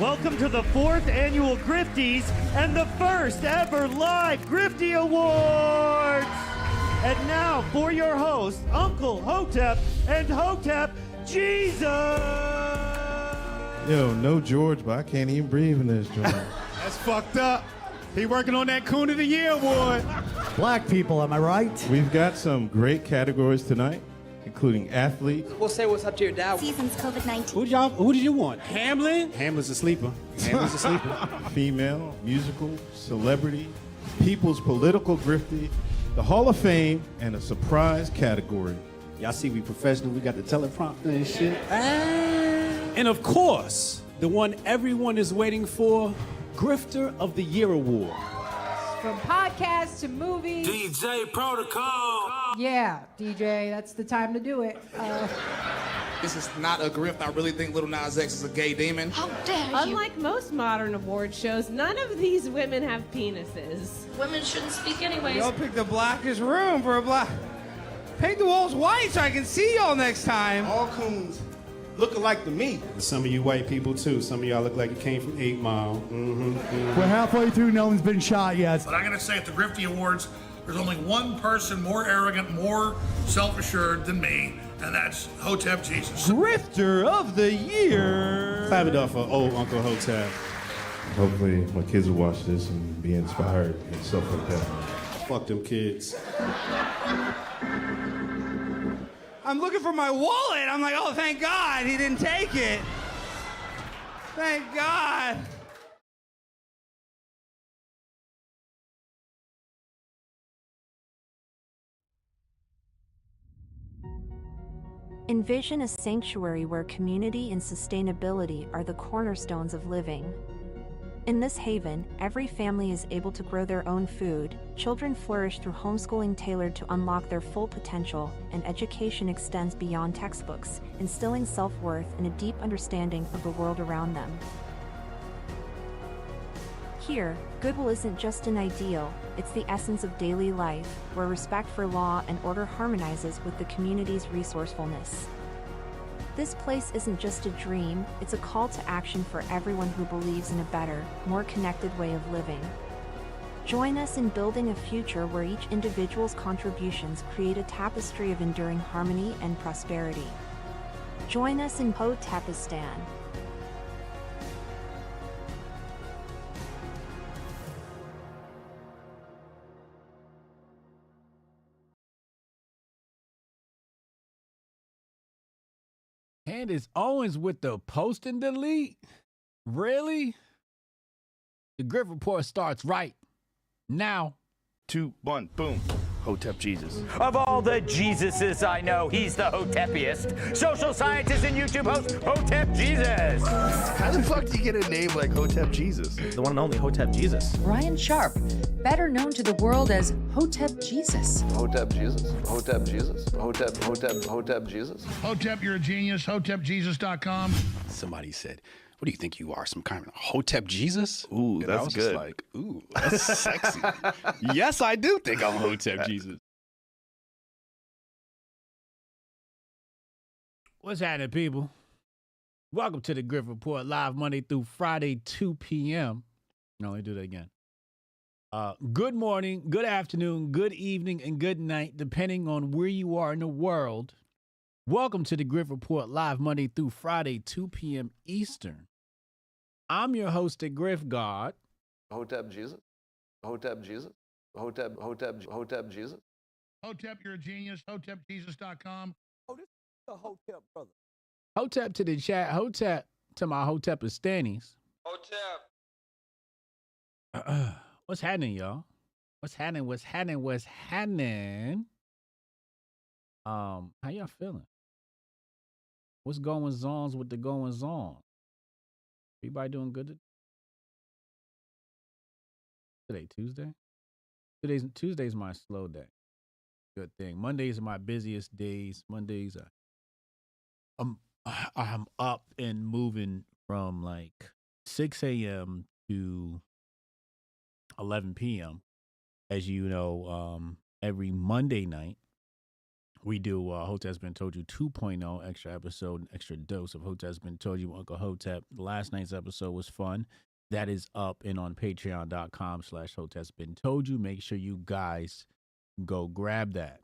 Welcome to the 4th annual Grifties and the first ever live Grifty Awards. And now for your hosts, Uncle Hotep and Hotep Jesus. Yo, no George, but I can't even breathe in this joint. That's fucked up. He working on that Coon of the Year award. Black people, am I right? We've got some great categories tonight, including athletes. We'll say what's up to your dad. Seasons COVID-19. Who did you want? Hamlin? Hamlin's a sleeper. Hamlin's a sleeper. Female, musical, celebrity, people's political grifty, the Hall of Fame, and a surprise category. Y'all see we professional. We got the teleprompter and shit. And of course, the one everyone is waiting for, Grifter of the Year award. From podcasts to movies. DJ Protocol. Yeah, DJ, that's the time to do it. This is not a grift. I really think Lil Nas X is a gay demon. How dare you? Unlike most modern award shows, none of these women have penises. Women shouldn't speak anyways. Y'all picked the blackest room for a black. Paint the walls white so I can see y'all next time. All coons look alike to me. Some of you white people too. Some of y'all look like you came from 8 Mile. We're halfway through, no one's been shot yet. But I'm going to say at the Grifty Awards, there's only one person more arrogant, more self-assured than me, and that's Hotep Jesus. Grifter of the Year. Clap it up for old Uncle Hotep. Hopefully my kids will watch this and be inspired and stuff like that. Fuck them kids. I'm looking for my wallet. I'm like, oh, thank God he didn't take it. Thank God. Envision a sanctuary where community and sustainability are the cornerstones of living. In this haven, every family is able to grow their own food, children flourish through homeschooling tailored to unlock their full potential, and education extends beyond textbooks, instilling self-worth and a deep understanding of the world around them. Here, goodwill isn't just an ideal, it's the essence of daily life, where respect for law and order harmonizes with the community's resourcefulness. This place isn't just a dream, it's a call to action for everyone who believes in a better, more connected way of living. Join us in building a future where each individual's contributions create a tapestry of enduring harmony and prosperity. Join us in Hotepistan. Candace Owens with the post and delete? Really? The Grift Report starts right now. 2, 1, boom. Hotep Jesus. Of all the Jesuses I know, he's the Hotepiest. Social scientist and YouTube host, Hotep Jesus. How the fuck do you get a name like Hotep Jesus? The one and only Hotep Jesus. Ryan Sharp, better known to the world as Hotep Jesus. Hotep Jesus. Hotep Jesus. Hotep Jesus. Hotep, you're a genius. HotepJesus.com. Somebody said, what do you think you are, some kind of Hotep Jesus? Ooh, And that's I was good. just Like, ooh, that's sexy. Yes, I do think I'm Hotep Jesus. What's happening, people? Welcome to the Grift Report, live Monday through Friday, 2 p.m. No, let me do that again. Good morning, good afternoon, good evening, and good night, depending on where you are in the world. Welcome to the Grift Report, live Monday through Friday, 2 p.m. Eastern. I'm your host, the Grift God. Hotep Jesus. Hotep Jesus. Hotep Jesus. Hotep, you're a genius. HotepJesus.com. Oh, this is the Hotep brother. Hotep to the chat. Hotep to my Hotepistanis. Hotep. What's happening, y'all? What's happening? How y'all feeling? What's going on with the goings on? Everybody doing good today? Tuesday? Tuesday's my slow day. Good thing. Mondays are my busiest days. Mondays I'm up and moving from like 6 a.m. to 11 p.m. As you know, every Monday night we do Hotep's Been Told You 2.0, extra episode, an extra dose of Hotep's Been Told You with Uncle Hotep. Last night's episode was fun. That is up and on patreon.com/Hotep's Been Told You. Make sure you guys go grab that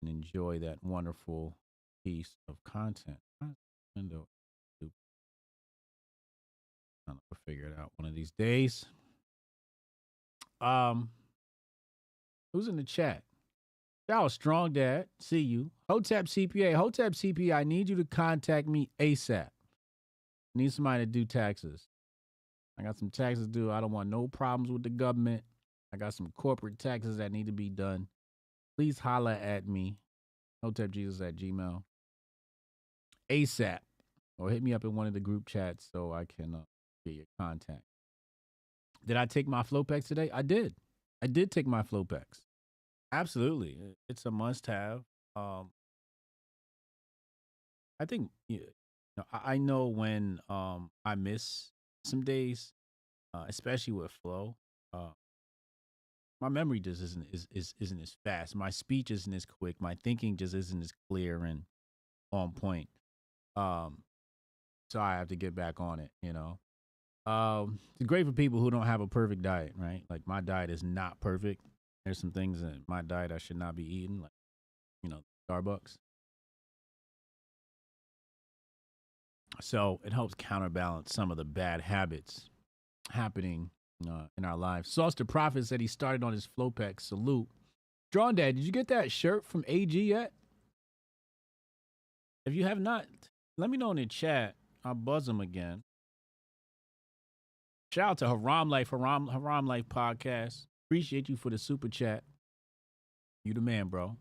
and enjoy that wonderful piece of content. Window. I'll figure it out one of these days. Who's in the chat? Y'all strong dad. See you. Hotep CPA. Hotep CPA, I need you to contact me ASAP. Need somebody to do taxes. I got some taxes due. I don't want no problems with the government. I got some corporate taxes that need to be done. Please holler at me. HotepJesus@gmail. ASAP. Or hit me up in one of the group chats so I can get your contact. Did I take my FlowPex today? I did. I did take my FlowPex. Absolutely. It's a must-have. I think I know when I miss some days, especially with flow. My memory just isn't as fast. My speech isn't as quick. My thinking just isn't as clear and on point. So I have to get back on it, you know. It's great for people who don't have a perfect diet, right? Like my diet is not perfect. There's some things in my diet I should not be eating, like, you know, Starbucks. So it helps counterbalance some of the bad habits happening in our lives. Sauce the Prophet said he started on his FlowPex. Salute. Drawn Dad, did you get that shirt from AG yet? If you have not, let me know in the chat. I'll buzz him again. Shout out to Haram Life Podcast. Appreciate you for the super chat. You the man, bro.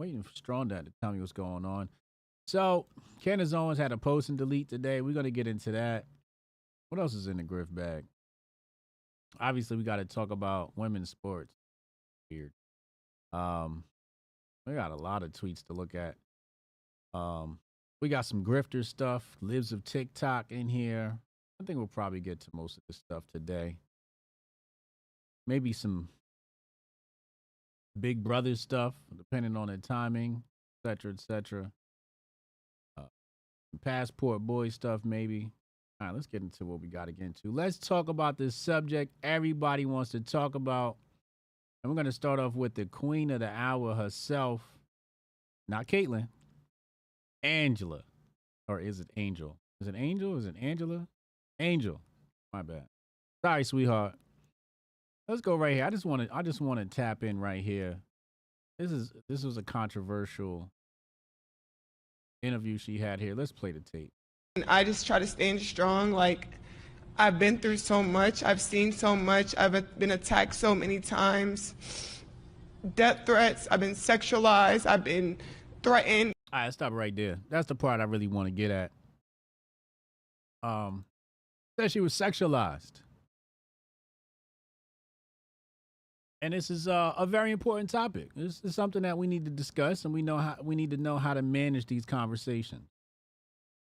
Waiting for Strong Dad to tell me what's going on. So, Candace Owens had a post and delete today. We're going to get into that. What else is in the Grift bag? Obviously, we got to talk about women's sports. Weird. We got a lot of tweets to look at. We got some grifter stuff, Lives of TikTok in here. I think we'll probably get to most of this stuff today. Maybe some Big Brother stuff, depending on the timing, et cetera. Passport boy stuff, maybe. All right, let's get into what we got to get into. Let's talk about this subject everybody wants to talk about. And we're going to start off with the queen of the hour herself. Not Caitlyn. Angela. Or is it Angel? Is it Angel? Is it Angela? Angel. My bad. Sorry, sweetheart. Let's go right here. I just want to tap in right here. This was a controversial interview she had here. Let's play the tape. I just try to stand strong. Like, I've been through so much. I've seen so much. I've been attacked so many times. Death threats. I've been sexualized. I've been threatened. All right, stop right there. That's the part I really want to get at. Said she was sexualized. And this is a very important topic. This is something that we need to discuss, and we need to know how to manage these conversations.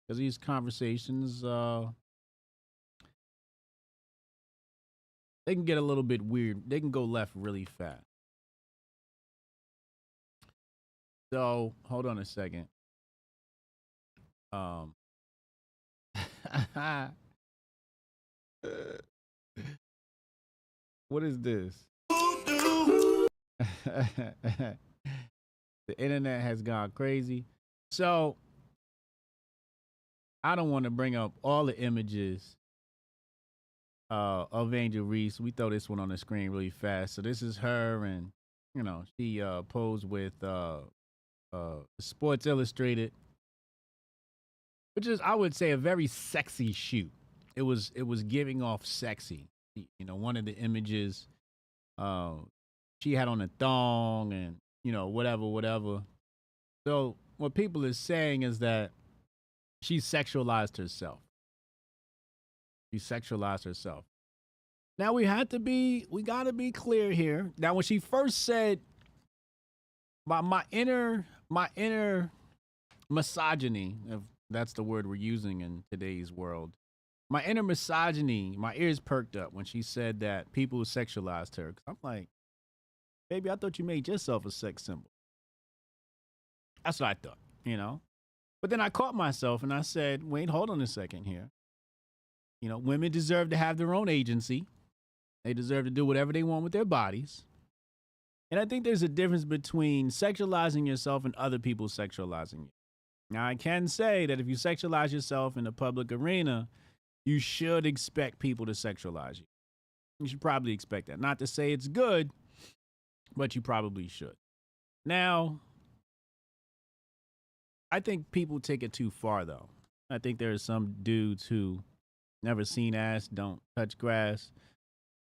Because these conversations, they can get a little bit weird. They can go left really fast. So, hold on a second. What is this? The internet has gone crazy. So, I don't want to bring up all the images of Angel Reese. We throw this one on the screen really fast. So this is her, and you know, she posed with Sports Illustrated, which is, I would say, a very sexy shoot. It was giving off sexy. You know, one of the images, she had on a thong and, you know, whatever. So what people are saying is that she sexualized herself. She sexualized herself. Now we gotta be clear here. Now when she first said my inner misogyny, if that's the word we're using in today's world, my inner misogyny, my ears perked up when she said that people sexualized her. 'Cause I'm like, Baby, I thought you made yourself a sex symbol. That's what I thought, you know? But then I caught myself and I said, wait, hold on a second here. You know, women deserve to have their own agency. They deserve to do whatever they want with their bodies. And I think there's a difference between sexualizing yourself and other people sexualizing you. Now, I can say that if you sexualize yourself in the public arena, you should expect people to sexualize you. You should probably expect that. Not to say it's good, but you probably should. Now, I think people take it too far, though. I think there are some dudes who never seen ass, don't touch grass,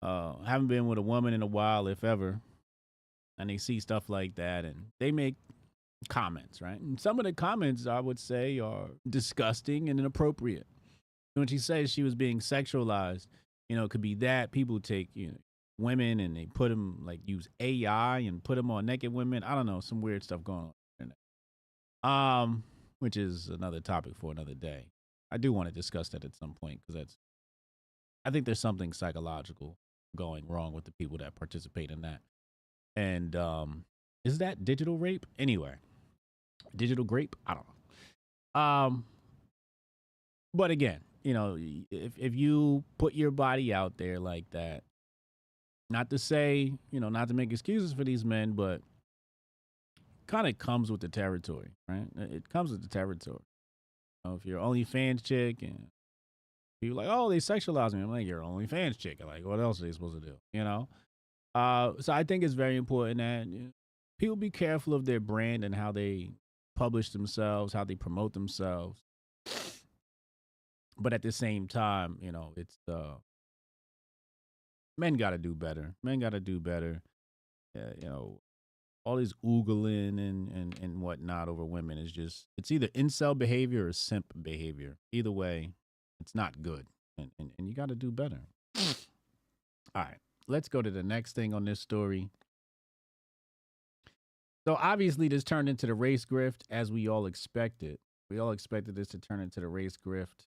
haven't been with a woman in a while, if ever, and they see stuff like that, and they make comments, right? And some of the comments, I would say, are disgusting and inappropriate. When she says she was being sexualized, you know, it could be that people take, you know, women and they put them, like, use AI and put them on naked women. I don't know, some weird stuff going on. Which is another topic for another day. I do want to discuss that at some point because I think there's something psychological going wrong with the people that participate in that. And is that digital rape? Anyway, digital grape? I don't know. But again, you know, if you put your body out there like that, not to say, you know, not to make excuses for these men, but kind of comes with the territory, right? It comes with the territory. You know, if you're OnlyFans chick and people like, oh, they sexualize me. I'm like, you're an OnlyFans chick. I'm like, what else are they supposed to do? You know? So I think it's very important that people be careful of their brand and how they publish themselves, how they promote themselves. But at the same time, you know, it's men got to do better. Men got to do better. You know, all this oogling and whatnot over women is just, it's either incel behavior or simp behavior. Either way, it's not good. And you got to do better. All right, let's go to the next thing on this story. So obviously this turned into the race grift as we all expected. We all expected this to turn into the race grift.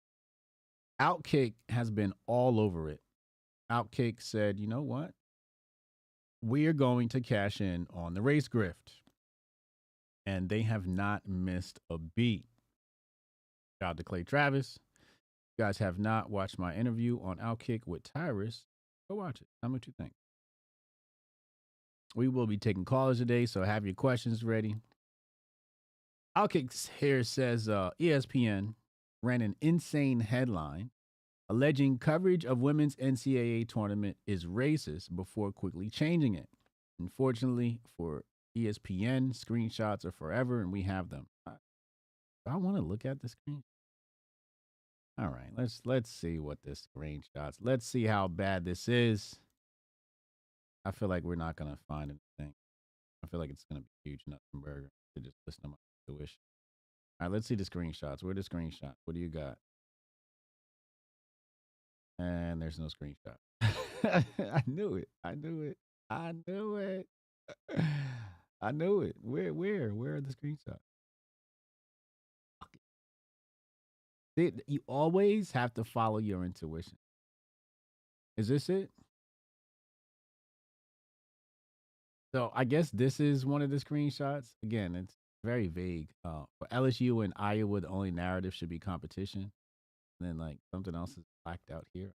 Outkick has been all over it. Outkick said, you know what? We are going to cash in on the race grift. And they have not missed a beat. Shout out to Clay Travis. If you guys have not watched my interview on Outkick with Tyrus, go watch it. Tell me what you think. We will be taking callers today, so have your questions ready. Outkick here says ESPN ran an insane headline alleging coverage of women's NCAA tournament is racist before quickly changing it. Unfortunately for ESPN, screenshots are forever, and we have them. I want to look at the screen. All right, let's see what this screenshots. Let's see how bad this is. I feel like we're not gonna find anything. I feel like it's gonna be huge nothing burger to just listen to my intuition. All right, let's see the screenshots. Where are the screenshots? What do you got? And there's no screenshot. I knew it. I knew it. I knew it. I knew it. Where are the screenshots? See, you always have to follow your intuition. Is this it? So I guess this is one of the screenshots. Again, it's very vague. For LSU and Iowa, the only narrative should be competition. And then like something else is blacked out here.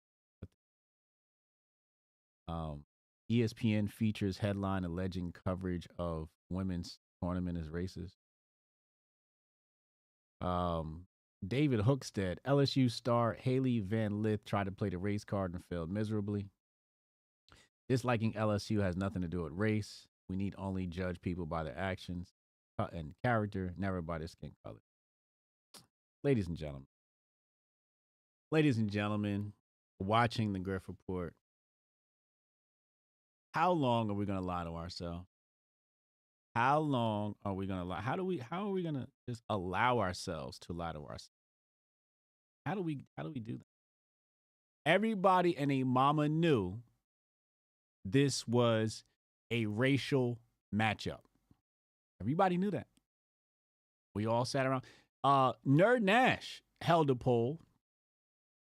ESPN features headline alleging coverage of women's tournament is racist. David Hookstead, LSU star Haley Van Lith tried to play the race card and failed miserably. Disliking LSU has nothing to do with race. We need only judge people by their actions and character, never by their skin color. Ladies and gentlemen, watching the Grift Report, how long are we going to lie to ourselves? How long are we going to lie? How are we going to just allow ourselves to lie to ourselves? How do we do that? Everybody and a mama knew this was a racial matchup. Everybody knew that. We all sat around. Nerd Nash held a poll.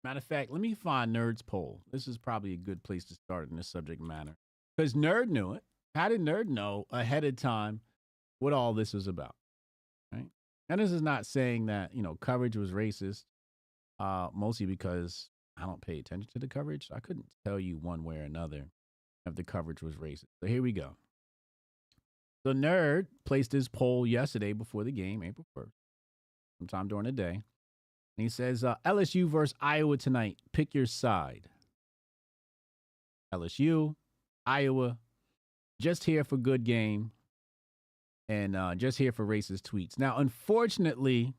Matter of fact, let me find Nerd's poll. This is probably a good place to start in this subject matter. Because Nerd knew it. how did Nerd know ahead of time what all this was about? Right? And this is not saying that, coverage was racist, mostly because I don't pay attention to the coverage. I couldn't tell you one way or another if the coverage was racist. So here we go. The Nerd placed his poll yesterday before the game, April 1st, sometime during the day. And he says, LSU versus Iowa tonight. Pick your side. LSU, Iowa, just here for good game, and just here for racist tweets. Now, unfortunately,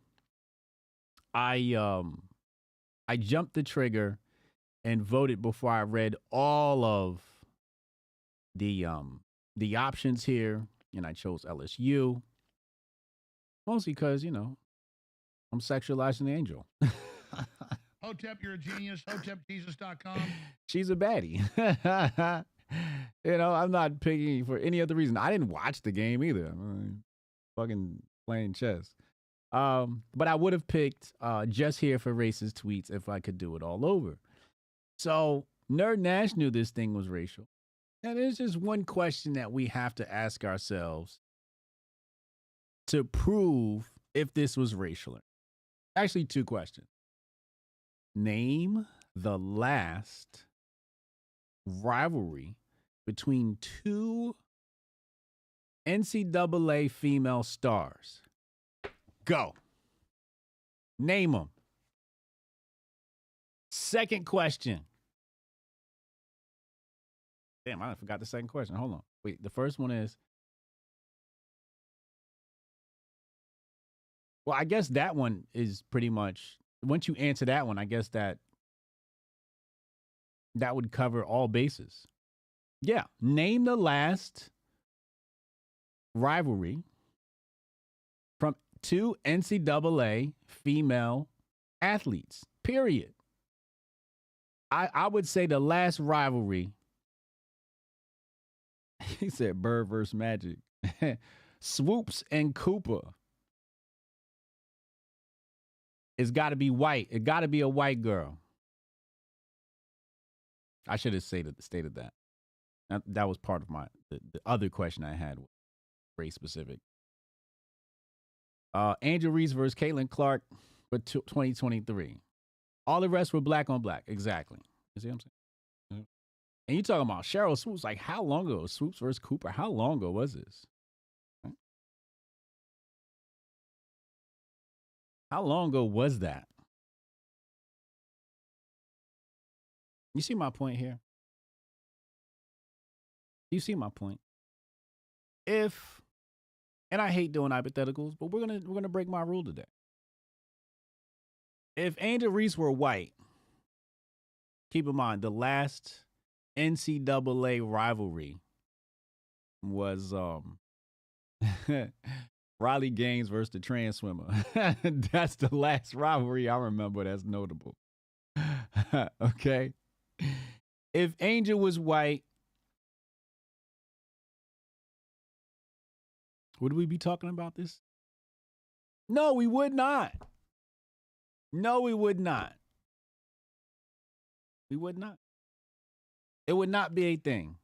I jumped the trigger and voted before I read all of the options here, and I chose LSU, mostly because I'm sexualizing the angel. Hotep, you're a genius. HotepJesus.com. She's a baddie. I'm not picking for any other reason. I didn't watch the game either. I'm fucking playing chess. But I would have picked just here for racist tweets if I could do it all over. So Nerd Nash knew this thing was racial. And there's just one question that we have to ask ourselves to prove if this was racial. Actually, two questions. Name the last rivalry between two NCAA female stars. Go. Name them. Second question. Damn, I forgot the second question. Hold on. Wait, the first one is, well, I guess that one is pretty much, once you answer that one, I guess that would cover all bases. Yeah. Name the last rivalry from two NCAA female athletes, period. I would say the last rivalry, he said Bird versus Magic, Swoops and Cooper. It's got to be white. It got to be a white girl. I should have stated that. That was part of the other question I had, race specific. Angel Reese versus Caitlin Clark for 2023. All the rest were black on black. Exactly. You see what I'm saying? And you talking about Cheryl Swoops, like how long ago? Swoops versus Cooper. How long ago was this? Right? How long ago was that? You see my point here? You see my point? And I hate doing hypotheticals, but we're gonna break my rule today. If Angel Reese were white, keep in mind the last NCAA rivalry was Riley Gaines versus the trans swimmer. That's the last rivalry I remember that's notable. Okay. If Angel was white, would we be talking about this? No, we would not. No, we would not. We would not. It would not be a thing.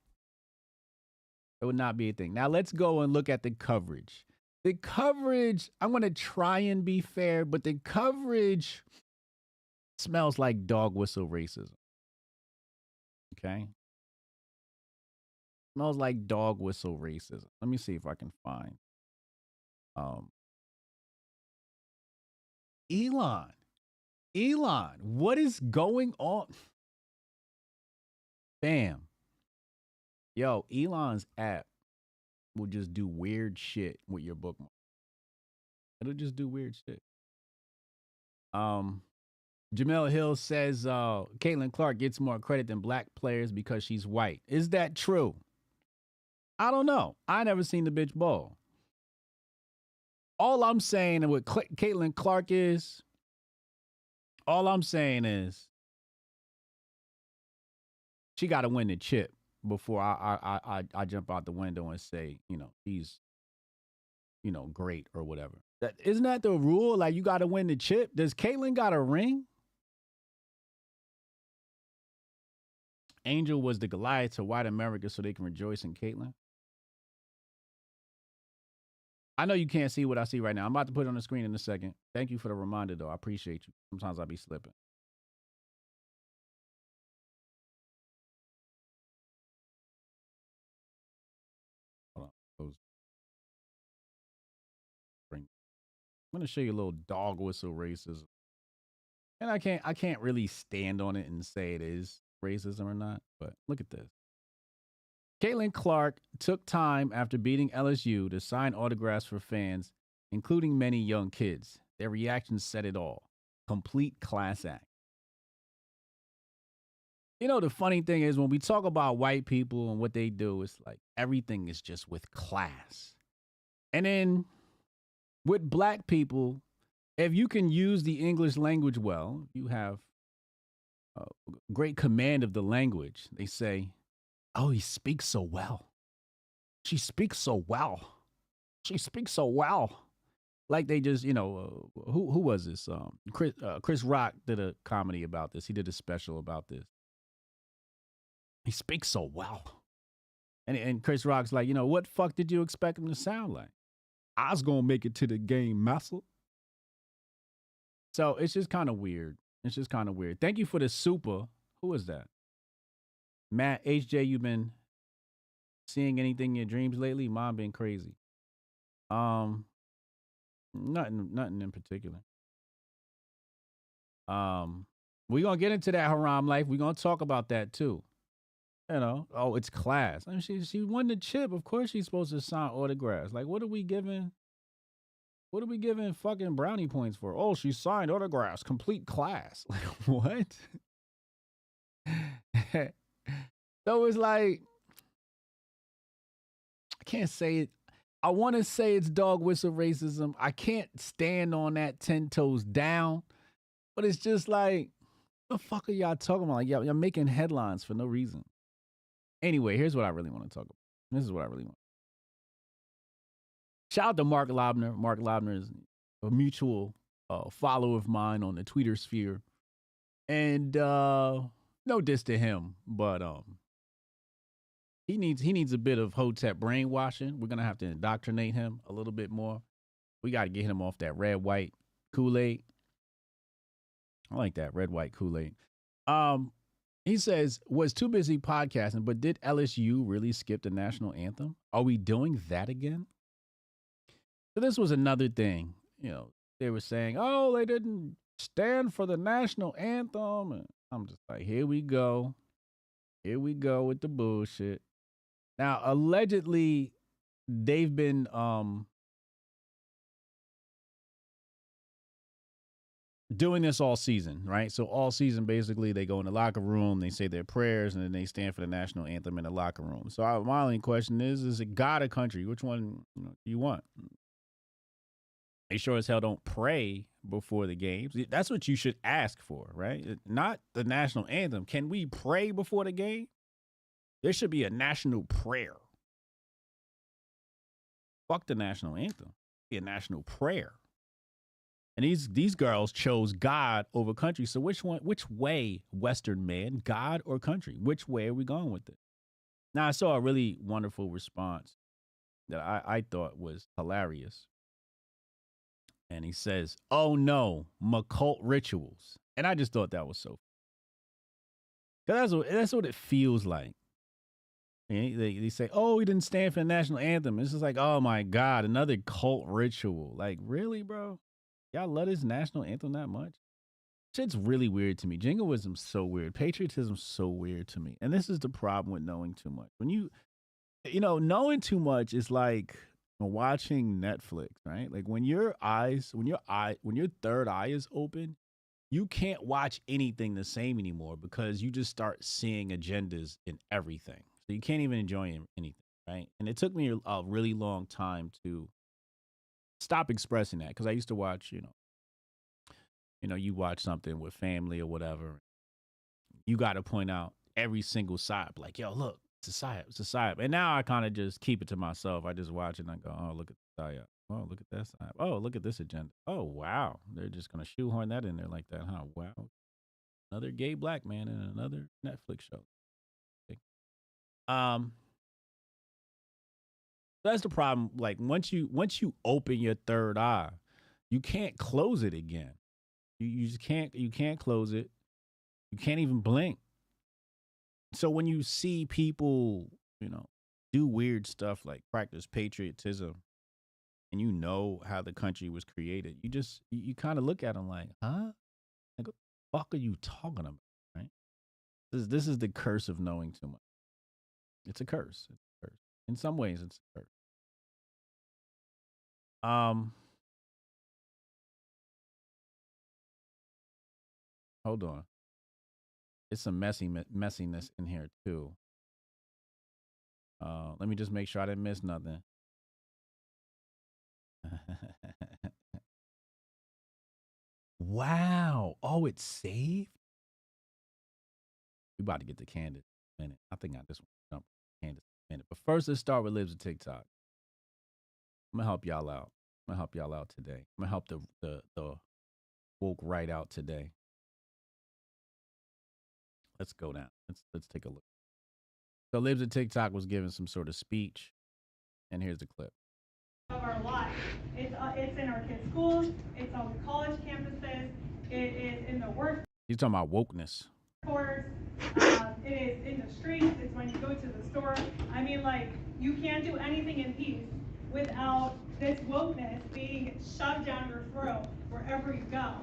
It would not be a thing. Now let's go and look at the coverage. The coverage, I'm going to try and be fair, but the coverage smells like dog whistle racism. Okay? Smells like dog whistle racism. Let me see if I can find. Elon, what is going on? Bam. Yo, Elon's app will just do weird shit with your bookmark. It'll just do weird shit. Jemele Hill says Caitlin Clark gets more credit than black players because she's white. Is that true? I don't know. I never seen the bitch ball. All I'm saying and what Caitlin Clark is, all I'm saying is she got to win the chip before I jump out the window and say, he's, great or whatever. Isn't that the rule? Like, you got to win the chip. Does Caitlin got a ring? Angel was the Goliath to white America so they can rejoice in Caitlin. I know you can't see what I see right now. I'm about to put it on the screen in a second. Thank you for the reminder, though. I appreciate you. Sometimes I'll be slipping. Hold on. I'm going to show you a little dog whistle racism. And I can't really stand on it and say it is racism or not, but look at this. Caitlin Clark took time after beating LSU to sign autographs for fans, including many young kids. Their reactions said it all. Complete class act. You know, the funny thing is when we talk about white people and what they do, it's like everything is just with class. And then with black people, if you can use the English language well, you have great command of the language. They say, oh, he speaks so well. She speaks so well. She speaks so well. Like they just, who was this? Chris Rock did a comedy about this. He did a special about this. He speaks so well. And Chris Rock's like, what fuck did you expect him to sound like? I was going to make it to the game, muscle. So it's just kind of weird. It's just kind of weird. Thank you for the super. Who is that? Matt, HJ, you been seeing anything in your dreams lately? Mine been crazy. Nothing in particular. We're going to get into that haram life. We're going to talk about that too. It's class. I mean, she won the chip. Of course she's supposed to sign autographs. Like, what are we giving fucking brownie points for? Oh, she signed autographs. Complete class. Like, what? So it's like, I can't say it. I want to say it's dog whistle racism. I can't stand on that 10 toes down. But it's just like, what the fuck are y'all talking about? Like, y'all making headlines for no reason. Anyway, here's what I really want to talk about. This is what I really want. Shout out to Mark Lobner. Mark Lobner is a mutual follower of mine on the Twitter sphere. And no diss to him, but he needs a bit of Hotep brainwashing. We're going to have to indoctrinate him a little bit more. We got to get him off that red-white Kool-Aid. I like that, red-white Kool-Aid. He says, was too busy podcasting, but did LSU really skip the national anthem? Are we doing that again? So this was another thing. They were saying, oh, they didn't stand for the national anthem. And I'm just like, here we go. Here we go with the bullshit. Now, allegedly, they've been doing this all season, right? So all season, basically, they go in the locker room, they say their prayers, and then they stand for the national anthem in the locker room. So my only question is it God or country? Which one do you want? They sure as hell don't pray before the games. That's what you should ask for, right? Not the national anthem. Can we pray before the game? There should be a national prayer. Fuck the national anthem. Be a national prayer. And these girls chose God over country. So which way, Western man, God or country? Which way are we going with it? Now, I saw a really wonderful response that I thought was hilarious. And he says, oh no, occult rituals. And I just thought that was so. Because that's what it feels like. And they say, oh, we didn't stand for the national anthem. It's just like, oh my God, another cult ritual. Like, really, bro? Y'all love this national anthem that much? Shit's really weird to me. Jingoism's so weird. Patriotism's so weird to me. And this is the problem with knowing too much. When knowing too much is like watching Netflix, right? Like when your third eye is open, you can't watch anything the same anymore because you just start seeing agendas in everything. So you can't even enjoy anything, right? And it took me a really long time to stop expressing that because I used to watch, you watch something with family or whatever. You got to point out every single side. Like, yo, look, it's a psyop. And now I kind of just keep it to myself. I just watch it and I go, oh, look at the psyop. Oh, look at that side. Oh, look at this agenda. Oh, wow. They're just going to shoehorn that in there like that, huh? Wow. Another gay black man in another Netflix show. That's the problem. Like once you open your third eye, you can't close it again. You just can't close it. You can't even blink. So when you see people, do weird stuff like practice patriotism, and you know how the country was created, you kind of look at them like, huh? Like, what the fuck are you talking about? Right? This is the curse of knowing too much. It's a curse. It's a curse. In some ways, it's a curse. Hold on. It's some messiness in here too. Let me just make sure I didn't miss nothing. Wow. Oh, it's saved? We about to get to Candace in a minute. I think I just want to jump to Candace in a minute. But first, let's start with Libs of TikTok. I'm going to help y'all out. Today. I'm going to help the woke right out today. Let's go down. Let's take a look. So Libs of TikTok was giving some sort of speech, and here's the clip. Of our life. It's in our kids' schools, it's on the college campuses, it is in the workforce. He's talking about wokeness. It is in the streets, it's when you go to the store. I mean, like, you can't do anything in peace without this wokeness being shoved down your throat wherever you go.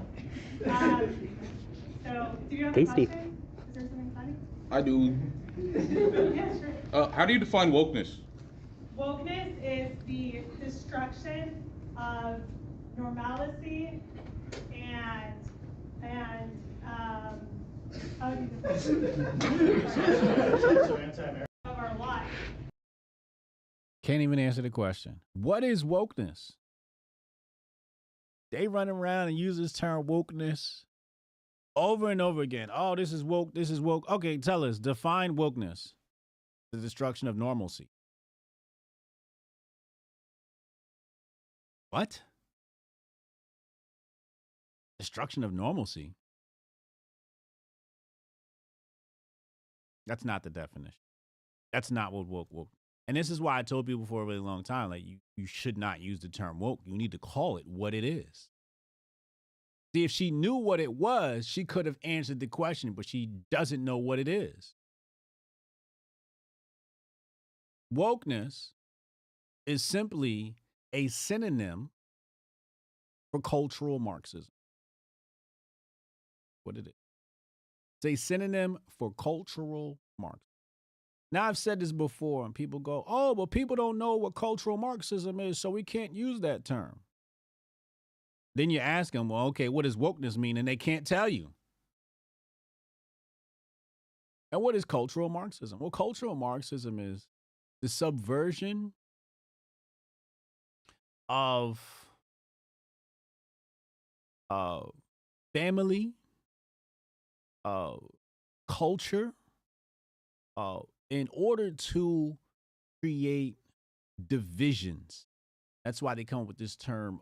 So, do you have a question? Is there something funny? I do. Yeah, sure. How do you define wokeness? Wokeness is the destruction of normalcy and of our life. Can't even answer the question. What is wokeness? They run around and use this term wokeness over and over again. Oh, this is woke. This is woke. Okay, tell us. Define wokeness. The destruction of normalcy. What? Destruction of normalcy? That's not the definition. That's not what woke. And this is why I told people for a really long time, like, you should not use the term woke. You need to call it what it is. See, if she knew what it was, she could have answered the question, but she doesn't know what it is. Wokeness is simply a synonym for cultural Marxism. What it is. It's a synonym for cultural Marxism. Now, I've said this before, and people go, oh, well, people don't know what cultural Marxism is, so we can't use that term. Then you ask them, well, okay, what does wokeness mean? And they can't tell you. And what is cultural Marxism? Well, cultural Marxism is the subversion of family, culture, in order to create divisions. That's why they come up with this term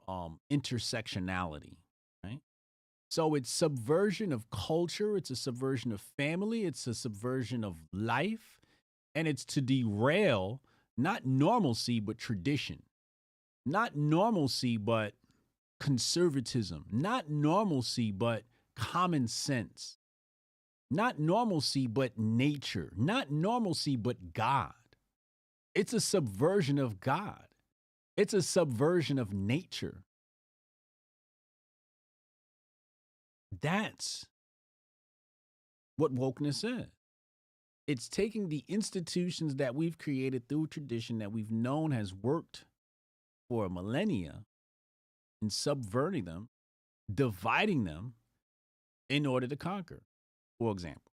intersectionality, right? So it's subversion of culture, it's a subversion of family, it's a subversion of life, and it's to derail not normalcy, but tradition. Not normalcy, but conservatism. Not normalcy, but common sense. Not normalcy, but nature. Not normalcy, but God. It's a subversion of God. It's a subversion of nature. That's what wokeness is. It's taking the institutions that we've created through tradition that we've known has worked for millennia and subverting them, dividing them in order to conquer. For example,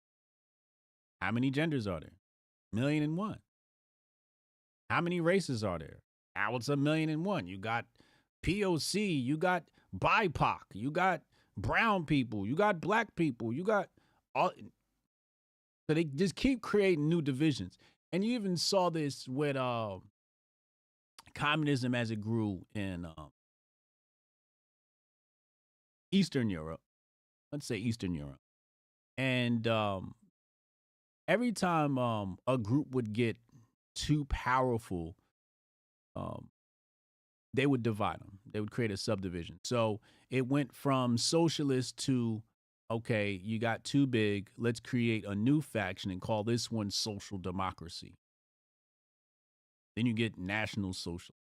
how many genders are there? 1,000,001. How many races are there? Now it's 1,000,001. You got POC, you got BIPOC, you got brown people, you got black people, you got all. So they just keep creating new divisions. And you even saw this with communism as it grew in Eastern Europe. Let's say Eastern Europe. And every time a group would get too powerful they would divide them. They would create a subdivision. So it went from socialist to, okay, you got too big. Let's create a new faction and call this one social democracy. Then you get national social.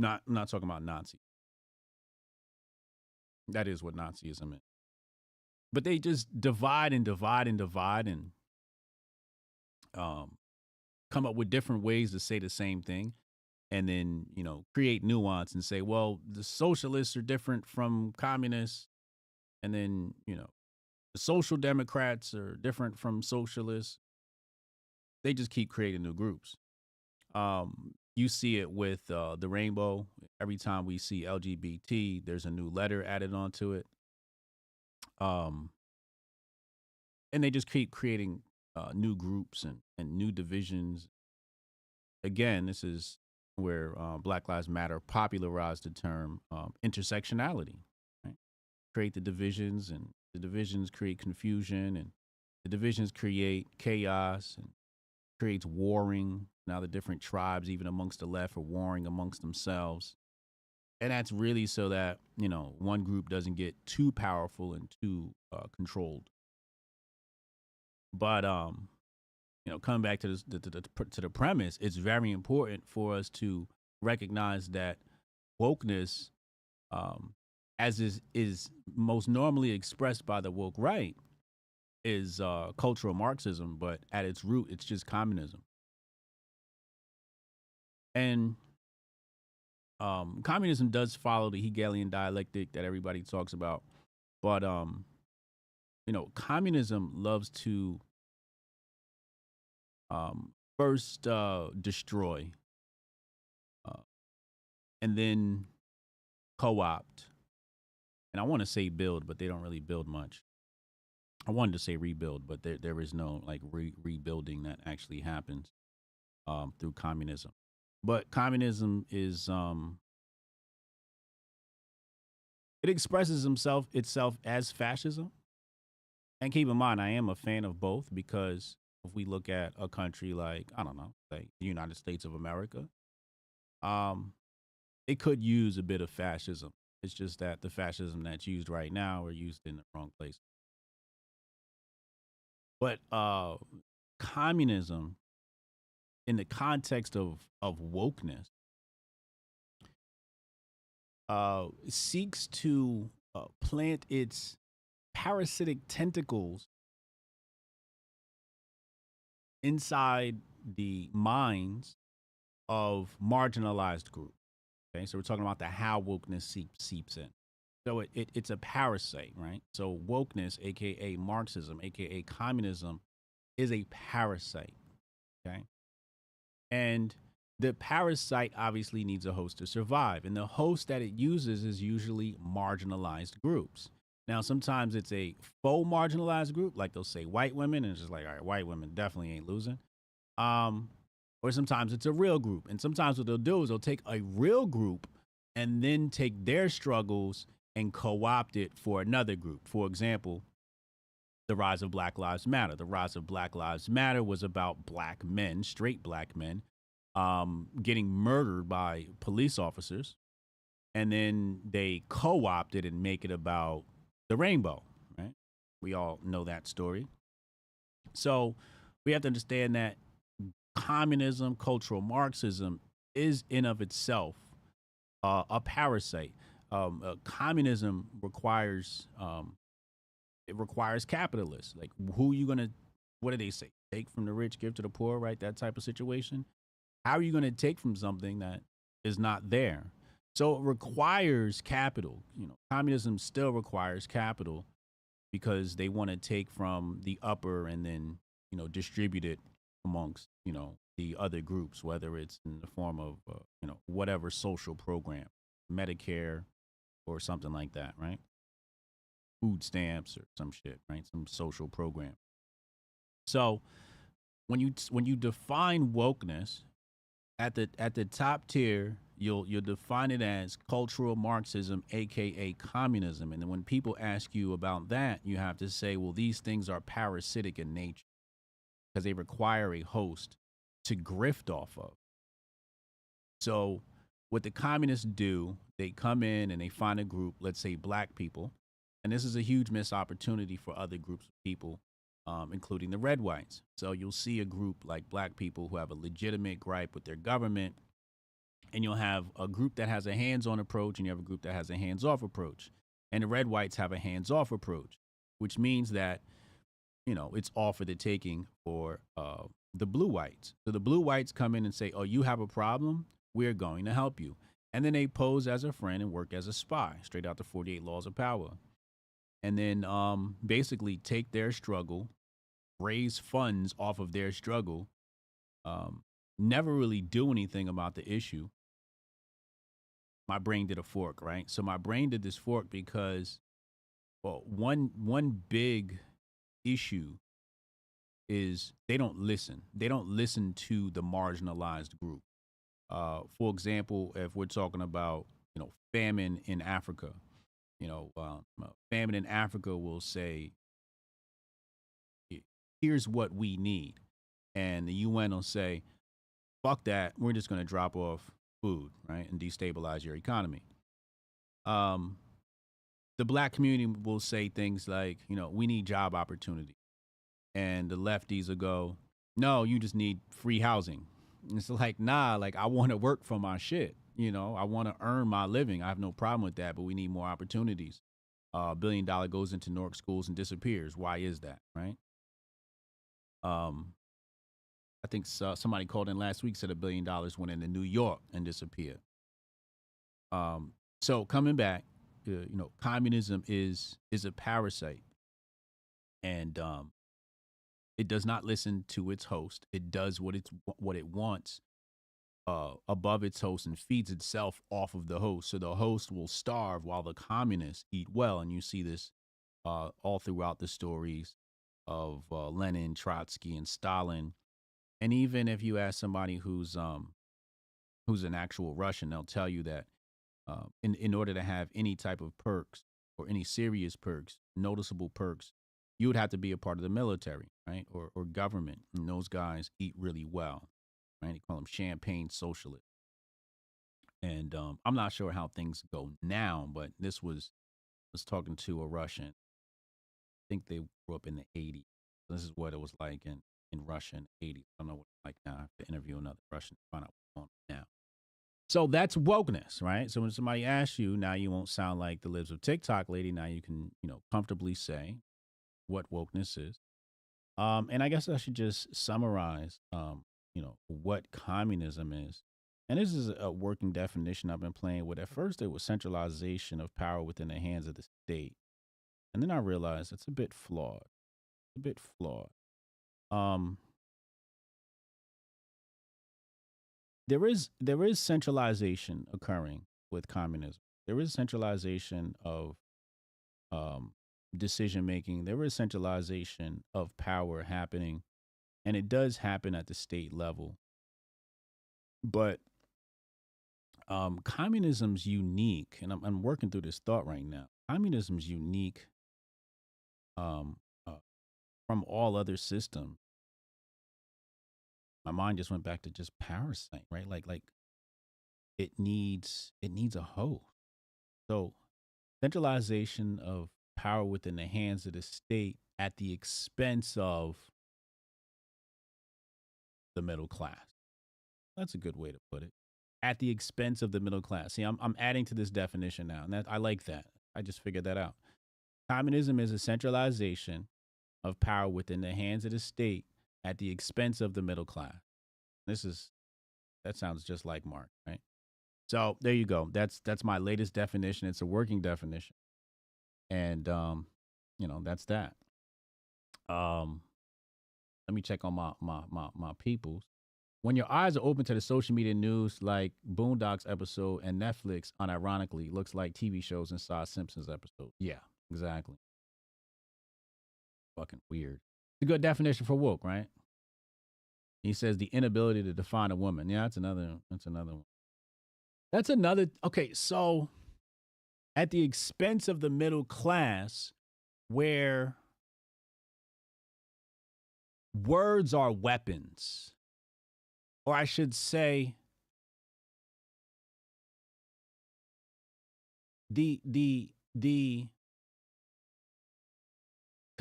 I'm not talking about Nazi. That is what Nazism is. But they just divide and divide and divide and come up with different ways to say the same thing. And then, create nuance and say, well, the socialists are different from communists. And then, the social democrats are different from socialists. They just keep creating new groups. You see it with the rainbow. Every time we see LGBT, there's a new letter added onto it. And they just keep creating new groups and new divisions. Again, this is where Black Lives Matter popularized the term intersectionality. Right? Create the divisions, and the divisions create confusion, and the divisions create chaos and creates warring. Now the different tribes, even amongst the left, are warring amongst themselves. And that's really so that, one group doesn't get too powerful and too controlled. But, coming back to the premise, it's very important for us to recognize that wokeness, as is most normally expressed by the woke right, is cultural Marxism, but at its root, it's just communism. And communism does follow the Hegelian dialectic that everybody talks about, but communism loves to first destroy, and then co-opt. And I want to say build, but they don't really build much. I wanted to say rebuild, but there is no rebuilding that actually happens through communism. But communism is it expresses itself as fascism. And keep in mind, I am a fan of both, because if we look at a country like, I don't know, like the United States of America, it could use a bit of fascism. It's just that the fascism that's used right now are used in the wrong place. But communism, in the context of wokeness, seeks to plant its parasitic tentacles inside the minds of marginalized groups. Okay, so we're talking about the how wokeness seeps in. So it's a parasite, right? So wokeness, aka Marxism, aka communism, is a parasite. Okay, and the parasite obviously needs a host to survive, and the host that it uses is usually marginalized groups. Now, sometimes it's a faux marginalized group, like they'll say white women, and it's just like, all right, white women definitely ain't losing. Or sometimes it's a real group. And sometimes what they'll do is they'll take a real group and then take their struggles and co-opt it for another group. For example, the rise of Black Lives Matter. The rise of Black Lives Matter was about black men, straight black men, getting murdered by police officers. And then they co-opt it and make it about the rainbow, right? We all know that story. So we have to understand that communism, cultural Marxism, is in of itself a parasite. Communism requires capitalists. Like, who are you gonna? What do they say? Take from the rich, give to the poor, right? That type of situation. How are you gonna take from something that is not there? So it requires capital. Communism still requires capital, because they want to take from the upper and then, distribute it amongst, the other groups, whether it's in the form of, whatever social program, Medicare or something like that, right? Food stamps or some shit, right? Some social program. So when you define wokeness at the top tier, you'll define it as cultural Marxism, aka communism. And then when people ask you about that, you have to say, well, these things are parasitic in nature, because they require a host to grift off of. So what the communists do, they come in and they find a group, let's say black people, and this is a huge missed opportunity for other groups of people, including the red whites. So you'll see a group like black people who have a legitimate gripe with their government, and you'll have a group that has a hands-on approach, and you have a group that has a hands-off approach. And the red whites have a hands-off approach, which means that, you know, it's all for the taking for the blue whites. So the blue whites come in and say, oh, you have a problem? We're going to help you. And then they pose as a friend and work as a spy, straight out the 48 Laws of Power. And then basically take their struggle, raise funds off of their struggle, never really do anything about the issue. My brain did a fork, right? So my brain did this fork because, well, one big issue is they don't listen. They don't listen to the marginalized group. For example, if we're talking about, you know, famine in Africa, you know, famine in Africa will say, here's what we need. And the UN will say, fuck that. We're just going to drop off food, right, and destabilize your economy. The black community will say things like, you know, we need job opportunity. And the lefties will go, no, you just need free housing. And it's like, nah, like I want to work for my shit. You know, I want to earn my living. I have no problem with that, but we need more opportunities. $1 billion goes into Newark schools and disappears. Why is that, right? I think somebody called in last week, said $1 billion went into New York and disappeared. So coming back, you know, communism is a parasite, and it does not listen to its host. It does what it wants above its host and feeds itself off of the host. So the host will starve while the communists eat well, and you see this all throughout the stories of Lenin, Trotsky, and Stalin. And even if you ask somebody who's an actual Russian, they'll tell you that in order to have any type of perks or any serious perks, noticeable perks, you would have to be a part of the military, right, or government. And those guys eat really well, right? They call them champagne socialists. And I'm not sure how things go now, but I was talking to a Russian. I think they grew up in the 80s. This is what it was like in Russia in the 80s. I don't know what it's like now. I have to interview another Russian to find out what's going on now. So that's wokeness, right? So when somebody asks you, now you won't sound like the Libs of TikTok lady. Now you can, you know, comfortably say what wokeness is. And I guess I should just summarize, you know, what communism is. And this is a working definition I've been playing with. At first, it was centralization of power within the hands of the state. And then I realized it's a bit flawed. There is centralization occurring with communism. There is centralization of decision making. There is centralization of power happening, and it does happen at the state level. But communism's unique, and I'm working through this thought right now. Communism's unique from all other systems. My mind just went back to just parasite, right? Like it needs a host. So centralization of power within the hands of the state at the expense of the middle class. That's a good way to put it. At the expense of the middle class. See, I'm adding to this definition now, and I like that. I just figured that out. Communism is a centralization of power within the hands of the state at the expense of the middle class. That sounds just like Marx, right? So there you go. That's my latest definition. It's a working definition. And, you know, that's that. Let me check on my peoples. When your eyes are open to the social media news like Boondocks episode and Netflix, unironically, looks like TV shows inside Simpsons episode. Yeah, exactly. Fucking weird. It's a good definition for woke, right? He says the inability to define a woman. Yeah, that's another one. That's another. Okay, so at the expense of the middle class, where words are weapons, or I should say, because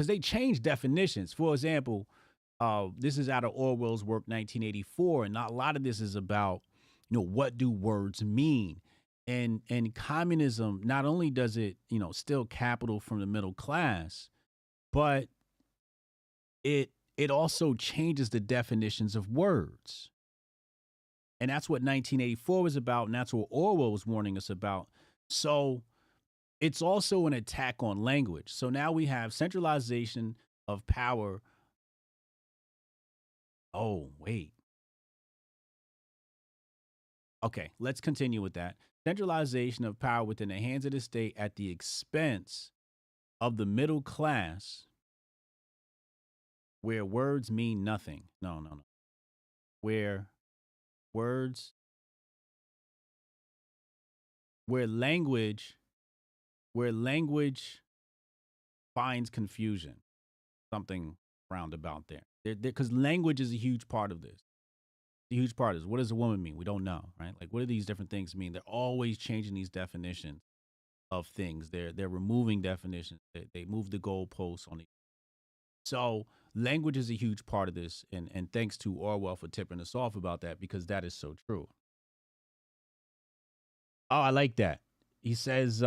they changed definitions. For example, this is out of Orwell's work, 1984, and a lot of this is about, what do words mean? And communism, not only does it, steal capital from the middle class, but it also changes the definitions of words. And that's what 1984 was about, and that's what Orwell was warning us about. So it's also an attack on language. So now we have centralization of power. Oh, wait. Okay, let's continue with that. Centralization of power within the hands of the state at the expense of the middle class, where words mean nothing. No. Where language finds confusion. Something roundabout there. Because language is a huge part of this. A huge part is, what does a woman mean? We don't know, right? Like, what do these different things mean? They're always changing these definitions of things. They're removing definitions. They move the goalposts on it. So language is a huge part of this, and thanks to Orwell for tipping us off about that, because that is so true. Oh, I like that. He says,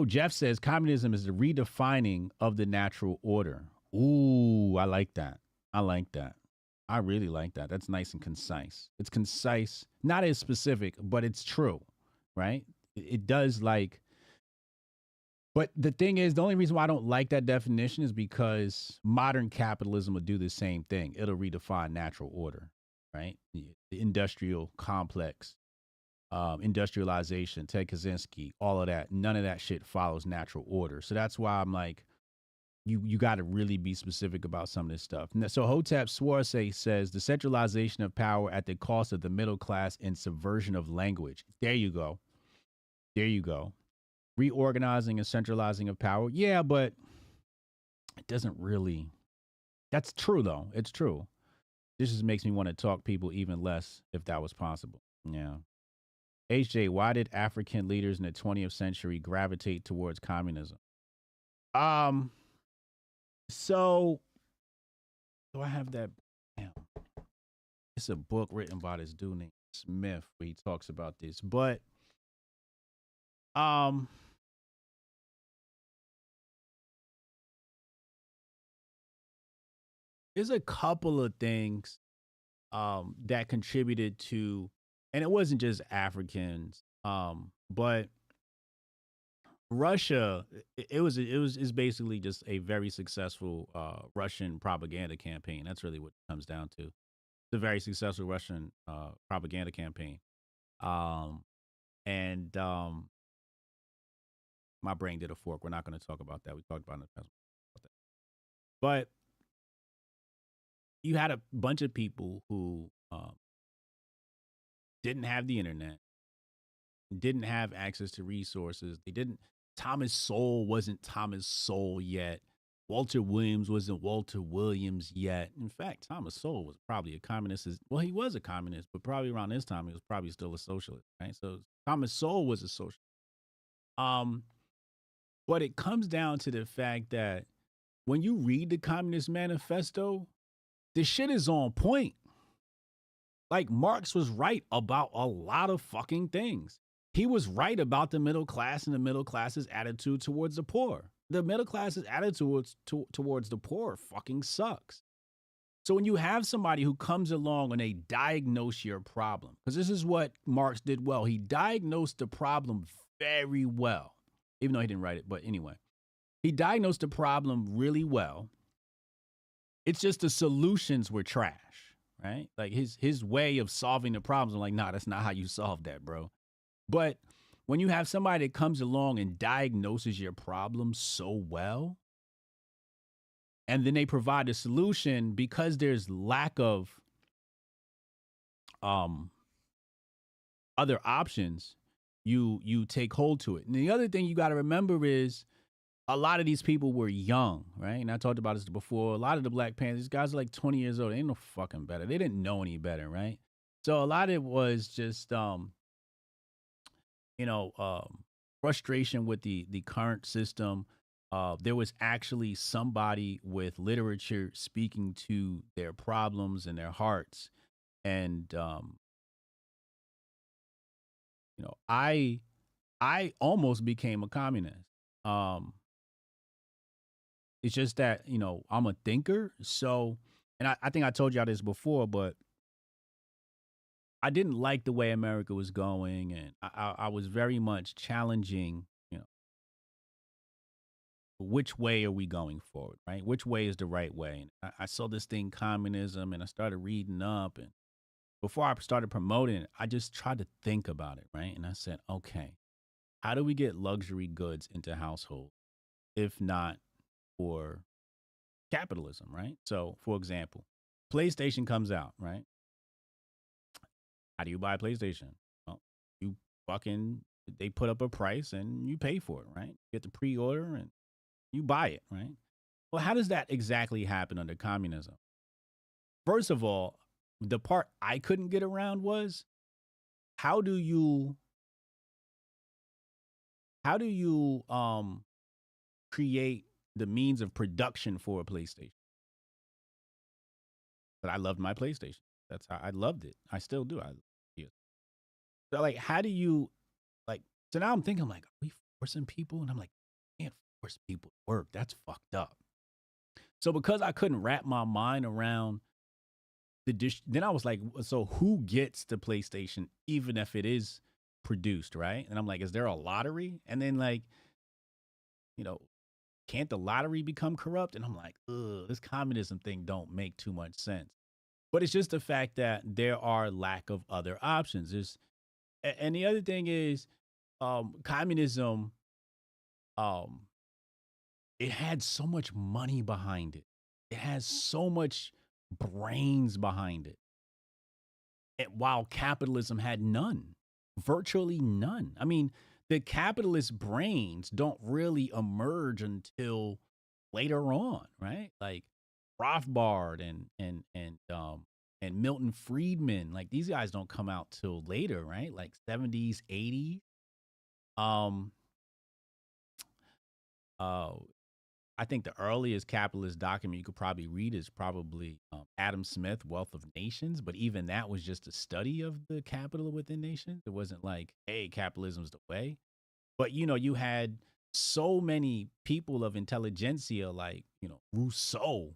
Jeff says communism is the redefining of the natural order. Ooh, I like that. I really like that. That's nice and concise. It's concise, not as specific, but it's true, right? It does but the thing is, the only reason why I don't like that definition is because modern capitalism will do the same thing. It'll redefine natural order, right? The industrial complex, industrialization, Ted Kaczynski, all of that. None of that shit follows natural order. So that's why I'm like, you got to really be specific about some of this stuff. So Hotep Swarse says the centralization of power at the cost of the middle class and subversion of language. There you go. Reorganizing and centralizing of power. Yeah, but it doesn't really. That's true, though. It's true. This just makes me want to talk people even less if that was possible. Yeah. HJ, why did African leaders in the 20th century gravitate towards communism? So do I have that? Damn. It's a book written by this dude named Smith where he talks about this. But there's a couple of things that contributed to, and it wasn't just Africans, but Russia, it's basically just a very successful Russian propaganda campaign. That's really what it comes down to. It's a very successful Russian propaganda campaign. My brain did a fork. We're not going to talk about that. We talked about it in the past. But you had a bunch of people who didn't have the internet, didn't have access to resources. Thomas Sowell wasn't Thomas Sowell yet. Walter Williams wasn't Walter Williams yet. In fact, Thomas Sowell was probably a communist. Well, he was a communist, but probably around this time, he was probably still a socialist, right? So Thomas Sowell was a socialist. But it comes down to the fact that when you read the Communist Manifesto, the shit is on point. Like, Marx was right about a lot of fucking things. He was right about the middle class and the middle class's attitude towards the poor. The middle class's attitude towards the poor fucking sucks. So when you have somebody who comes along and they diagnose your problem, because this is what Marx did well. He diagnosed the problem very well, even though he didn't write it. But anyway, he diagnosed the problem really well. It's just the solutions were trash, right? Like his way of solving the problems, I'm like, nah, that's not how you solve that, bro. But when you have somebody that comes along and diagnoses your problem so well, and then they provide a solution because there's lack of other options, you take hold to it. And the other thing you got to remember is a lot of these people were young, right? And I talked about this before. A lot of the Black Panthers, these guys are like 20 years old. They ain't no fucking better. They didn't know any better, right? So a lot of it was just frustration with the current system. There was actually somebody with literature speaking to their problems and their hearts. And, I almost became a communist. It's just that, I'm a thinker. So, and I think I told y'all this before, but I didn't like the way America was going. And I was very much challenging, which way are we going forward, right? Which way is the right way? And I saw this thing, communism, and I started reading up. And before I started promoting it, I just tried to think about it, right? And I said, okay, how do we get luxury goods into households if not for capitalism, right? So, for example, PlayStation comes out, right? How do you buy a PlayStation? Well, they put up a price and you pay for it, right? You get the pre-order and you buy it, right? Well, how does that exactly happen under communism? First of all, the part I couldn't get around was how do you create the means of production for a PlayStation? But I loved my PlayStation. That's how I loved it. I still do. So like, how do you so now I'm thinking, I'm like, are we forcing people? And I'm like, can't force people to work. That's fucked up. So because I couldn't wrap my mind around the dish, then I was like, so who gets the PlayStation, even if it is produced, right? And I'm like, is there a lottery? And then can't the lottery become corrupt? And I'm like, ugh, this communism thing don't make too much sense. But it's just the fact that there are lack of other options. And the other thing is, communism, it had so much money behind it. It has so much brains behind it. While capitalism had none, virtually none. I mean, the capitalist brains don't really emerge until later on, right? Like Rothbard and Milton Friedman, like these guys don't come out till later, right? Like 70s, 80s. I think the earliest capitalist document you could probably read is probably Adam Smith, Wealth of Nations. But even that was just a study of the capital within nations. It wasn't like, hey, capitalism's the way. But, you had so many people of intelligentsia like, Rousseau.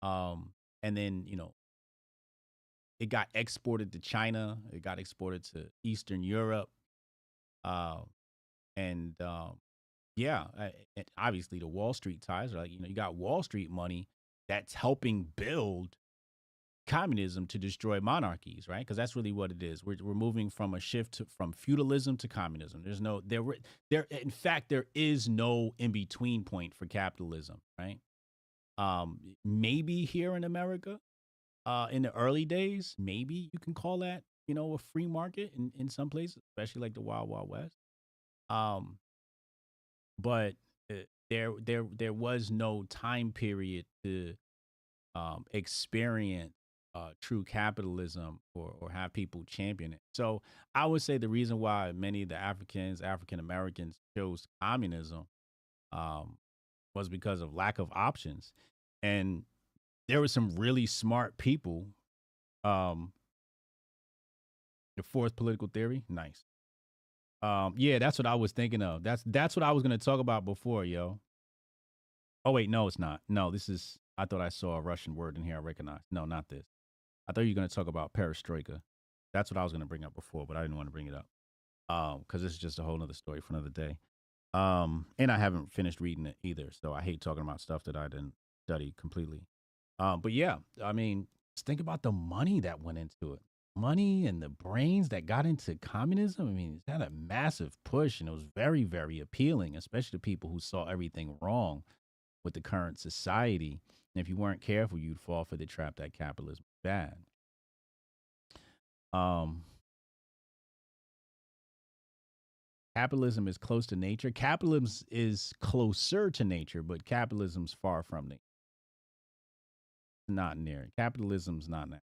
And then, it got exported to China. It got exported to Eastern Europe. And obviously the Wall Street ties are like, you got Wall Street money that's helping build communism to destroy monarchies, right? Because that's really what it is. We're moving from a shift from feudalism to communism. In fact, there is no in-between point for capitalism, right? Maybe here in America, in the early days, maybe you can call that, a free market in some places, especially like the Wild Wild West. But there was no time period to experience true capitalism or have people champion it. So I would say the reason why many of the African Americans chose communism was because of lack of options. And there were some really smart people. The fourth political theory, nice. Yeah, that's what I was thinking of. That's what I was going to talk about before, yo. Oh wait, no, it's not. No, I thought I saw a Russian word in here I recognized. No, not this. I thought you were going to talk about perestroika. That's what I was going to bring up before, but I didn't want to bring it up. Because this is just a whole nother story for another day. And I haven't finished reading it either, so I hate talking about stuff that I didn't study completely. But yeah, I mean, just think about the money that went into it. Money and the brains that got into communism. I mean, it had a massive push, and it was very, very appealing, especially to people who saw everything wrong with the current society. And if you weren't careful, you'd fall for the trap that capitalism is bad. Capitalism is close to nature. Capitalism is closer to nature, but capitalism's far from nature. Not near. Capitalism's not that.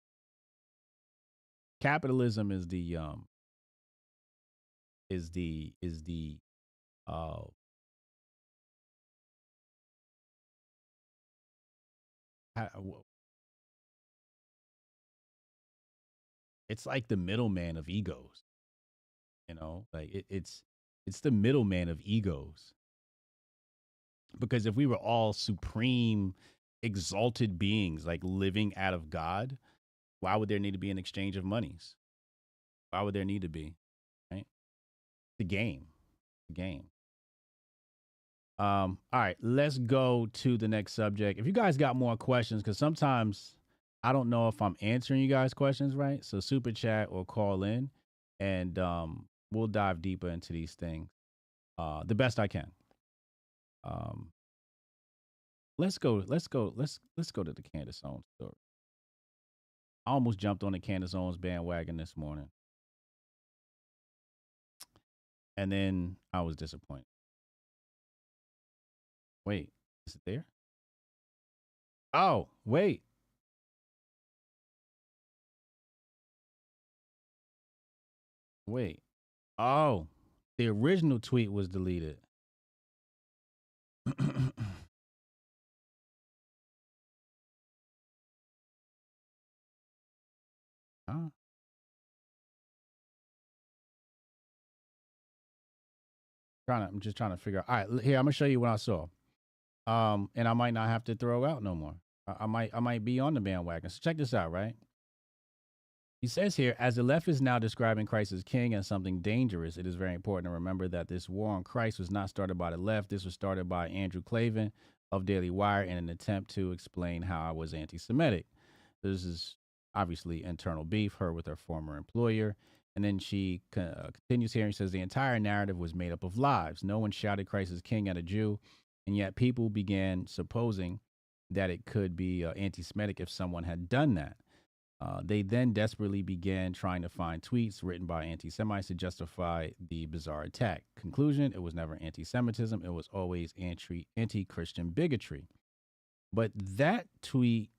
Capitalism is the uh it's like the middleman of egos, like it's the middleman of egos. Because if we were all supreme exalted beings, like living out of God, why would there need to be an exchange of monies? Why would there need to be? Right? The game. The game. All right, let's go to the next subject. If you guys got more questions, because sometimes I don't know if I'm answering you guys' questions right. So super chat or call in, and we'll dive deeper into these things the best I can. Let's go to the Candace Owens story. I almost jumped on the Candace Owens bandwagon this morning, and then I was disappointed. Wait, is it there? Oh, wait. Wait. Oh, the original tweet was deleted. Huh? I'm just trying to figure out. All right, here, I'm gonna show you what I saw. And I might not have to throw out no more. I might be on the bandwagon. So check this out, right? He says here, as the left is now describing Christ as king as something dangerous, it is very important to remember that this war on Christ was not started by the left. This was started by Andrew Klavan of Daily Wire in an attempt to explain how I was anti-Semitic. This is obviously internal beef, her with her former employer. And then she continues here and says, the entire narrative was made up of lies. No one shouted Christ as king at a Jew. And yet people began supposing that it could be anti-Semitic if someone had done that. They then desperately began trying to find tweets written by anti-Semites to justify the bizarre attack. Conclusion, it was never anti-Semitism. It was always anti-Christian bigotry. But that tweet,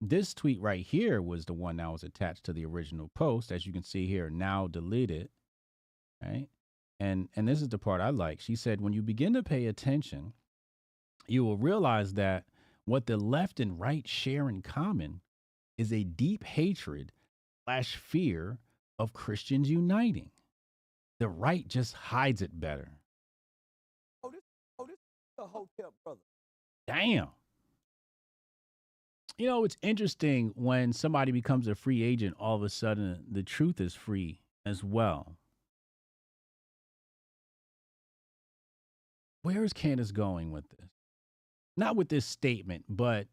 this tweet right here was the one that was attached to the original post, as you can see here, now deleted, right? And this is the part I like. She said, when you begin to pay attention, you will realize that what the left and right share in common is a deep hatred / fear of Christians uniting. The right just hides it better. This is the Hotep brother. Damn. You know, it's interesting when somebody becomes a free agent, all of a sudden the truth is free as well. Where is Candace going with this? Not with this statement, but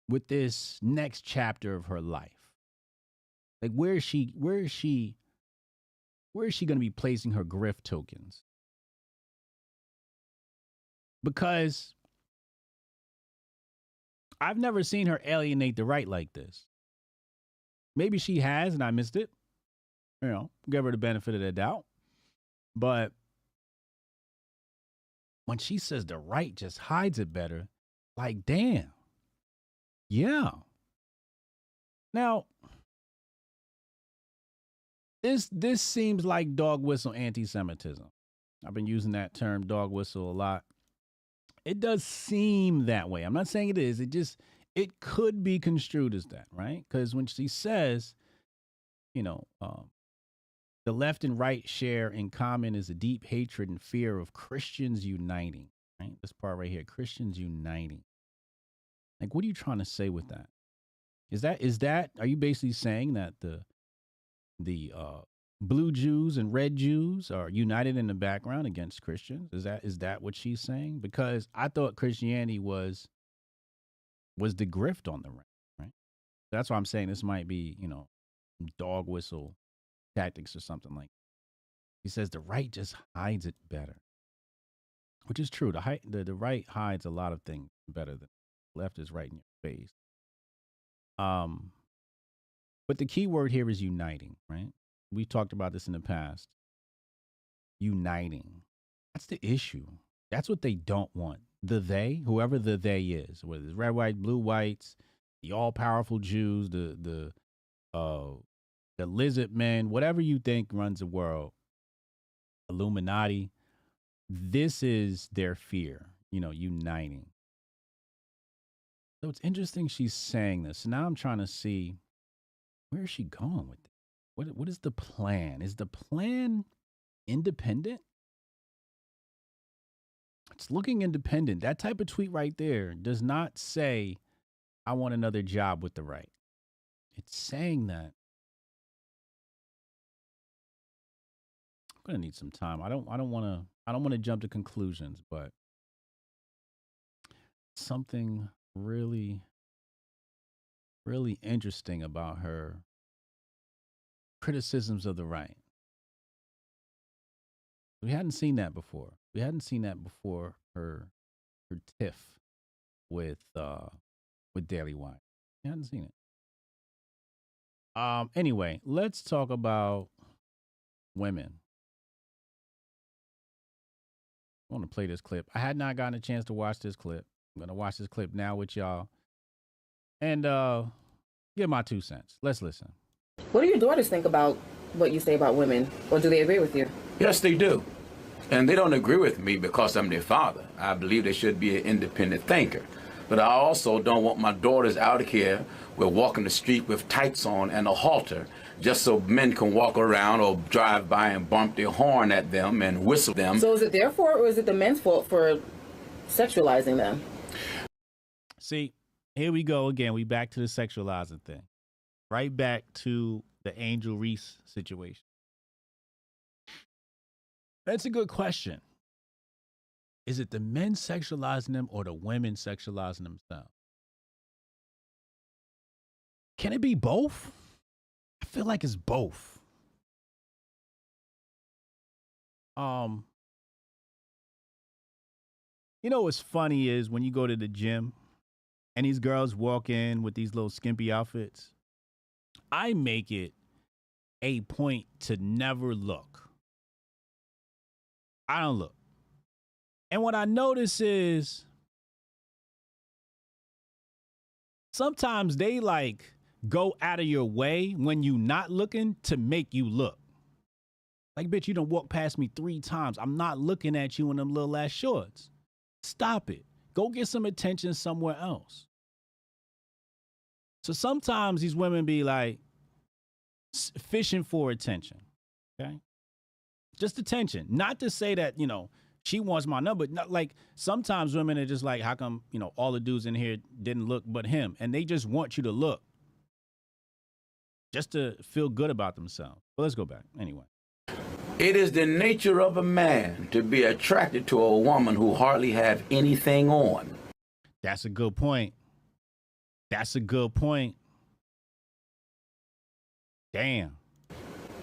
with this next chapter of her life. Like, where is she going to be placing her grift tokens? Because I've never seen her alienate the right like this. Maybe she has and I missed it. Give her the benefit of the doubt. But when she says the right just hides it better, like, damn. Yeah. Now, this seems like dog whistle anti-Semitism. I've been using that term dog whistle a lot. It does seem that way. I'm not saying it is. It could be construed as that, right? Because when she says, the left and right share in common is a deep hatred and fear of Christians uniting, right? This part right here, Christians uniting. Like, what are you trying to say with that? Are you basically saying that the blue Jews and red Jews are united in the background against Christians? Is that what she's saying? Because I thought Christianity was the grift on the right? That's why I'm saying this might be, dog whistle tactics or something like that. He says the right just hides it better, which is true. The right hides a lot of things better than the left is right in your face. But the key word here is uniting, right? We've talked about this in the past. Uniting. That's the issue. That's what they don't want. Whoever the they is, whether it's red, white, blue, whites, the all-powerful Jews, the lizard men, whatever you think runs the world, Illuminati. This is their fear, uniting. So it's interesting she's saying this. So now I'm trying to see, where is she going with it? What is the plan? Is the plan independent? It's looking independent. That type of tweet right there does not say, I want another job with the right. It's saying that. I'm gonna need some time. I don't want to jump to conclusions, but something really, really interesting about her criticisms of the right. We hadn't seen that before. We hadn't seen that before her tiff with Daily Wire. We hadn't seen it. Anyway, let's talk about women. I want to play this clip. I had not gotten a chance to watch this clip. I'm going to watch this clip now with y'all and give my 2 cents. Let's listen. What do your daughters think about what you say about women, or do they agree with you? Yes, they do. And they don't agree with me because I'm their father. I believe they should be an independent thinker. But I also don't want my daughters out here walking the street with tights on and a halter just so men can walk around or drive by and bump their horn at them and whistle them. So is it their fault, or is it the men's fault for sexualizing them? See, here we go again. We back to the sexualizing thing. Right back to the Angel Reese situation. That's a good question. Is it the men sexualizing them or the women sexualizing themselves? Can it be both? I feel like it's both. What's funny is when you go to the gym and these girls walk in with these little skimpy outfits, I make it a point to never look. I don't look. And what I notice is sometimes they go out of your way when you not looking to make you look. Like, bitch, you done walked past me 3 times. I'm not looking at you in them little ass shorts. Stop it. Go get some attention somewhere else. So sometimes these women be fishing for attention. Okay? Just attention. Not to say that, she wants my number. Not sometimes women are just how come, all the dudes in here didn't look but him? And they just want you to look just to feel good about themselves. But let's go back. Anyway. It is the nature of a man to be attracted to a woman who hardly have anything on. That's a good point. That's a good point. Damn.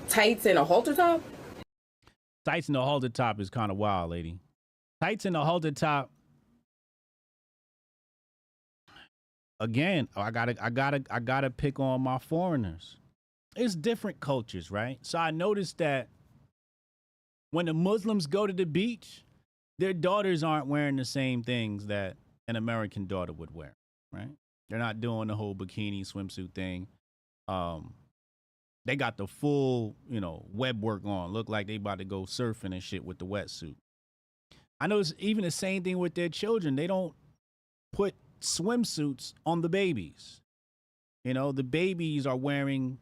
Tights and a halter top? Tights and a halter top is kind of wild, lady. Tights and a halter top. Again, I gotta pick on my foreigners. It's different cultures, right? So I noticed that when the Muslims go to the beach, their daughters aren't wearing the same things that an American daughter would wear, right? They're not doing the whole bikini swimsuit thing. They got the full, web work on. Look like they about to go surfing and shit with the wetsuit. I know it's even the same thing with their children. They don't put swimsuits on the babies. The babies are wearing,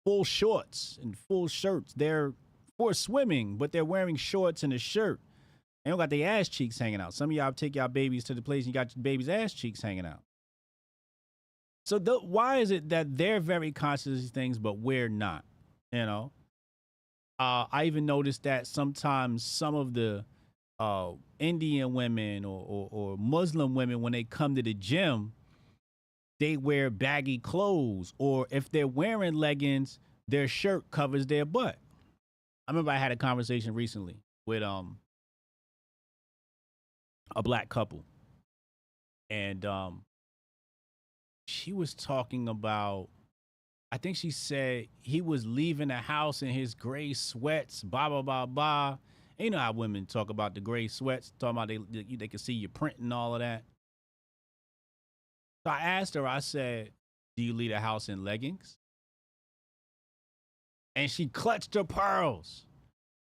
full shorts and full shirts. They're for swimming, but they're wearing shorts and a shirt. They don't got their ass cheeks hanging out. Some of y'all take y'all babies to the place and you got your baby's ass cheeks hanging out. So why is it that they're very conscious of these things, but we're not? I even noticed that sometimes some of the Indian women or Muslim women, when they come to the gym, they wear baggy clothes, or if they're wearing leggings, their shirt covers their butt. I remember I had a conversation recently with a black couple, and she was talking about, I think she said he was leaving the house in his gray sweats, blah, blah, blah, blah. And you know how women talk about the gray sweats, talking about they can see your print and all of that. So I asked her, I said, do you leave the house in leggings? And she clutched her pearls.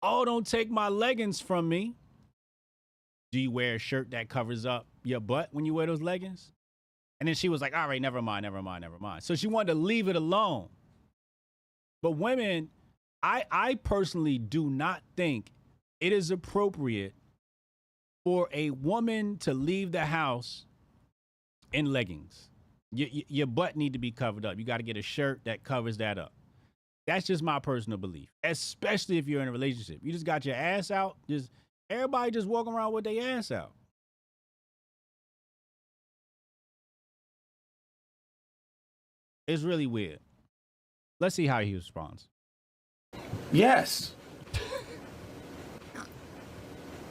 Oh, don't take my leggings from me. Do you wear a shirt that covers up your butt when you wear those leggings? And then she was like, all right, never mind. So she wanted to leave it alone. But women, I personally do not think it is appropriate for a woman to leave the house in leggings. Your butt need to be covered up. You got to get a shirt that covers that up. That's just my personal belief, especially if you're in a relationship. You just got your ass out. Everybody just walking around with their ass out. It's really weird. Let's see how he responds. Yes.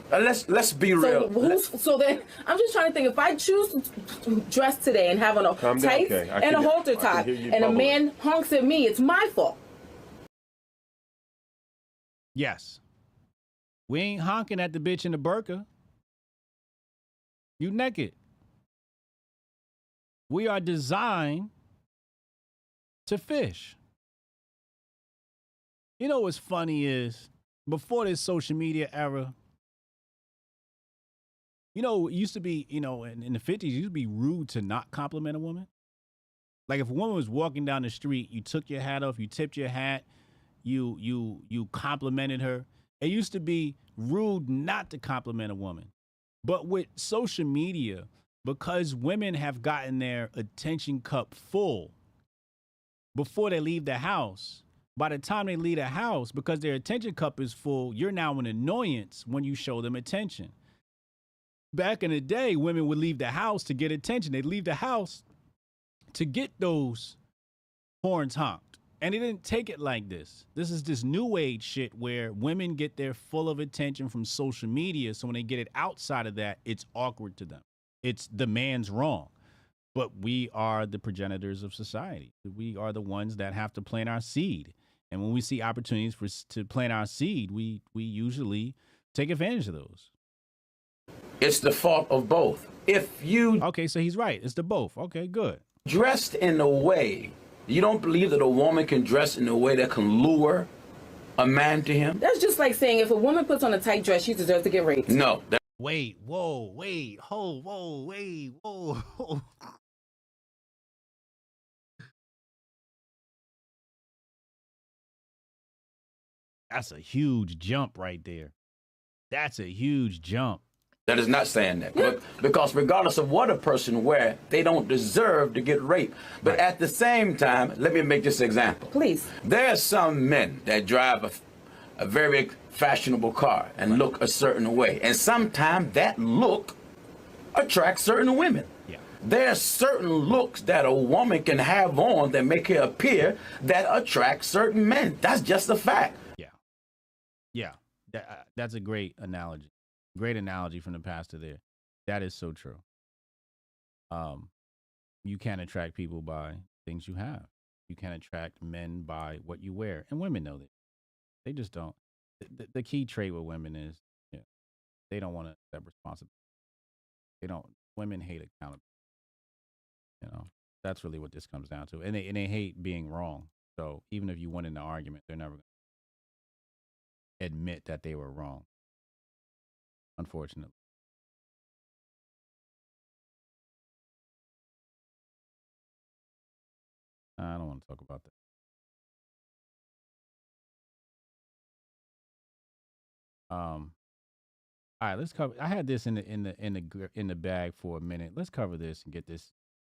Let's be real. So then, I'm just trying to think. If I choose to dress today and have on a tights and a halter top, and a man honks at me, it's my fault. Yes. We ain't honking at the bitch in the burqa. You naked. We are designed to fish. You know what's funny is, before this social media era, you know, it used to be, you know, in the 50s, it used to be rude to not compliment a woman. Like if a woman was walking down the street, you took your hat off, you tipped your hat, you complimented her. It used to be rude not to compliment a woman. But with social media, because women have gotten their attention cup full before they leave the house, by the time they leave the house, because their attention cup is full, you're now an annoyance when you show them attention. Back in the day, women would leave the house to get attention. They'd leave the house to get those horns honked. And they didn't take it like this. This is this new age shit where women get their full of attention from social media. So when they get it outside of that, it's awkward to them. It's the man's wrong. But we are the progenitors of society. We are the ones that have to plant our seed. And when we see opportunities to plant our seed, we usually take advantage of those. It's the fault of both. If you... Okay, so he's right. It's the both. Okay, good. Dressed in a way, you don't believe that a woman can dress in a way that can lure a man to him? That's just like saying if a woman puts on a tight dress, she deserves to get raped. No. Wait, whoa, wait, whoa, wait, whoa. That's a huge jump right there. That's a huge jump. That is not saying that. Because regardless of what a person wear, they don't deserve to get raped. But at the same time, let me make this example. Please. There are some men that drive a very fashionable car and look a certain way. And sometimes that look attracts certain women. Yeah. There are certain looks that a woman can have on that make her appear that attract certain men. That's just a fact. Yeah. That's a great analogy. Great analogy from the pastor there. That is so true. You can't attract people by things you have. You can't attract men by what you wear. And women know that. They just don't. The key trait with women is, they don't want to accept responsibility. Women hate accountability. That's really what this comes down to. And they hate being wrong. So even if you win in the argument, they're never going to admit that they were wrong. Unfortunately. I don't want to talk about that. All right, let's cover. I had this in the bag for a minute. Let's cover this and get this.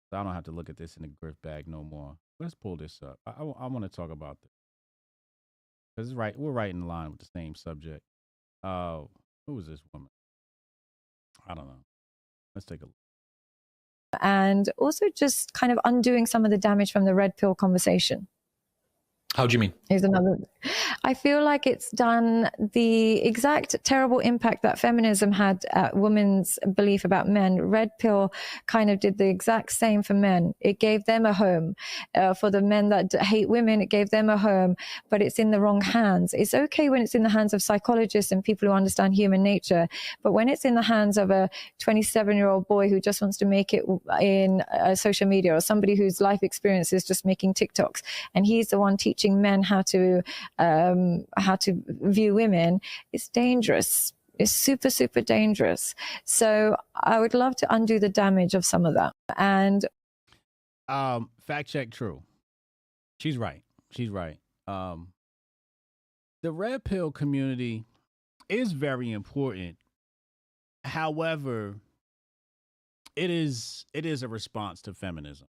So I don't have to look at this in the Grift bag no more. Let's pull this up. I want to talk about this because it's right. We're right in line with the same subject. Who was this woman? I don't know. Let's take a look. And also just kind of undoing some of the damage from the red pill conversation. How do you mean? Here's another. I feel like it's done the exact terrible impact that feminism had at women's belief about men. Red pill kind of did the exact same for men. It gave them a home. For the men that hate women, it gave them a home, but it's in the wrong hands. It's okay when it's in the hands of psychologists and people who understand human nature, but when it's in the hands of a 27-year-old boy who just wants to make it in social media, or somebody whose life experience is just making TikToks, and he's the one teaching teaching men how to view women is dangerous. It's super, super dangerous. So I would love to undo the damage of some of that. And fact check true. She's right. She's right. The red pill community is very important. However, it is a response to feminism.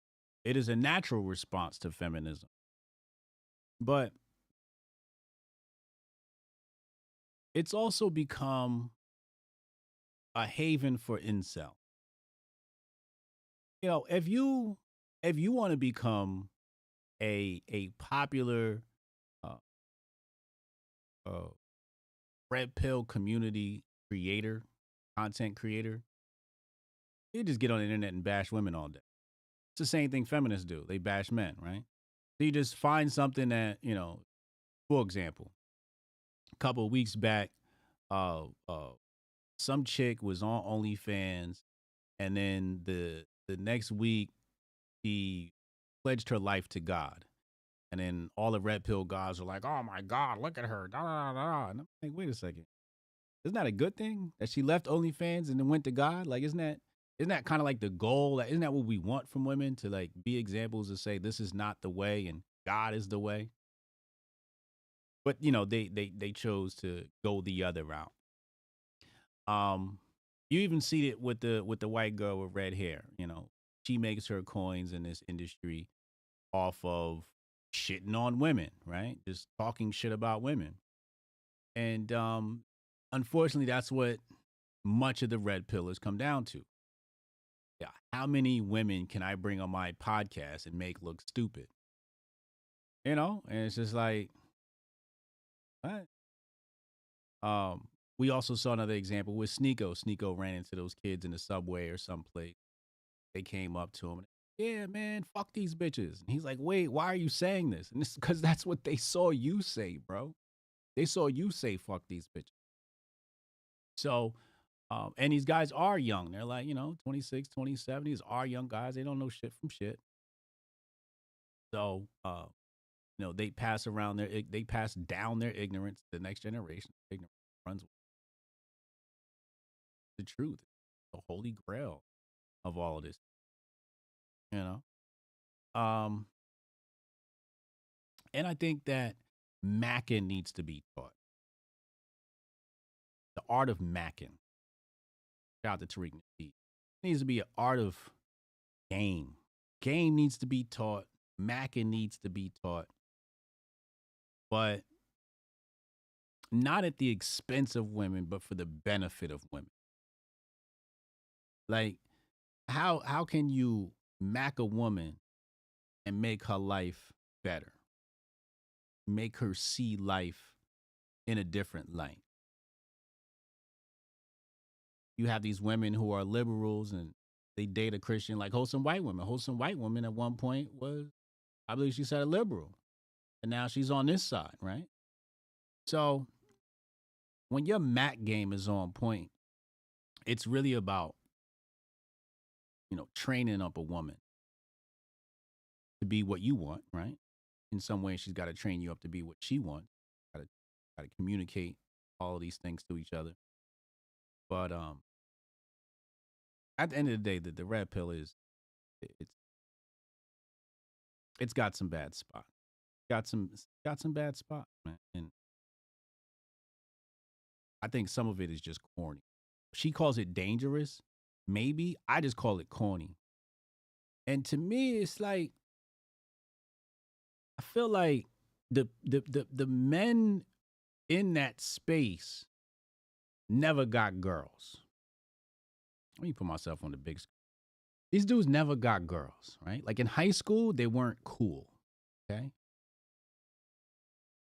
It is a natural response to feminism. But it's also become a haven for incel. You know, if you want to become a popular red pill community creator, content creator, you just get on the internet and bash women all day. It's the same thing feminists do. They bash men, right? So you just find something that, you know, for example, a couple of weeks back, some chick was on OnlyFans, and then the next week she pledged her life to God. And then all the red pill guys are like, oh my God, look at her. Da, da, da, da. And I'm like, wait a second. Isn't that a good thing that she left OnlyFans and then went to God? Like, isn't that kind of like the goal? Like, isn't that what we want from women, to like be examples and say this is not the way and God is the way? But you know, they chose to go the other route. You even see it with the white girl with red hair. You know, she makes her coins in this industry off of shitting on women, right? Just talking shit about women. And unfortunately, that's what much of the red pill has come down to. Yeah, how many women can I bring on my podcast and make look stupid? You know, and it's just like, what? We also saw another example with Sneeko. Sneeko ran into those kids in the subway or someplace. They came up to him and, yeah, man, fuck these bitches. And he's like, wait, why are you saying this? And it's because that's what they saw you say, bro. They saw you say, fuck these bitches. So, and these guys are young. They're like, 26, 27. These are young guys. They don't know shit from shit. So, they pass down their ignorance to the next generation. Ignorance runs with the truth, the holy grail of all of this. And I think that macking needs to be taught. The art of macking. Shout out to Tariq Nasheed. It needs to be an art of game. Game needs to be taught. Macking needs to be taught. But not at the expense of women, but for the benefit of women. Like, how can you mack a woman and make her life better? Make her see life in a different light. You have these women who are liberals and they date a Christian, like wholesome white women. Wholesome white woman at one point was, I believe she said, a liberal. And now she's on this side, right? So when your Mac game is on point, it's really about, training up a woman to be what you want, right? In some way, she's got to train you up to be what she wants. Got to communicate all of these things to each other. But at the end of the day, the red pill it's got some bad spots. Got some bad spots, man. And I think some of it is just corny. She calls it dangerous. Maybe I just call it corny. And to me, it's like, I feel like the men in that space never got girls. Let me put myself on the big screen. These dudes never got girls, right? Like in high school, they weren't cool, okay?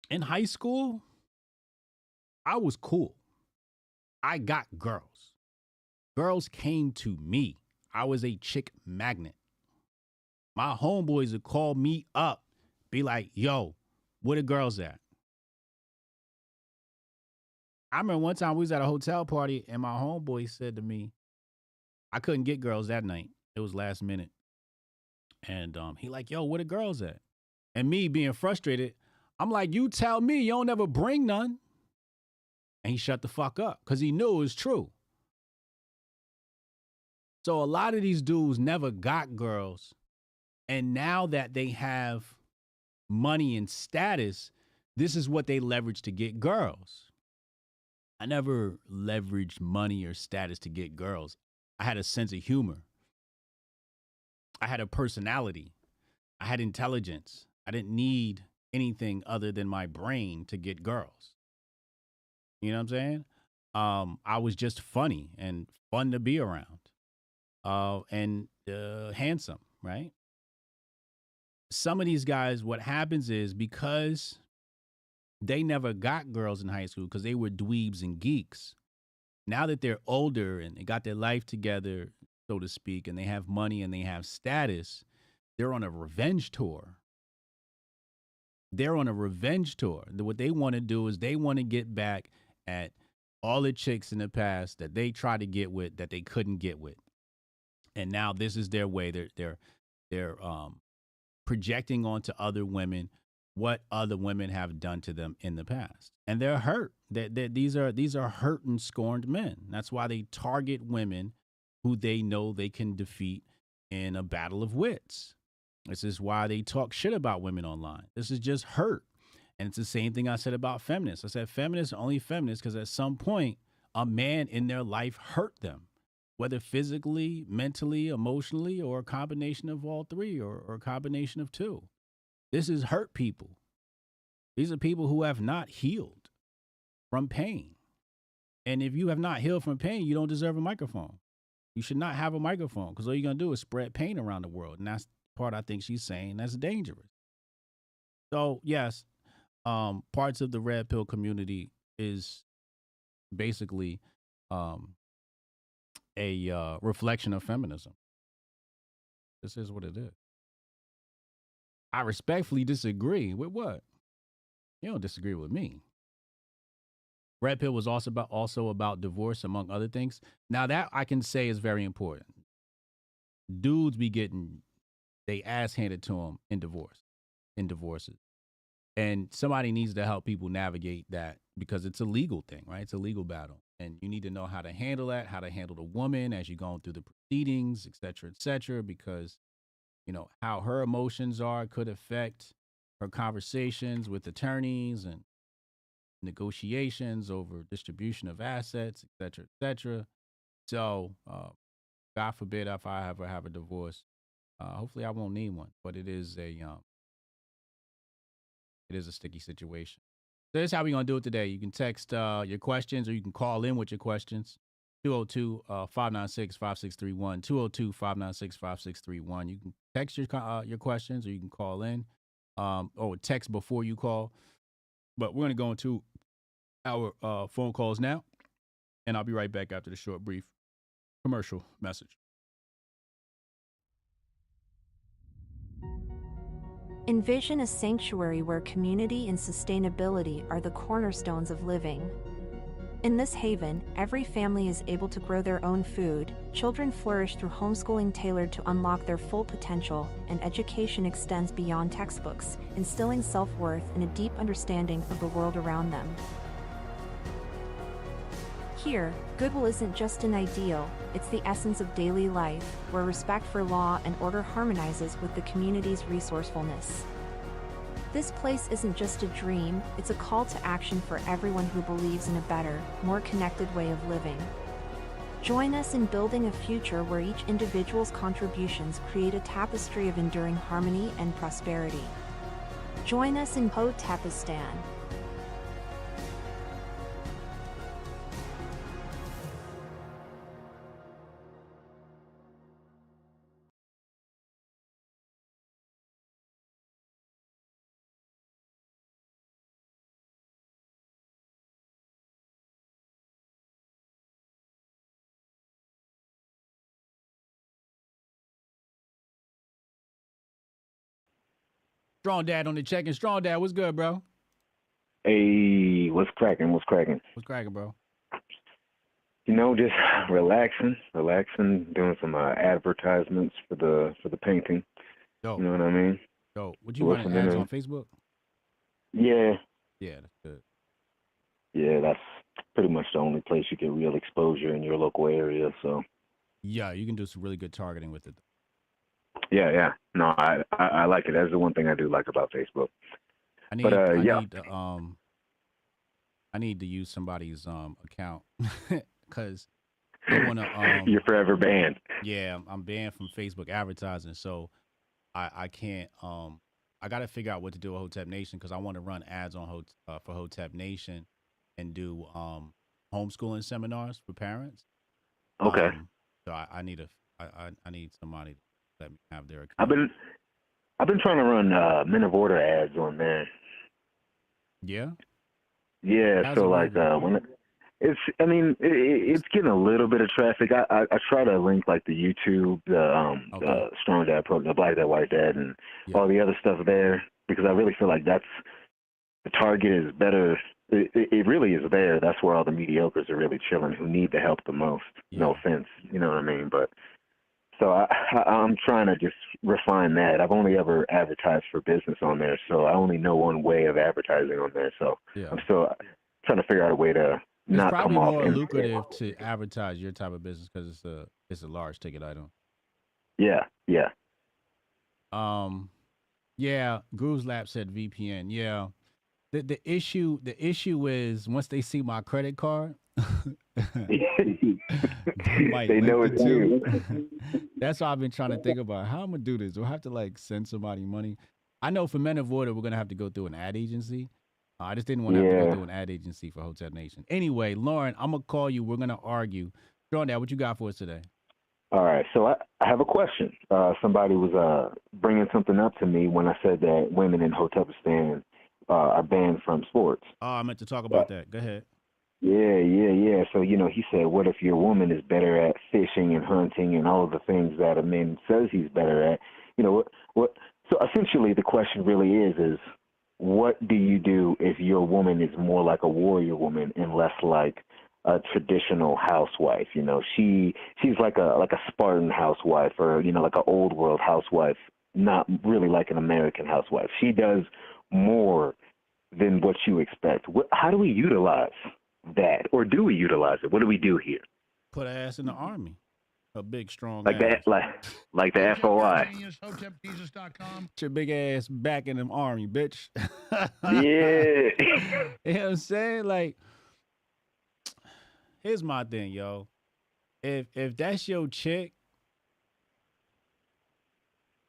In high school, I was cool. I got girls. Girls came to me. I was a chick magnet. My homeboys would call me up, be like, yo, where the girls at? I remember one time we was at a hotel party and my homeboy said to me, I couldn't get girls that night. It was last minute. And he like, yo, where the girls at? And me being frustrated, I'm like, you tell me you don't ever bring none. And he shut the fuck up because he knew it was true. So a lot of these dudes never got girls. And now that they have money and status, this is what they leverage to get girls. I never leveraged money or status to get girls. I had a sense of humor. I had a personality. I had intelligence. I didn't need anything other than my brain to get girls. You know what I'm saying? I was just funny and fun to be around. And handsome, right? Some of these guys, what happens is because they never got girls in high school because they were dweebs and geeks. Now that they're older and they got their life together, so to speak, and they have money and they have status, they're on a revenge tour. They're on a revenge tour. What they want to do is they want to get back at all the chicks in the past that they tried to get with that they couldn't get with. And now this is their way. They're projecting onto other women what other women have done to them in the past, and they're hurt. These are hurt and scorned men. That's why they target women who they know they can defeat in a battle of wits. This is why they talk shit about women online. This is just hurt, and it's the same thing I said about feminists. I said feminists are only feminists because at some point a man in their life hurt them. Whether physically, mentally, emotionally, or a combination of all three or a combination of two. This is hurt people. These are people who have not healed from pain. And if you have not healed from pain, you don't deserve a microphone. You should not have a microphone because all you're going to do is spread pain around the world. And that's the part I think she's saying that's dangerous. So, yes, parts of the red pill community is basically a reflection of feminism. This is what it is. I respectfully disagree with what? You don't disagree with me. Red pill was also about divorce, among other things. Now that I can say is very important. Dudes be getting they ass handed to them in divorces. And somebody needs to help people navigate that because it's a legal thing, right? It's a legal battle. And you need to know how to handle that, how to handle the woman as you're going through the proceedings, et cetera, because, you know, how her emotions are could affect her conversations with attorneys and negotiations over distribution of assets, et cetera. So, God forbid if I ever have a divorce. Hopefully I won't need one, but it is a sticky situation. So this is how we're going to do it today. You can text your questions or you can call in with your questions. 202-596-5631. 202-596-5631. You can text your questions or you can call in or text before you call. But we're going to go into our phone calls now, and I'll be right back after the short, brief commercial message. Envision a sanctuary where community and sustainability are the cornerstones of living. In this haven, every family is able to grow their own food, children flourish through homeschooling tailored to unlock their full potential, and education extends beyond textbooks, instilling self-worth and a deep understanding of the world around them. Here, goodwill isn't just an ideal, it's the essence of daily life, where respect for law and order harmonizes with the community's resourcefulness. This place isn't just a dream, it's a call to action for everyone who believes in a better, more connected way of living. Join us in building a future where each individual's contributions create a tapestry of enduring harmony and prosperity. Join us in Hotepistan. Strong Dad on the check-in. Strong Dad, what's good, bro? Hey, what's cracking? What's cracking? What's cracking, bro? You know, just relaxing, doing some advertisements for the painting. Dope. You know what I mean? Yo, would you run ads on Facebook? Yeah. Yeah, that's good. Yeah, that's pretty much the only place you get real exposure in your local area. So. Yeah, you can do some really good targeting with it. Yeah. No, I like it. That's the one thing I do like about Facebook. I need to use somebody's account because I want to. You're forever banned. Yeah, I'm banned from Facebook advertising, so I can't. I got to figure out what to do with Hotep Nation because I want to run ads on for Hotep Nation and do homeschooling seminars for parents. Okay. So I need somebody to let me have their account. I've been trying to run Men of Order ads on there. Yeah. Yeah. How's So it like when it's getting a little bit of traffic. I try to link like the YouTube, the Strong Dad program, the Black Dad, White Dad, and all the other stuff there because I really feel like that's the target is better. It really is there. That's where all the mediocres are really chilling who need the help the most. Yeah. No offense, you know what I mean? But so I'm trying to just refine that. I've only ever advertised for business on there, so I only know one way of advertising on there. So I'm still trying to figure out a way to not come off. It's probably more lucrative to advertise your type of business because it's a large ticket item. Yeah. Yeah. Grooves Lab said VPN. Yeah. The issue is once they see my credit card, they know it's you. That's why I've been trying to think about how I'm gonna do this. Do I have to like send somebody money? I know for Men of Order we're gonna have to go through an ad agency. I just didn't want to have to go through an ad agency for Hotep Nation. Anyway, Lauren, I'm gonna call you. We're gonna argue. John, what you got for us today? All right, so I have a question. Somebody was bringing something up to me when I said that women in Hotepistan are banned from sports. Oh, I meant to talk about that. Go ahead. Yeah. So, he said, what if your woman is better at fishing and hunting and all of the things that a man says he's better at? What? So essentially the question really is what do you do if your woman is more like a warrior woman and less like a traditional housewife? She's like a Spartan housewife or, like an old world housewife, not really like an American housewife. She does more than what you expect. How do we utilize that? Or do we utilize it? What do we do here? Put her ass in the army. A big, strong like ass. Like the FOI. Put your big ass back in the army, bitch. Yeah. You know what I'm saying? Like, here's my thing, yo. If that's your chick,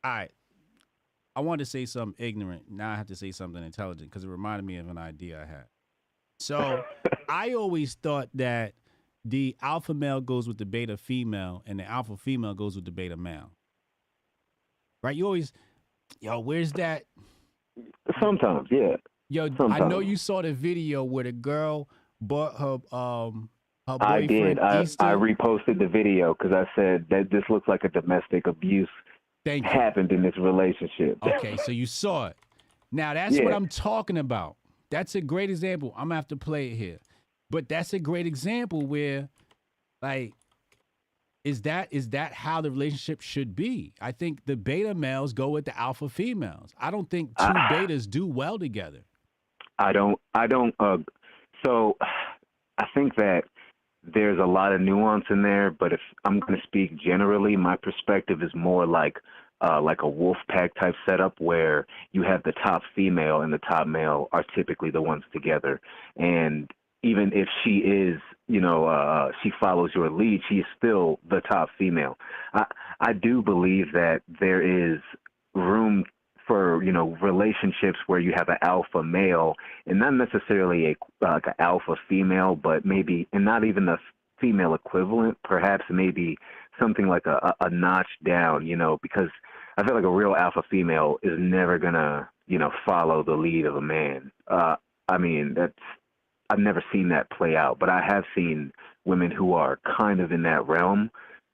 all right. I wanted to say something ignorant. Now I have to say something intelligent because it reminded me of an idea I had. So I always thought that the alpha male goes with the beta female and the alpha female goes with the beta male. Right? You always, where's that? Sometimes, yeah. Sometimes. I know you saw the video where the girl bought her boyfriend. I did. I reposted the video because I said that this looks like a domestic abuse happened in this relationship. Okay, so you saw it. Now that's what I'm talking about. That's a great example. I'm gonna have to play it here. But that's a great example where, like, is that how the relationship should be? I think the beta males go with the alpha females. I don't think two betas do well together. I don't. So I think that there's a lot of nuance in there, but if I'm going to speak generally, my perspective is more like a wolf pack type setup where you have the top female and the top male are typically the ones together. And even if she is, she follows your lead, she is still the top female. I do believe that there is room for, relationships where you have an alpha male and not necessarily an alpha female, but maybe, and not even the female equivalent, perhaps maybe something like a notch down, because I feel like a real alpha female is never gonna, follow the lead of a man. I've never seen that play out, but I have seen women who are kind of in that realm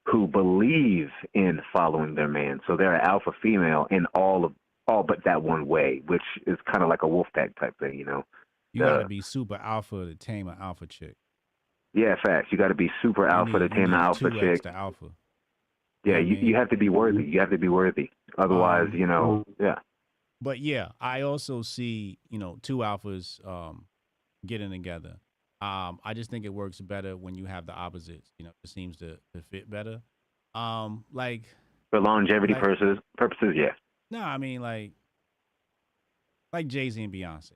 who believe in following their man. So they're an alpha female in all but that one way, which is kind of like a wolf pack type thing, You gotta be super alpha to tame an alpha chick. Yeah, facts. You gotta be super alpha to tame an alpha chick. To alpha. Yeah, you have to be worthy. You have to be worthy. Otherwise, yeah. But yeah, I also see, two alphas getting together. I just think it works better when you have the opposites. It seems to fit better. Like for longevity purposes, yeah. No, I mean like Jay-Z and Beyonce.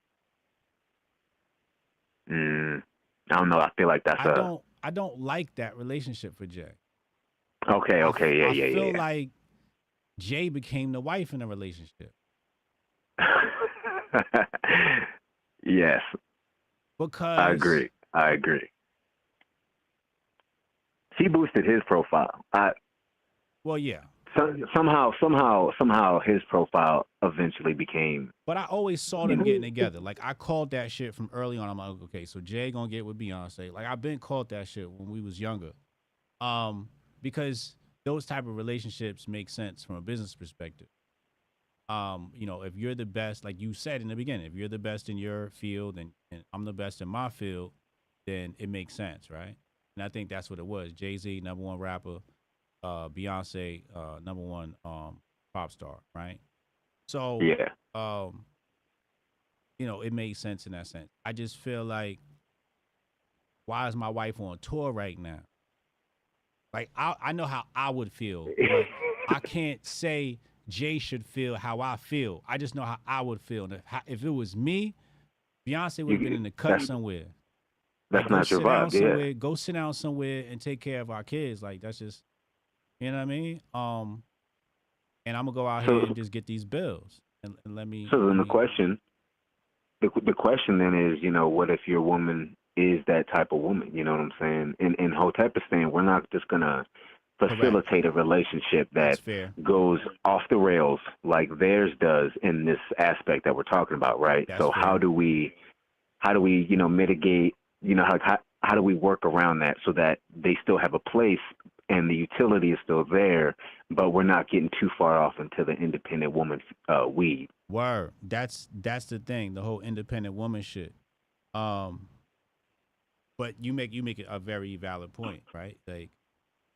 I don't know. I feel like that's I don't like that relationship for Jay. Okay, I feel yeah. like Jay became the wife in a relationship. Yes. Because I agree. She boosted his profile. Well, yeah. Somehow his profile eventually became. But I always saw them getting together. Like I called that shit from early on. I'm like, okay, so Jay gonna get with Beyonce. Like I've been called that shit when we was younger, because those type of relationships make sense from a business perspective. If you're the best, like you said in the beginning, if you're the best in your field and I'm the best in my field, then it makes sense, right? And I think that's what it was. Jay-Z, number one rapper. Beyonce, number one pop star, right? So yeah, it made sense in that sense. I just feel like, why is my wife on tour right now? Like I know how I would feel, but I can't say Jay should feel how I feel. I just know how I would feel. And if it was me, Beyonce would have been in the cut somewhere. That's not your vibe, yeah. Go sit down somewhere and take care of our kids. Like that's just. You know what I mean? And I'm gonna go out here and just get these bills and let me. So then the question then is, what if your woman is that type of woman? You know what I'm saying? In Hotepistan, we're not just gonna facilitate a relationship that goes off the rails like theirs does in this aspect that we're talking about, right? That's so fair. how do we mitigate? How do we work around that so that they still have a place and the utility is still there, but we're not getting too far off into the independent woman weed? Word. That's the thing, the whole independent woman shit. But you make a very valid point, right? Like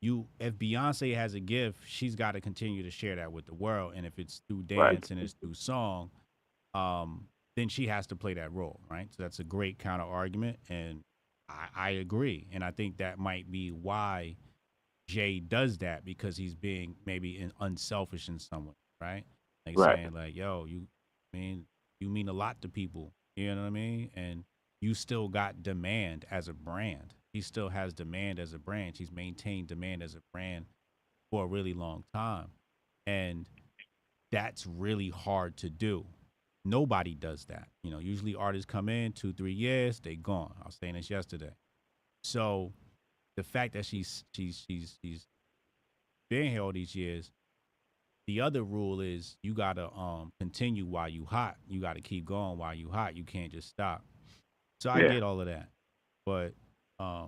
if Beyonce has a gift, she's got to continue to share that with the world, and if it's through dance and it's through song, then she has to play that role, right? So that's a great counter argument, and I agree, and I think that might be why Jay does that, because he's being maybe unselfish in some way, right? Like saying like, yo, you mean a lot to people, you know what I mean? And you still got demand as a brand. He still has demand as a brand. He's maintained demand as a brand for a really long time. And that's really hard to do. Nobody does that. Usually artists come in 2-3 years, they gone. I was saying this yesterday. So the fact that she's been here all these years, the other rule is you gotta continue while you hot. You gotta keep going while you hot. You can't just stop. So I get all of that, but I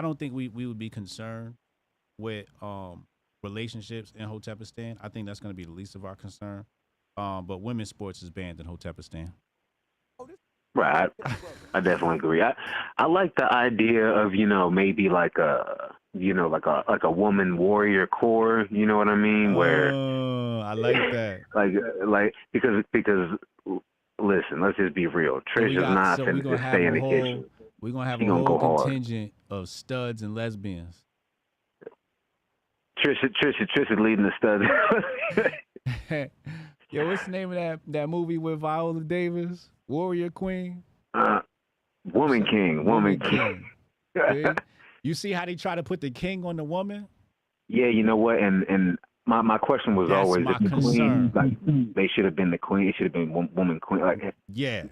don't think we would be concerned with relationships in Hotepistan. I think that's going to be the least of our concern. But women's sports is banned in Hotepistan. Right, I definitely agree. I like the idea of maybe like a woman warrior corps. You know what I mean? Where I like that. like because listen, let's just be real. Trish is not going to stay in the kitchen. We're gonna have a whole contingent of studs and lesbians. Trish is leading the studs. Yo, what's the name of that movie with Viola Davis? Warrior Queen? Woman King. Yeah. You see how they try to put the king on the woman? Yeah, you know what? And my question was always if the queen, like they should have been the queen. It should have been woman queen. Like, yeah.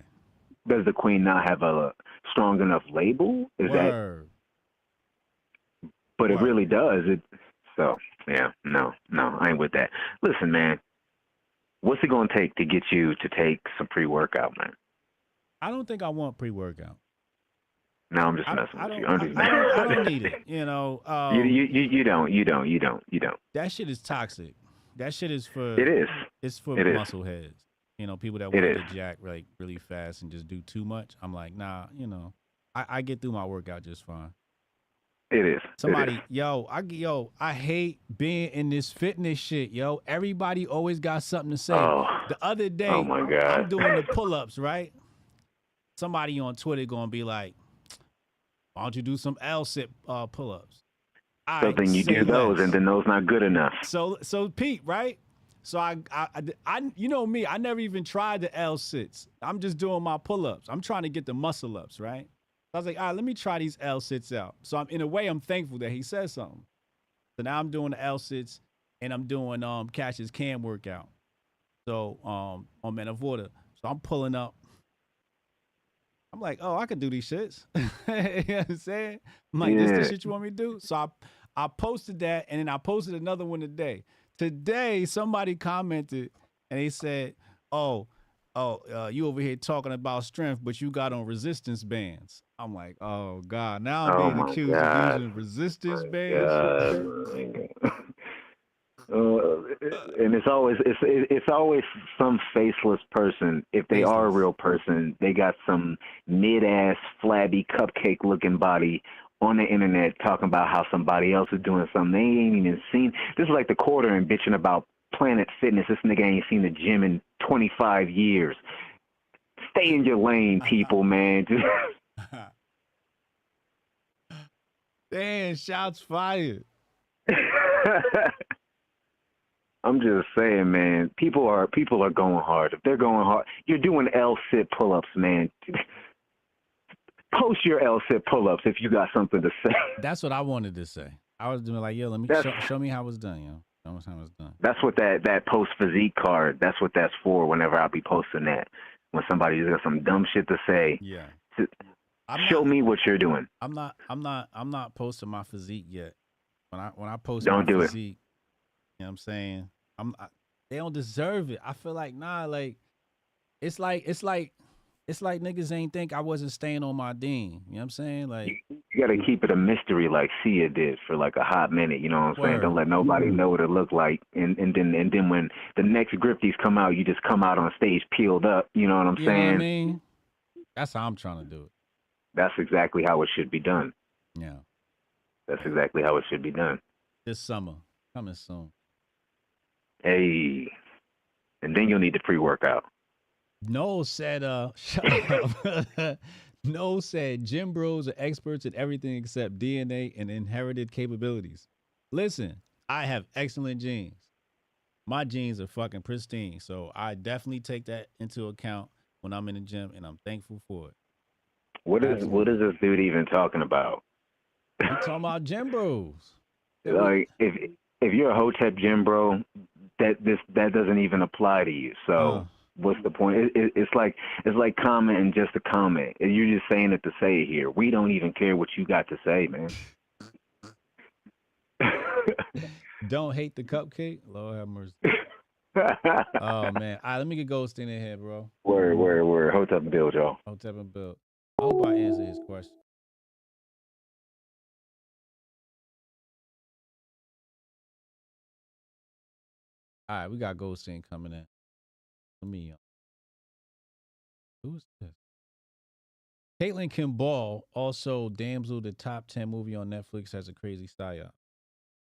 Does the queen not have a strong enough label? Is Word. that? But it really does. So yeah, no, I ain't with that. Listen, man, what's it gonna take to get you to take some pre-workout, man? I don't think I want pre-workout. No, I'm just messing with you. I don't need it. You know, you don't. That shit is toxic. That shit is for. It is. It's for muscle heads. You know, people that want to jack like really fast and just do too much. I'm like, nah. You know, I get through my workout just fine. It is. Somebody, I hate being in this fitness shit, yo. Everybody always got something to say. The other day, oh my God. I'm doing the pull-ups, right? Somebody on Twitter gonna be like, why don't you do some L-sit pull-ups? So then you do those, and then those not good enough. So Pete, right? So I you know me, I never even tried the L-sits. I'm just doing my pull-ups. I'm trying to get the muscle-ups, right? I was like, all right, let me try these L-sits out. So in a way, I'm thankful that he said something. So now I'm doing the L-sits, and I'm doing Cash's cam workout. So on Men of Water. So I'm pulling up. I'm like, oh, I could do these shits. You know what I'm saying? I'm like, this is the shit you want me to do? So I posted that, and then I posted another one today. Today, somebody commented, and they said, you over here talking about strength, but you got on resistance bands. I'm like, oh God, now I'm being accused of using resistance bands. And it's always some faceless person. If they are a real person, they got some mid-ass, flabby, cupcake-looking body on the internet talking about how somebody else is doing something they ain't even seen. This is like the quarter and bitching about Planet Fitness. This nigga ain't seen the gym in 25 years. Stay in your lane, people, man. Damn, shots fired. I'm just saying, man. People are going hard. If they're going hard, you're doing L-sit pull-ups, man. Post your L-sit pull-ups if you got something to say. That's what I wanted to say. I was doing like, yo, let me show me how it's done, yo. Show us how it's done. That's what that post physique card. That's what that's for. Whenever I'll be posting that, when somebody's got some dumb shit to say, yeah. Show me what you're doing. I'm not posting my physique yet. When I post don't my do physique, you know what I'm saying? They don't deserve it. I feel like it's like niggas ain't think I wasn't staying on my dean. You know what I'm saying? Like you gotta keep it a mystery, like Sia did for like a hot minute. You know what I'm saying? Don't let nobody know what it looked like. And then when the next Grifties come out, you just come out on stage peeled up. You know what I'm saying? Know what I mean? That's how I'm trying to do it. That's exactly how it should be done. Yeah. That's exactly how it should be done. This summer, coming soon. Hey, and then you'll need the pre-workout. No said, shut up. No said, gym bros are experts at everything except DNA and inherited capabilities. Listen, I have excellent genes. My genes are fucking pristine, so I definitely take that into account when I'm in the gym, and I'm thankful for it. What is this dude even talking about? He's talking about gym bros. Like if you're a Hotep gym bro, that doesn't even apply to you. So what's the point? It's like commenting just a comment. You're just saying it to say it here. We don't even care what you got to say, man. Don't hate the cupcake. Lord have mercy. Oh man. All right, let me get Goldstein in here, bro. Word. Hotep and Bill, y'all. Hotep and Bill. I hope I answer his question. All right, we got Goldstein coming in. Let me. Who's this? Caitlin Kimball, also Damsel, the top 10 movie on Netflix, has a crazy style.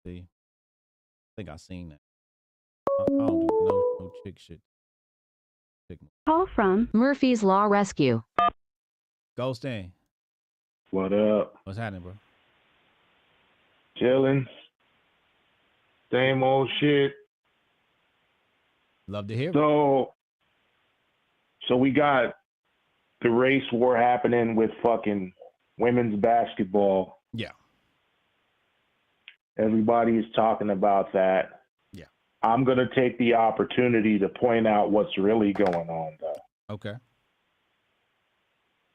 See, I think I seen that. I don't do no chick shit. Call from Murphy's Law Rescue. Goldstein. What up? What's happening, bro? Chilling. Same old shit. Love to hear it. So we got the race war happening with fucking women's basketball. Yeah. Everybody's talking about that. Yeah. I'm going to take the opportunity to point out what's really going on, though. Okay.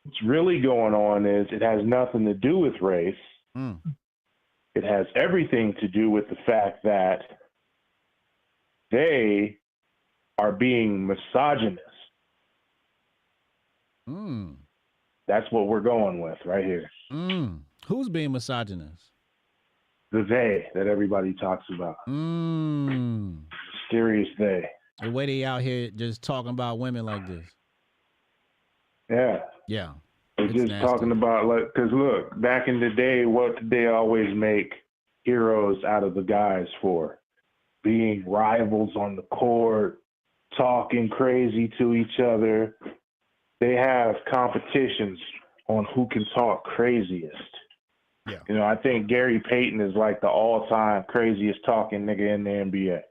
What's really going on is it has nothing to do with race. It has everything to do with the fact that they are being misogynist. That's what we're going with right here. Who's being misogynist? The they that everybody talks about. Mysterious they. The way they out here just talking about women like this. Yeah. Yeah. They just talking about, like, because look, back in the day, what did they always make heroes out of the guys for? Being rivals on the court, talking crazy to each other. They have competitions on who can talk craziest. Yeah. You know, I think Gary Payton is like the all-time craziest talking nigga in the NBA.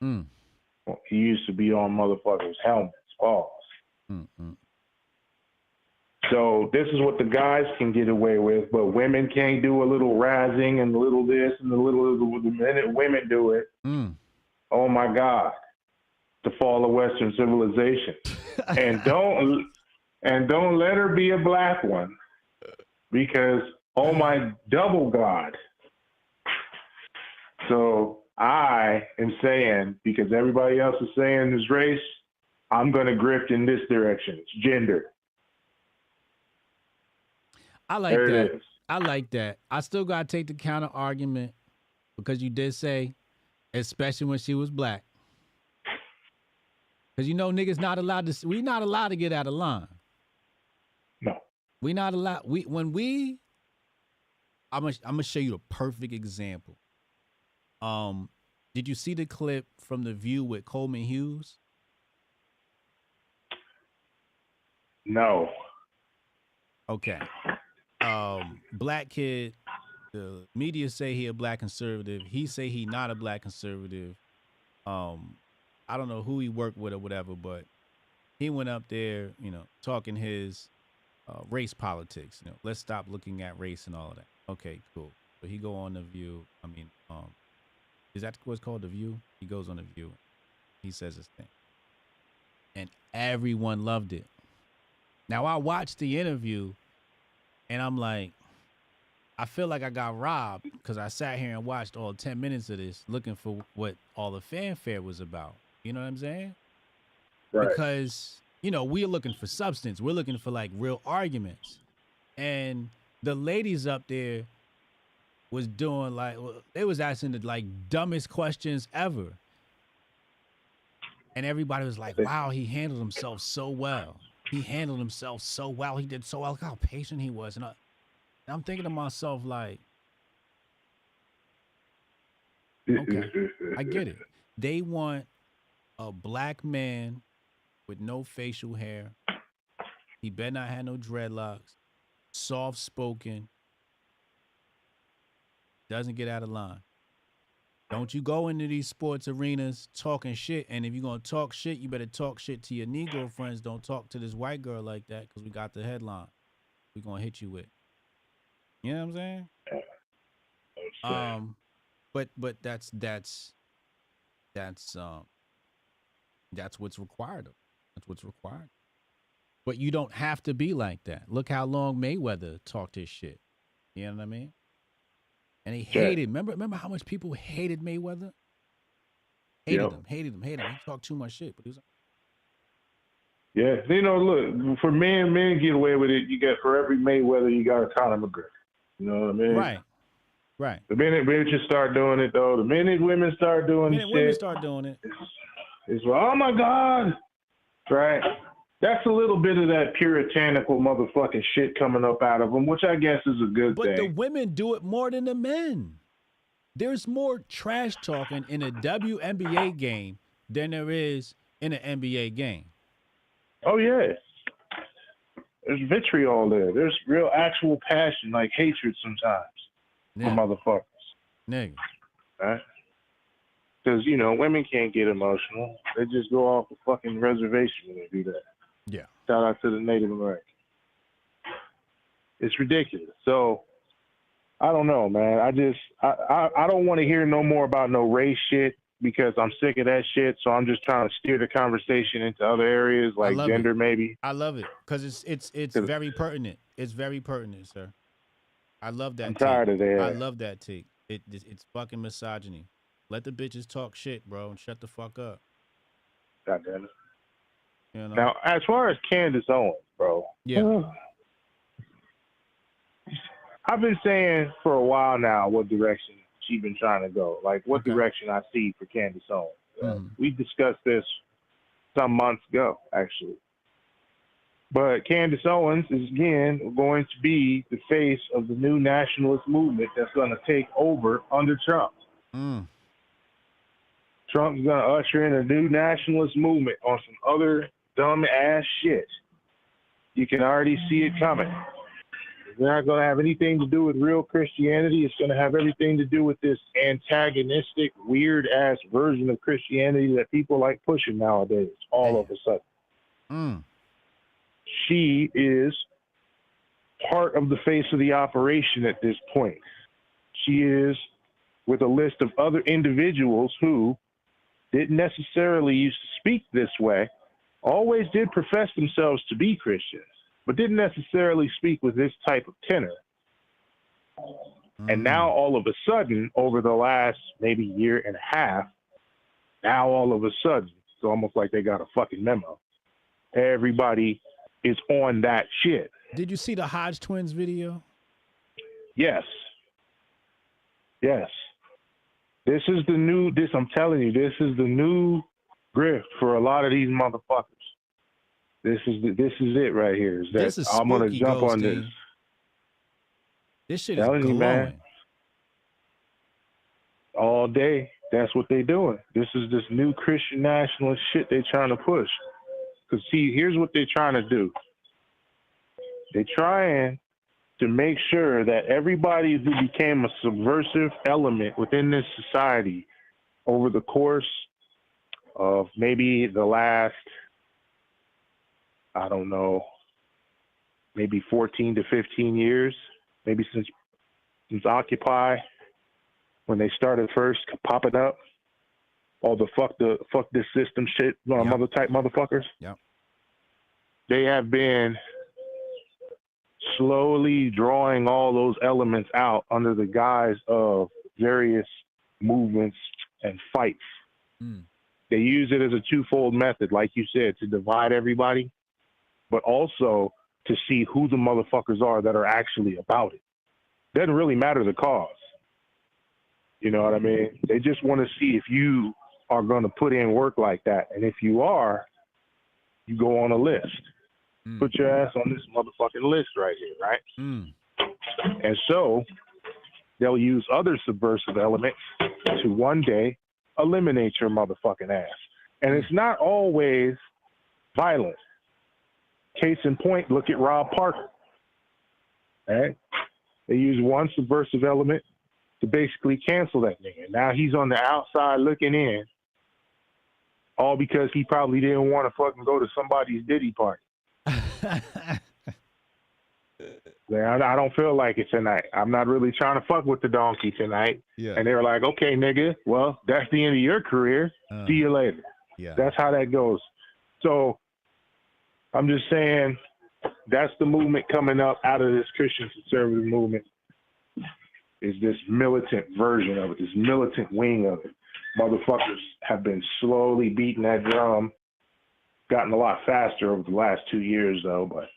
Mm. He used to be on motherfuckers' helmets, balls. So this is what the guys can get away with, but women can't do a little razzing and a little this and a little. The minute women do it, oh my God, the fall of Western civilization. and don't let her be a black one, because oh my double God. So I am saying, because everybody else is saying this race, I'm going to grift in this direction. It's gender. I like that. I like that. I still got to take the counter argument, because you did say, especially when she was black. Because, you know, niggas not allowed to, we not allowed to get out of line. No. We not allowed, I'm gonna show you the perfect example. Did you see the clip from The View with Coleman Hughes? No. Okay. Black kid, the media say he a black conservative. He say he not a black conservative. I don't know who he worked with or whatever, but he went up there, you know, talking his race politics. You know, let's stop looking at race and all of that. Okay, cool. So he go on The View. I mean, is that what's called The View? He goes on The View. He says his thing. And everyone loved it. Now, I watched the interview, and I'm like, I feel like I got robbed, because I sat here and watched all 10 minutes of this looking for what all the fanfare was about. You know what I'm saying? Right. Because, you know, we're looking for substance. We're looking for, like, real arguments. And the ladies up there was doing, like, they was asking the, like, dumbest questions ever. And everybody was like, wow, he handled himself so well. He handled himself so well. He did so well. Look how patient he was. And I'm thinking to myself, like, okay, I get it. They want a black man with no facial hair. He better not have no dreadlocks. Soft-spoken. Doesn't get out of line. Don't you go into these sports arenas talking shit. And if you're going to talk shit, you better talk shit to your Negro friends. Don't talk to this white girl like that, because we got the headline we're going to hit you with. You know what I'm saying? But that's what's required of. That's what's required. But you don't have to be like that. Look how long Mayweather talked his shit. You know what I mean? And he hated. Remember how much people hated Mayweather? Hated him. He talked too much shit. But he was like, yeah, you know, look, for men get away with it. You got, for every Mayweather, you got a Conor McGregor. You know what I mean? Right. The minute bitches start doing it, though, the minute women start doing it, it's like, oh my God, right? That's a little bit of that puritanical motherfucking shit coming up out of them, which I guess is a good thing. But the women do it more than the men. There's more trash talking in a WNBA game than there is in an NBA game. Oh, yeah. There's vitriol there. There's real actual passion, like hatred sometimes for motherfuckers. Nigga. Right? Because, you know, women can't get emotional. They just go off the fucking reservation when they do that. Yeah. Shout out to the Native Americans. It's ridiculous. So, I don't know, man. I don't want to hear no more about no race shit, because I'm sick of that shit. So I'm just trying to steer the conversation into other areas like gender, maybe. I love it, because it's very pertinent. It's very pertinent, sir. I love that. I'm tired of that. I love that take. It's fucking misogyny. Let the bitches talk shit, bro, and shut the fuck up. God damn it. You know? Now, as far as Candace Owens, bro. Yeah. I've been saying for a while now what direction she's been trying to go. Like, what direction I see for Candace Owens. We discussed this some months ago, actually. But Candace Owens is, again, going to be the face of the new nationalist movement that's going to take over under Trump. Trump's going to usher in a new nationalist movement on some other dumb-ass shit. You can already see it coming. It's not going to have anything to do with real Christianity. It's going to have everything to do with this antagonistic, weird-ass version of Christianity that people like pushing nowadays, all of a sudden. She is part of the face of the operation at this point. She is with a list of other individuals who didn't necessarily used to speak this way, always did profess themselves to be Christians, but didn't necessarily speak with this type of tenor. And now all of a sudden, over the last maybe year and a half, now all of a sudden, it's almost like they got a fucking memo. Everybody is on that shit. Did you see the Hodge twins video? Yes. Yes. This is the new, I'm telling you, this is the new grift for a lot of these motherfuckers. This is it right here. Is that This is I'm going to spooky, jump on Goldstein. this. This shit is Telling you, glowing. man. All day. That's what they doing. This is this new Christian nationalist shit they trying to push. Because, see, here's what they're trying to do. They're trying to make sure that everybody who became a subversive element within this society over the course of maybe the last, I don't know, maybe 14 to 15 years, maybe since Occupy, when they started first popping up, all the fuck this system shit, mother type motherfuckers. Yep. They have been slowly drawing all those elements out under the guise of various movements and fights. They use it as a twofold method, like you said, to divide everybody, but also to see who the motherfuckers are that are actually about it. Doesn't really matter the cause. You know what I mean? They just want to see if you are going to put in work like that. And if you are, you go on a list. Put your ass on this motherfucking list right here, right? And so they'll use other subversive elements to one day eliminate your motherfucking ass. And it's not always violent. Case in point, look at Rob Parker. Right? They use one subversive element to basically cancel that nigga. Now he's on the outside looking in, all because he probably didn't want to fucking go to somebody's Diddy party. I don't feel like it tonight. I'm not really trying to fuck with the donkey tonight. Yeah. And they were like, okay, nigga, well, that's the end of your career. See you later. Yeah. That's how that goes. So I'm just saying that's the movement coming up out of this Christian conservative movement, is this militant version of it, this militant wing of it. Motherfuckers have been slowly beating that drum. Gotten a lot faster over the last 2 years, though, but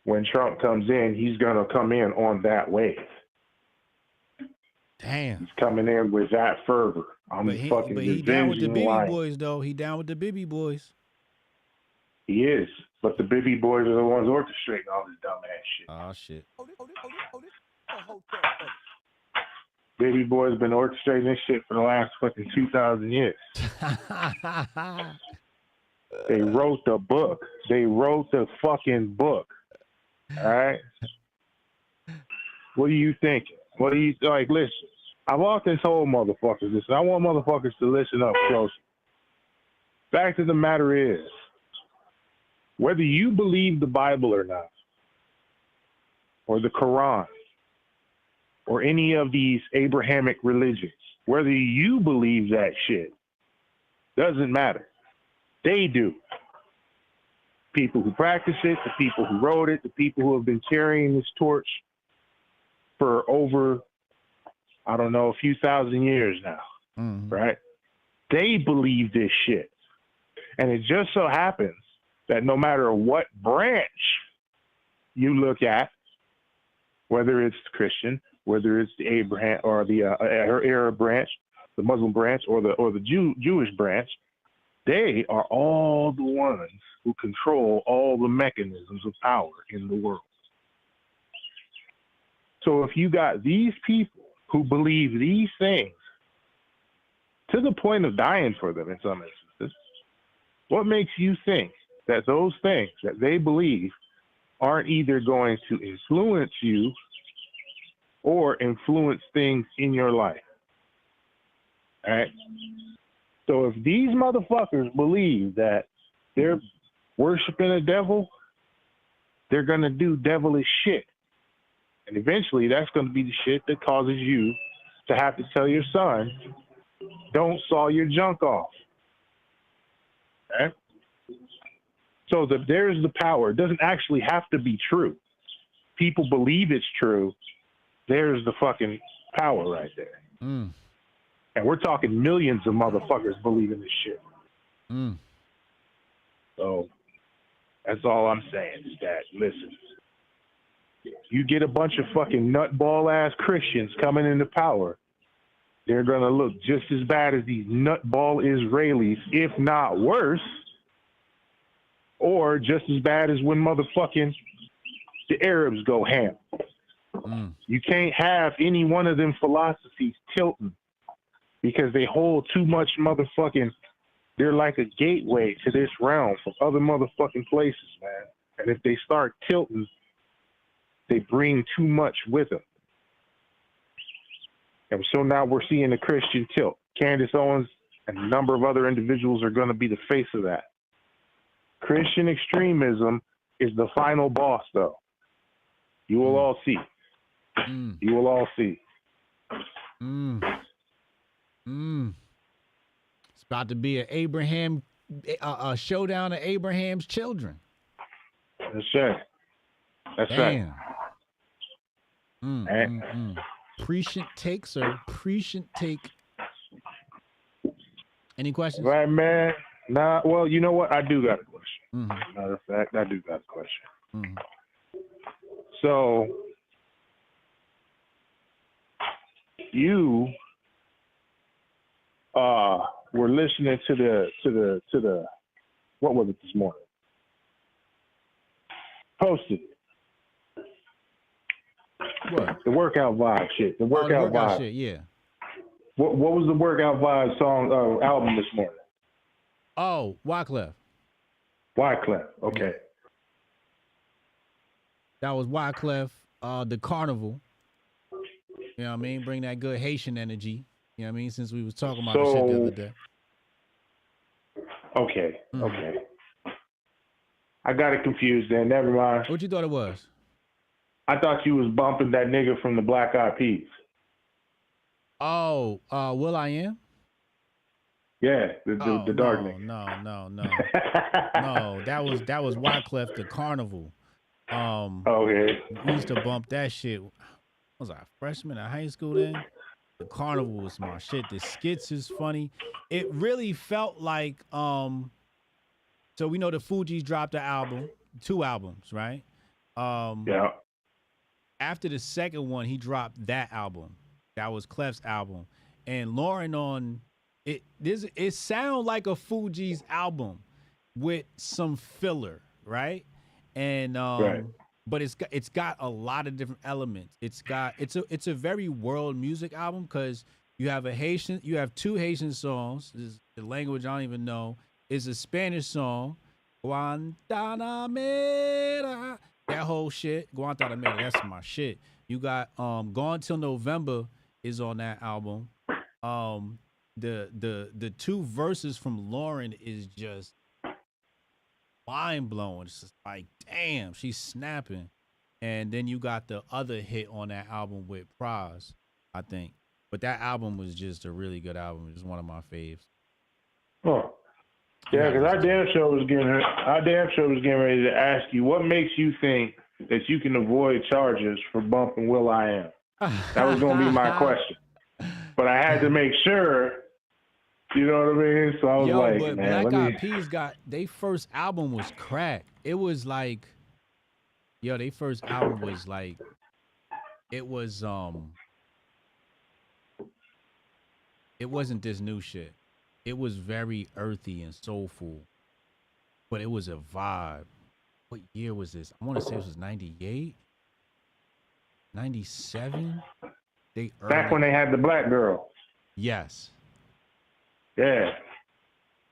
when Trump comes in, he's going to come in on that wave. Damn. He's coming in with that fervor. But he down with the Bibby boys, though. He down with the Bibby boys. He is, but the Bibby boys are the ones orchestrating all this dumbass shit. Oh, shit. Bibby boys been orchestrating this shit for the last fucking 2,000 years. They wrote the book. They wrote the fucking book. All right? What are you thinking? What do you, like, listen, I've often told motherfuckers this, and I want motherfuckers to listen up close. Fact of the matter is, whether you believe the Bible or not, or the Quran, or any of these Abrahamic religions, whether you believe that shit, doesn't matter. They do. People who practice it, the people who wrote it, the people who have been carrying this torch for over, I don't know, a few thousand years now, right? They believe this shit. And it just so happens that no matter what branch you look at, whether it's Christian, whether it's the Abraham or the Arab branch, the Muslim branch, or the Jewish branch, they are all the ones who control all the mechanisms of power in the world. So if you got these people who believe these things to the point of dying for them in some instances, what makes you think that those things that they believe aren't either going to influence you or influence things in your life? All right? So if these motherfuckers believe that they're worshiping a devil, they're going to do devilish shit. And eventually that's going to be the shit that causes you to have to tell your son, don't saw your junk off. Okay? So there's the power. It doesn't actually have to be true. People believe it's true. There's the fucking power right there. Mm. And we're talking millions of motherfuckers believing this shit. Mm. So that's all I'm saying is that, listen, you get a bunch of fucking nutball ass Christians coming into power, they're going to look just as bad as these nutball Israelis, if not worse, or just as bad as when motherfucking the Arabs go ham. Mm. You can't have any one of them philosophies tilting because they hold too much motherfucking, they're like a gateway to this realm from other motherfucking places, man. And if they start tilting, they bring too much with them. And so now we're seeing the Christian tilt. Candace Owens and a number of other individuals are going to be the face of that. Christian extremism is the final boss, though. You will all see. You will all see. It's about to be a showdown of Abraham's children. That's right. That's Damn. right. Prescient take, sir. Prescient take. Any questions? Right, man. Nah, well, you know what? I do got a question. Matter of fact, I do got a question. So, you were listening to the what was it this morning? Posted. What? The workout vibe shit. The workout vibe shit, yeah. What was the workout vibe song album this morning? Oh, Wyclef. Wyclef. Okay. That was Wyclef, the Carnival. You know what I mean? Bring that good Haitian energy. You know what I mean? Since we was talking about the shit the other day. Okay. Okay. I got it confused then. Never mind. What you thought it was? I thought you was bumping that nigga from the Black Eyed Peas. Oh, Will I Am? Yeah, the dark nigga. No. No, that was Wyclef, the Carnival. Okay. We used to bump that shit. Was I a freshman in high school then? The Carnival was my shit. The skits is funny. It really felt like so we know the Fugees dropped an album, 2 albums, right? Yeah. After the second one, he dropped that album. That was Clef's album. And Lauren on it. It sounds like a Fugees album with some filler, right? And right. But it's got a lot of different elements. It's a very world music album because you have 2 Haitian songs. This is the language I don't even know. It's a Spanish song, Guantanamera. That whole shit, Guantanamera, that's my shit. You got Gone Till November is on that album. The 2 verses from Lauren is just mind blowing. It's just like, damn, she's snapping. And then you got the other hit on that album with Praz, I think. But that album was just a really good album. It was one of my faves. Oh. Yeah, because our damn show was getting ready to ask you what makes you think that you can avoid charges for bumping Will I Am. That was going to be my question, but I had to make sure. You know what I mean? So I was like, but man, Black Eyed Peas their first album was crack. It was like, their first album was like, it was it wasn't this new shit. It was very earthy and soulful, but it was a vibe. What year was this? I want to say this was 98, 97. Back when they had the black girl. Yes. Yeah.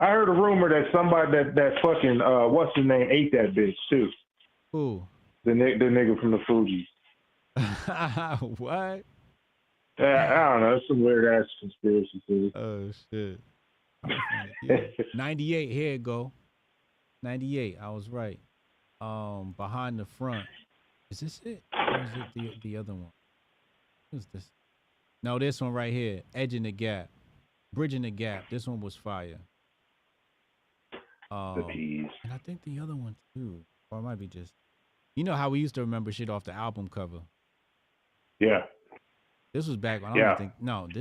I heard a rumor that somebody that fucking what's his name ate that bitch too. Who? The nigga from the Fugees. What? I don't know. It's some weird ass conspiracy theory. Oh shit. Yeah. 98. Here it go. 98. I was right. Behind the front. Is this it? Or is it the other one? What's this? No, this one right here. Edging the gap. Bridging the gap. This one was fire. And I think the other one too. Or it might be just, you know how we used to remember shit off the album cover. Yeah. This was back when I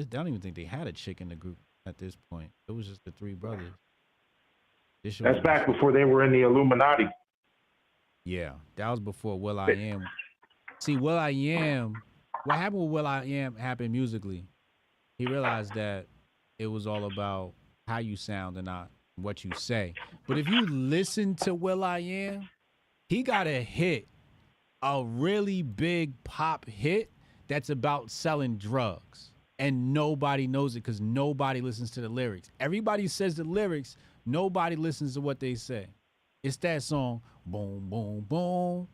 don't even think they had a chick in the group at this point. It was just the three brothers. That's back before they were in the Illuminati. Yeah, that was before Will I Am. See, Will I Am, what happened with Will I Am happened musically. He realized that it was all about how you sound and not what you say. But if you listen to Will I Am, he got a really big pop hit that's about selling drugs. And nobody knows it because nobody listens to the lyrics. Everybody says the lyrics, nobody listens to what they say. It's that song, boom, boom, boom.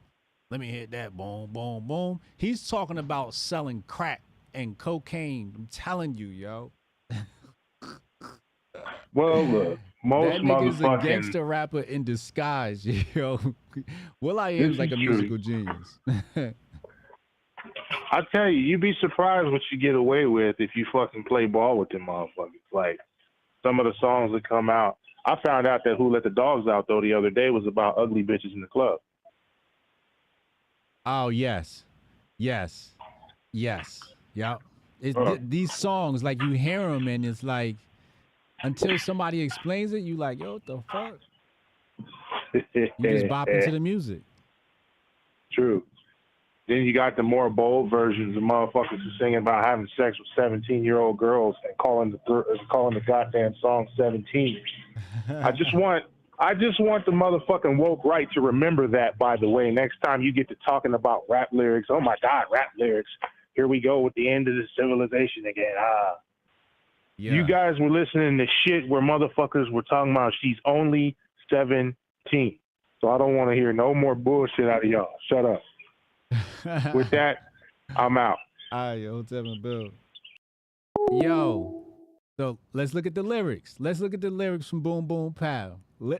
Let me hit that, boom, boom, boom. He's talking about selling crack and cocaine. I'm telling you, yo. Well, look, most that nigga's a motherfucking gangster rapper in disguise, yo. Will I Am is like a musical genius. I tell you, you'd be surprised what you get away with if you fucking play ball with them motherfuckers. Like some of the songs that come out. I found out that Who Let the Dogs Out though the other day was about ugly bitches in the club. Oh yes, yes, yes, yep. These songs, like you hear them and it's like, until somebody explains it, you like, yo, what the fuck? You just bop into the music. True. Then you got the more bold versions of motherfuckers who singing about having sex with 17-year-old girls and calling the goddamn song 17. I just want the motherfucking woke right to remember that, by the way, next time you get to talking about rap lyrics. Oh my God, rap lyrics. Here we go with the end of the civilization again. Yeah. You guys were listening to shit where motherfuckers were talking about she's only 17. So I don't want to hear no more bullshit out of y'all. Shut up. With that, I'm out. All right, yo, Hotep and Bill. Yo, so let's look at the lyrics. Let's look at the lyrics from Boom Boom Pow.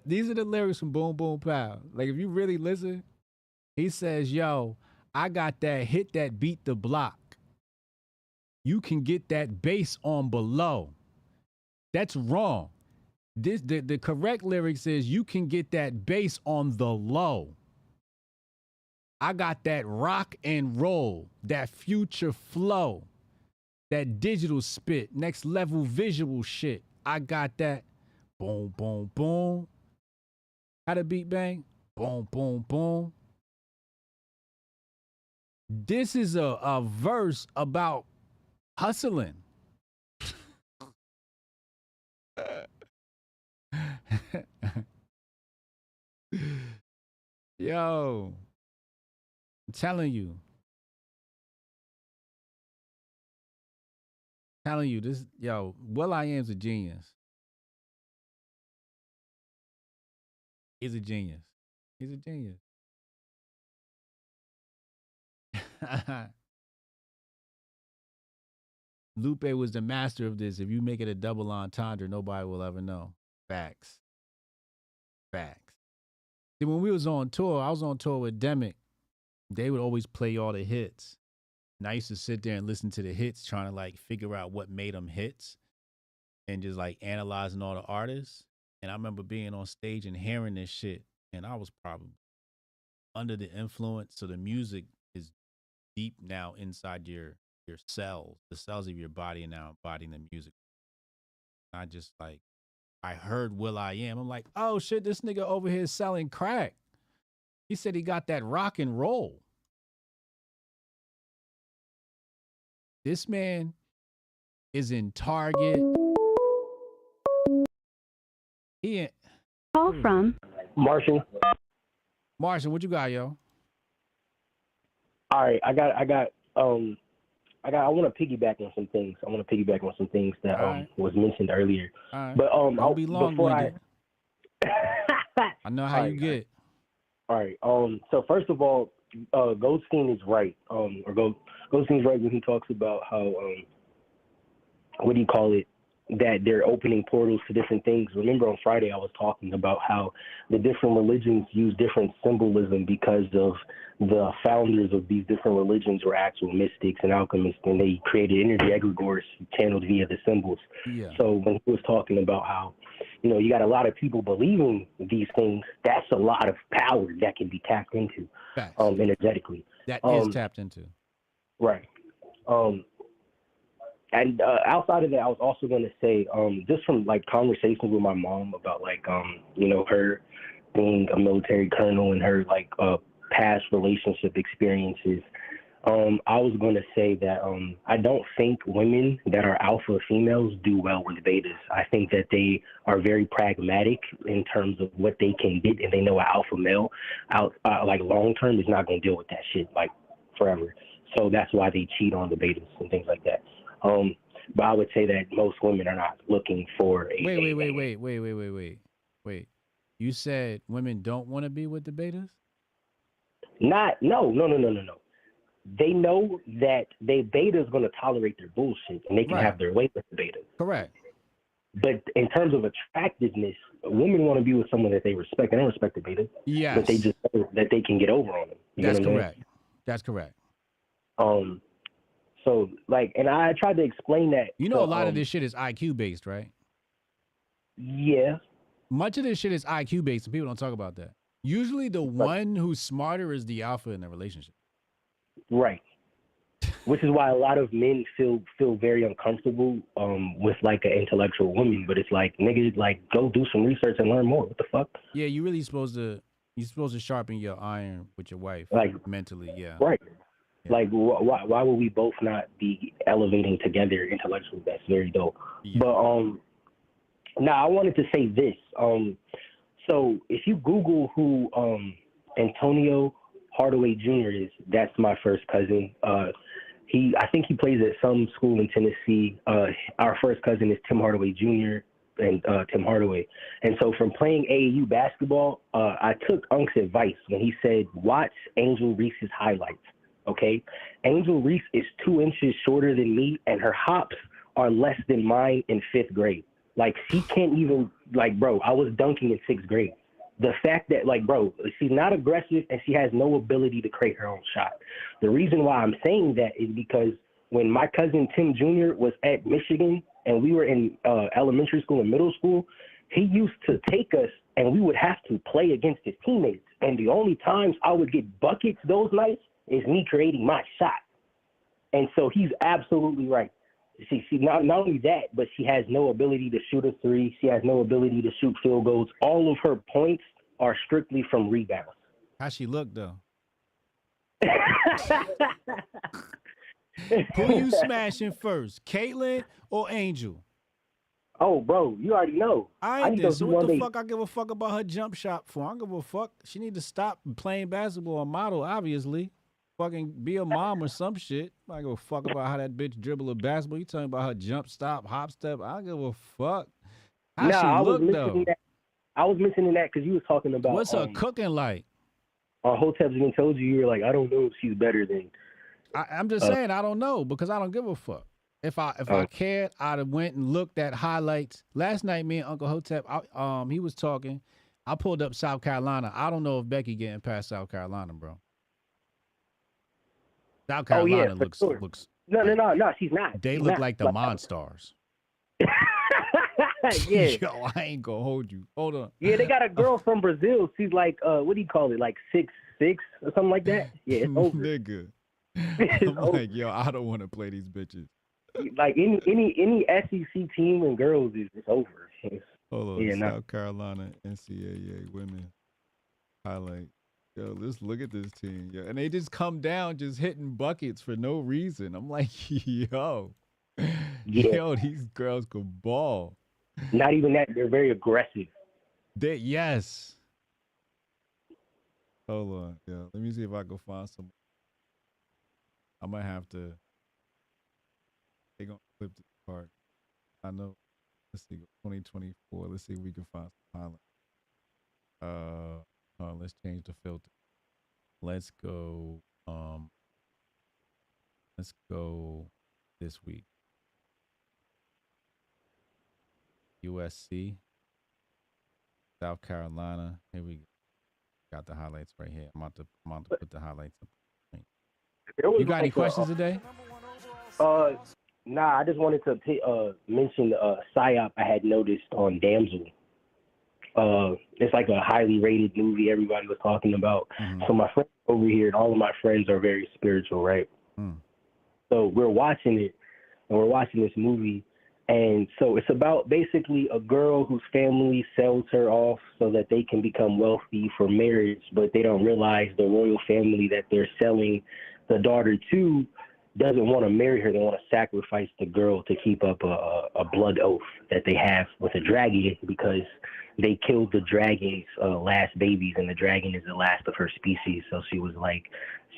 These are the lyrics from Boom Boom Pow. Like, if you really listen, he says, yo, I got that hit that beat the block. You can get that bass on below. That's wrong. The correct lyrics is you can get that bass on the low. I got that rock and roll, that future flow, that digital spit, next level visual shit. I got that boom, boom, boom. How the beat bang? Boom, boom, boom. This is a verse about hustling. Yo. I'm telling you, this, yo, Will I Am's a genius. He's a genius. He's a genius. Lupe was the master of this. If you make it a double entendre, nobody will ever know. Facts. Facts. See, when we was on tour, I was on tour with Demic. They would always play all the hits. And I used to sit there and listen to the hits, trying to like figure out what made them hits and just like analyzing all the artists. And I remember being on stage and hearing this shit. And I was probably under the influence. So the music is deep now inside your cells, the cells of your body, and now embodying the music. I just like, I heard Will I Am. I'm like, oh shit, this nigga over here selling crack. He said he got that rock and roll. This man is in Target. He Call from Marshall. Marshall, what you got, yo? All right, I want to piggyback on some things. I want to piggyback on some things that was mentioned earlier. All right. But Don't be long winded. I know how you get. All right. So first of all, Goldstein is right. Goldstein's right when he talks about how what do you call it? That they're opening portals to different things. Remember on Friday I was talking about how the different religions use different symbolism because of the founders of these different religions were actual mystics and alchemists, and they created energy egregores channeled via the symbols. Yeah. So when he was talking about how, you got a lot of people believing these things, that's a lot of power that can be tapped into energetically. That is tapped into. Right. And outside of that, I was also going to say, just from like conversations with my mom about like, her being a military colonel and her like past relationship experiences, I was going to say that I don't think women that are alpha females do well with betas. I think that they are very pragmatic in terms of what they can get, and they know an alpha male like long term is not going to deal with that shit like forever. So that's why they cheat on the betas and things like that. But I would say that most women are not looking for a. Wait. You said women don't want to be with the betas? No. They know that the beta is going to tolerate their bullshit and they can have their way with the beta. Correct. But in terms of attractiveness, women want to be with someone that they respect. They don't respect the beta. Yes. But they just know that they can get over on them. That's correct. That's correct. So, like, and I tried to explain that. A lot of this shit is IQ based, right? Yeah. Much of this shit is IQ based, and people don't talk about that. Usually the one who's smarter is the alpha in the relationship. Right. Which is why a lot of men feel very uncomfortable with, like, an intellectual woman. But it's like, nigga, like, go do some research and learn more. What the fuck? Yeah, you're supposed to sharpen your iron with your wife, like mentally, yeah. Right. Like, why would we both not be elevating together intellectually? That's very dope. Yeah. But now I wanted to say this. So if you Google who Antonio Hardaway Jr. is, that's my first cousin. I think he plays at some school in Tennessee. Our first cousin is Tim Hardaway Jr. and Tim Hardaway. And so from playing AAU basketball, I took Unk's advice when he said, watch Angel Reese's highlights. Okay, Angel Reese is 2 inches shorter than me, and her hops are less than mine in 5th grade. Like, she can't even, like, bro, I was dunking in 6th grade. The fact that, like, bro, she's not aggressive and she has no ability to create her own shot. The reason why I'm saying that is because when my cousin Tim Jr. was at Michigan and we were in elementary school and middle school, he used to take us and we would have to play against his teammates. And the only times I would get buckets those nights is me creating my shot. And so he's absolutely right. She not only that, but she has no ability to shoot a three. She has no ability to shoot field goals. All of her points are strictly from rebounds. How she look, though? Who you smashing first, Caitlyn or Angel? Oh, bro, you already know. I ain't this. So what the fuck I give a fuck about her jump shot for? I don't give a fuck. She need to stop playing basketball or model, obviously. Fucking be a mom or some shit. I don't give a fuck about how that bitch dribble a basketball. You talking about her jump, stop, hop, step. I don't give a fuck. How she look, though? I was mentioning that because you was talking about... What's her cooking like? Hotep even told you were like, I don't know if she's better than... I'm just saying I don't know because I don't give a fuck. If I cared, I'd have went and looked at highlights. Last night, me and Uncle Hotep, he was talking. I pulled up South Carolina. I don't know if Becky getting past South Carolina, bro. South Carolina looks. No, she's not. They look like the Monstars. Yeah. Yo, I ain't gonna hold you. Hold on. Yeah, they got a girl from Brazil. She's like, what do you call it? Like 6'6" or something like that. Yeah, it's over. Nigga. I'm like, yo, I don't want to play these bitches. Like any SEC team and girls is over. Hold on, South Carolina NCAA women highlight. Yo, let's look at this team. Yo, and they just come down just hitting buckets for no reason. I'm like, yo, these girls could ball. Not even that. They're very aggressive. Yes. Hold on. Yeah. Let me see if I can find some. I might have to. They're going to flip the card. I know. Let's see. 2024. Let's see if we can find some highlights. Let's change the filter. Let's go. Let's go this week. USC, South Carolina. Here we go. Got the highlights right here. I'm about to put the highlights up. You got any questions today? Nah, I just wanted to mention PSYOP I had noticed on Damsel. It's like a highly rated movie everybody was talking about. So my friends over here, and all of my friends are very spiritual, right? So we're watching it, and we're watching this movie. And so it's about basically a girl whose family sells her off so that they can become wealthy for marriage, but they don't realize the royal family that they're selling the daughter to doesn't want to marry her. They want to sacrifice the girl to keep up a blood oath that they have with a dragon, because they killed the dragon's last babies, and the dragon is the last of her species. So she was like,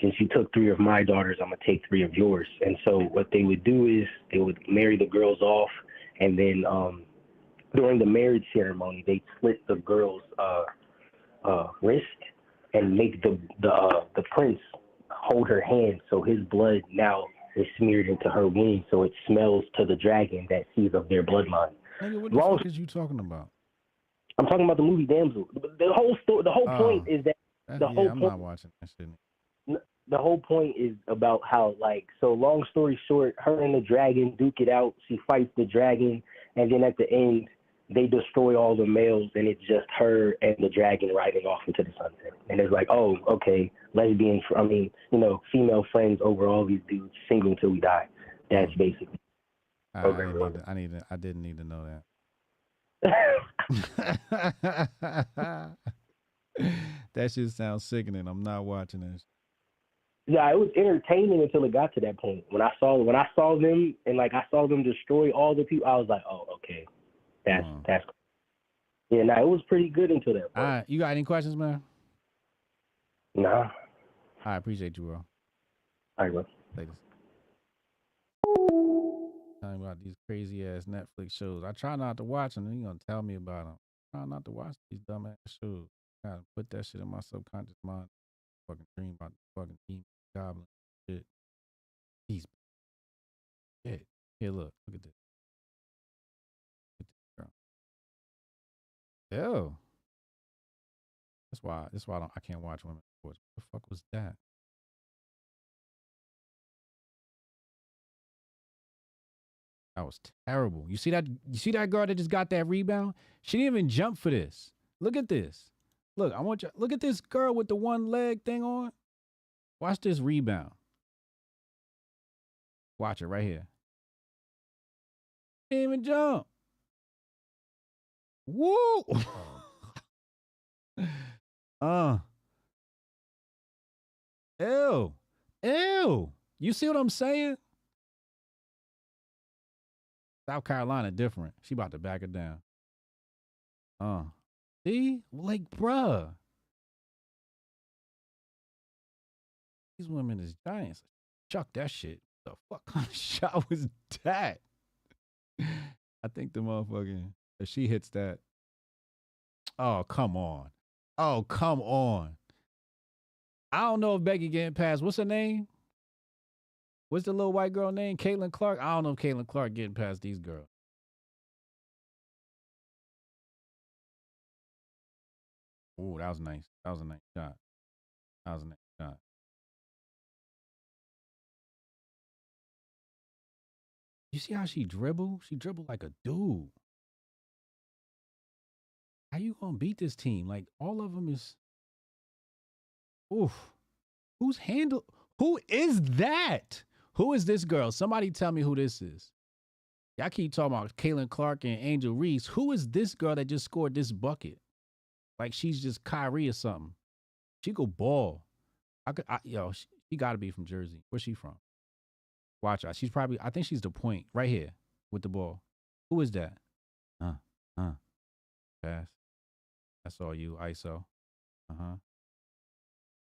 since you took 3 of my daughters, I'm going to take 3 of yours. And so what they would do is they would marry the girls off, and then during the marriage ceremony, they'd slit the girl's wrist and make the prince hold her hand, so his blood now is smeared into her wound, so it smells to the dragon that sees of their bloodline. Nigga, what the fuck is you talking about? I'm talking about the movie Damsel. The whole story, the whole point is that I'm not watching that shit. The whole point is about how, like, so long story short, her and the dragon duke it out. She fights the dragon, and then at the end, they destroy all the males, and it's just her and the dragon riding off into the sunset. And it's like, oh, okay, lesbian, female friends over all these dudes, single until we die. That's basically. I didn't need to know that. That shit sounds sickening. I'm not watching this. Yeah, it was entertaining until it got to that point. When I saw them, and like I saw them destroy all the people, I was like, oh, okay, that's yeah. Nah, it was pretty good until that point. All right, you got any questions, man? Nah. I appreciate you, bro. All right, bro. Ladies. Talking about these crazy ass Netflix shows. I try not to watch them. You're gonna tell me about them. I try not to watch these dumb ass shows. I gotta put that shit in my subconscious mind. Fucking dream about the fucking demon goblin shit. He's shit. Here, look at this. Look at this girl. Ew. That's why I can't watch women's sports. What the fuck was that? That was terrible. You see that girl that just got that rebound? She didn't even jump for this. Look at this. Look, I want you look at this girl with the one leg thing on. Watch this rebound. Watch it right here. She didn't even jump. Woo! Ew. Ew. You see what I'm saying? South Carolina different. She about to back it down. See? Like, bruh. These women is giants. Chuck that shit. The fuck kind of shot was that? I think the motherfucking, if she hits that. Oh, come on. Oh, come on. I don't know if Becky getting past, what's her name? What's the little white girl name? Caitlin Clark? I don't know if Caitlin Clark getting past these girls. Ooh, that was nice. That was a nice shot. That was a nice shot. You see how she dribbled? She dribbled like a dude. How you gonna beat this team? Like, all of them is... Oof. Who is that? Who is this girl? Somebody tell me who this is. Y'all keep talking about Caitlin Clark and Angel Reese. Who is this girl that just scored this bucket? Like she's just Kyrie or something. She go ball. She got to be from Jersey. Where's she from? Watch out. She's probably, I think she's the point right here with the ball. Who is that? Pass. That's all you, ISO.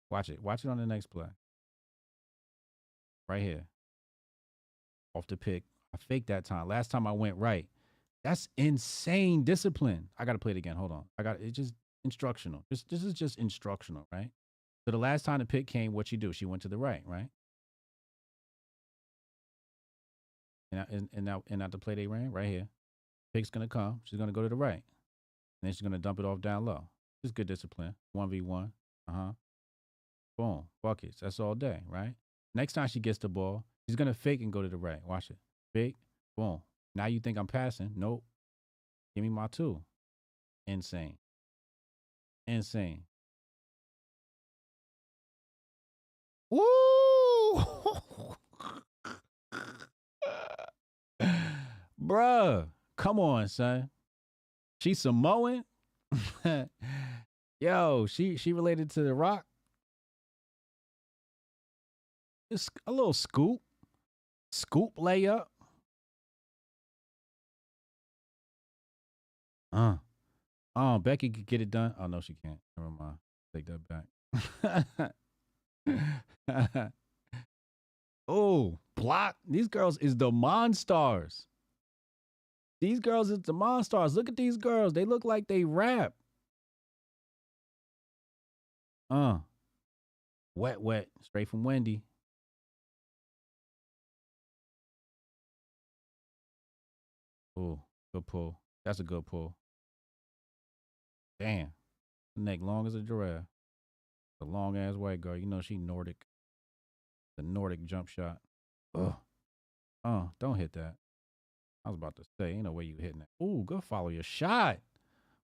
Watch it. Watch it on the next play. Right here. Off the pick. I faked that time. Last time I went right. That's insane discipline. I got to play it again. Hold on. It's just instructional. This is just instructional, right? So the last time the pick came, what she do? She went to the right, right? And now the play they ran right here. Pick's gonna come. She's gonna go to the right, and then she's gonna dump it off down low. Just good discipline. 1v1. Boom. Buckets. That's all day, right? Next time she gets the ball, she's gonna fake and go to the right. Watch it. Fake. Boom. Now you think I'm passing? Nope. Give me my 2. Insane. Insane. Woo! Bruh, come on, son. She's Samoan. Yo, she related to The Rock. It's a little scoop layup. Becky could get it done. Oh no, she can't. Never mind. Take that back. Oh, block. These girls is the Monstars. These girls is the Monstars. Look at these girls. They look like they rap. Wet. Straight from Wendy. Oh, good pull. That's a good pull. Damn. Neck long as a giraffe. The long ass white girl. You know she Nordic. The Nordic jump shot. Don't hit that. I was about to say, ain't no way you hitting that. Ooh, good follow your shot.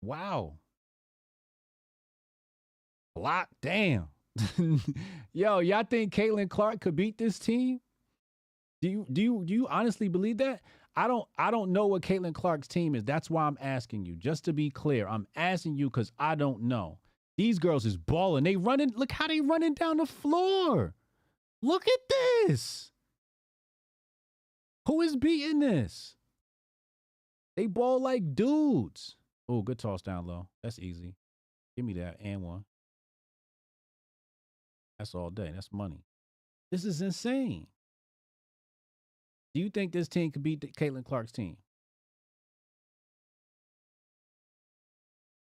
Wow. Block. Damn. Yo, y'all think Caitlin Clark could beat this team? Do you honestly believe that? I don't know what Caitlin Clark's team is. That's why I'm asking you. Just to be clear, I'm asking you because I don't know. These girls is balling. They running. Look how they running down the floor. Look at this. Who is beating this? They ball like dudes. Oh, good toss down low. That's easy. Give me that and 1. That's all day. That's money. This is insane. Do you think this team could beat Caitlin Clark's team?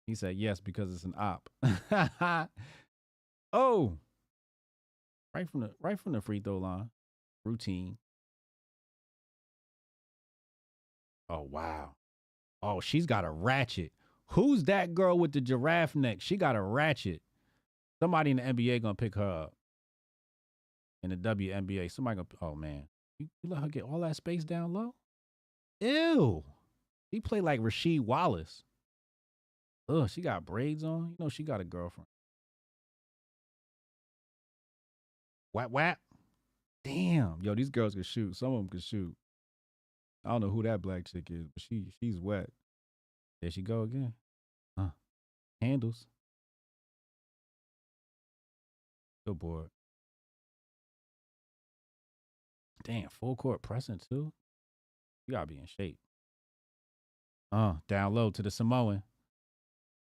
He said yes because it's an op. Oh, right from the free throw line, routine. Oh wow. Oh, she's got a ratchet. Who's that girl with the giraffe neck? She got a ratchet. Somebody in the NBA gonna pick her up. In the WNBA, somebody gonna. Oh man. You let her get all that space down low? Ew. He played like Rasheed Wallace. Ugh, she got braids on. You know she got a girlfriend. Whap. Damn. Yo, these girls can shoot. Some of them can shoot. I don't know who that black chick is, but she's wet. There she go again. Handles. Good board. Damn, full court pressing too. You gotta be in shape. Down low to the Samoan.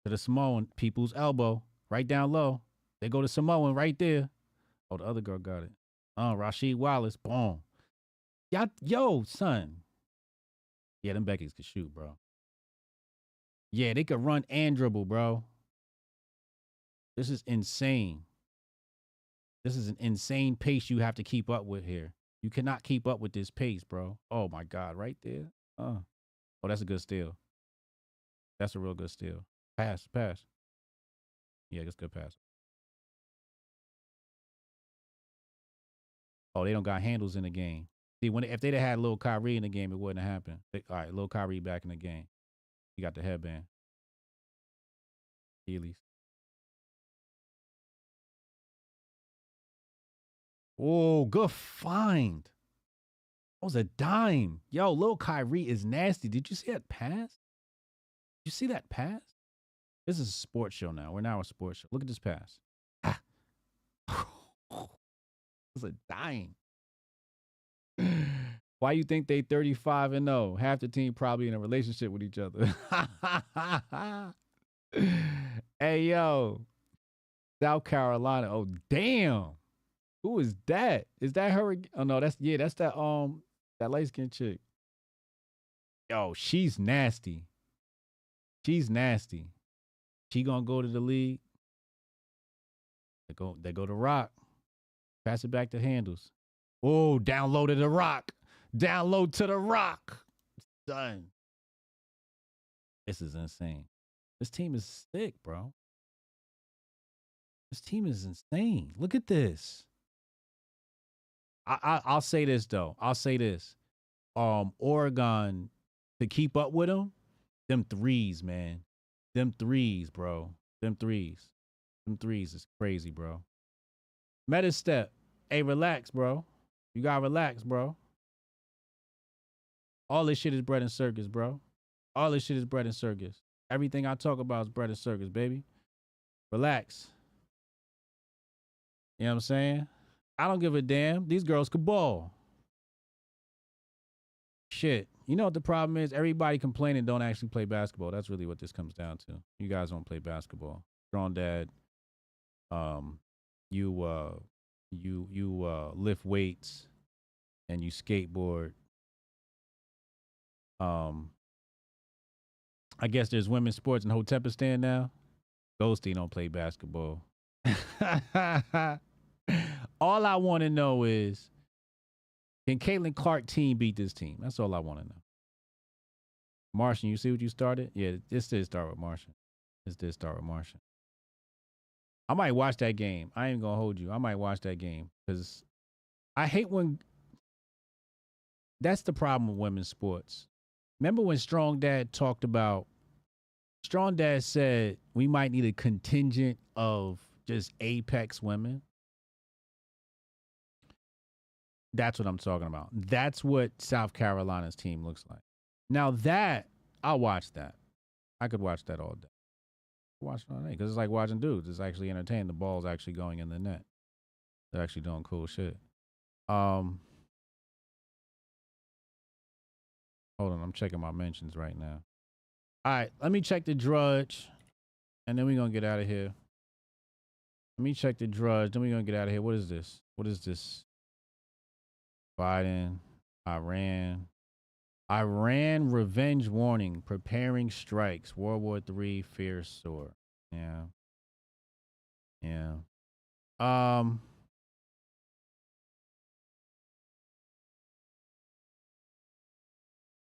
To the Samoan, people's elbow. Right down low. They go to Samoan right there. Oh, the other girl got it. Rasheed Wallace. Boom. Yo, son. Yeah, them Beckies could shoot, bro. Yeah, they could run and dribble, bro. This is insane. This is an insane pace you have to keep up with here. You cannot keep up with this pace, bro. Oh, my God. Right there. Oh, that's a good steal. That's a real good steal. Pass. Yeah, that's a good pass. Oh, they don't got handles in the game. See, if they'd have had Lil Kyrie in the game, it wouldn't have happened. All right, Lil Kyrie back in the game. He got the headband. Heelys. Oh, good find. That was a dime. Yo, Lil Kyrie is nasty. Did you see that pass? Did you see that pass? This is a sports show now. We're now a sports show. Look at this pass. It's a dime. Why you think they 35-0? Half the team probably in a relationship with each other. Hey, yo. South Carolina. Oh, damn. Who is that? Is that her? Oh, no, that's that light-skinned chick. Yo, she's nasty. She's nasty. She gonna go to the league. They go to Rock. Pass it back to Handles. Oh, down low to the Rock. Down low to the Rock. Done. This is insane. This team is sick, bro. This team is insane. Look at this. I'll say this though. I'll say this. Oregon, to keep up with them threes, man. Them threes, bro. Them threes is crazy, bro. Meta step. Hey, relax, bro. You gotta relax, bro. All this shit is bread and circus, bro. All this shit is bread and circus. Everything I talk about is bread and circus, baby. Relax. You know what I'm saying? I don't give a damn. These girls could ball. Shit. You know what the problem is? Everybody complaining don't actually play basketball. That's really what this comes down to. You guys don't play basketball. Strong Dad, you lift weights and you skateboard. I guess there's women's sports in Hotepistan now. Ghosty don't play basketball. All I want to know is, can Caitlin Clark team beat this team? That's all I want to know. Martian, you see what you started? Yeah, this did start with Martian. I might watch that game. I ain't gonna hold you. I might watch that game because I hate when. That's the problem with women's sports. Remember when Strong Dad talked about? Strong Dad said we might need a contingent of just apex women. That's what I'm talking about. That's what South Carolina's team looks like. Now that, I'll watch that. I could watch that all day. Watch it all day because it's like watching dudes. It's actually entertaining. The ball's actually going in the net. They're actually doing cool shit. Hold on, I'm checking my mentions right now. All right, let me check the Drudge, and then we're going to get out of here. Let me check the Drudge, then we're going to get out of here. What is this? Biden, Iran revenge warning, preparing strikes, World War III, fear soar. Yeah.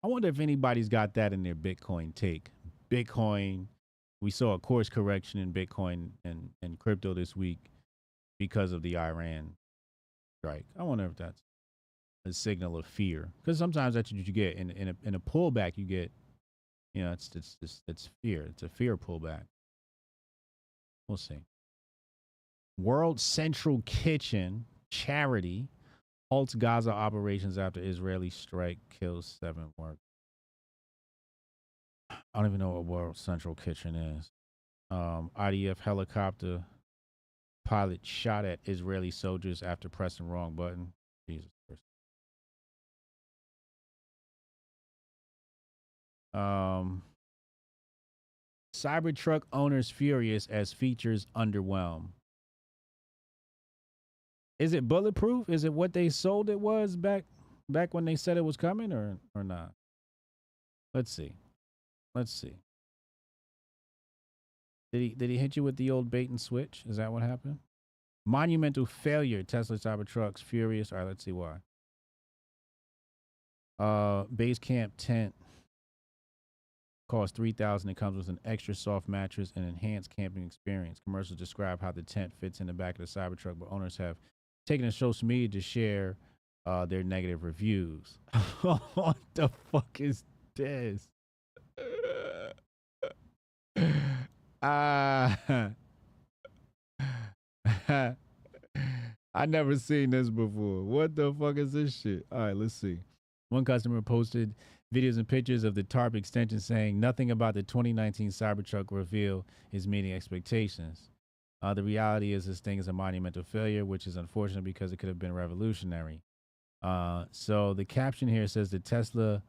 I wonder if anybody's got that in their Bitcoin take. Bitcoin, we saw a course correction in Bitcoin and crypto this week because of the Iran strike. I wonder if that's a signal of fear, because sometimes that's what you get in a pullback. You get, it's fear. It's a fear pullback. We'll see. World Central Kitchen charity halts Gaza operations after Israeli strike kills 7 workers. I don't even know what World Central Kitchen is. IDF helicopter pilot shot at Israeli soldiers after pressing wrong button. Jesus Christ. Cybertruck owners furious as features underwhelm. Is it bulletproof? Is it what they sold it was back when they said it was coming, or not? Let's see. Did he hit you with the old bait and switch? Is that what happened? Monumental failure. Tesla Cybertrucks furious. All right, let's see why. Base camp tent costs $3,000. It comes with an extra soft mattress and enhanced camping experience. Commercials describe how the tent fits in the back of the Cybertruck, but owners have taken to social media to share their negative reviews. What the fuck is this? I never seen this before. What the fuck is this shit? All right, let's see. One customer posted videos and pictures of the tarp extension saying nothing about the 2019 Cybertruck reveal is meeting expectations. The reality is this thing is a monumental failure, which is unfortunate because it could have been revolutionary. So the caption here says the Tesla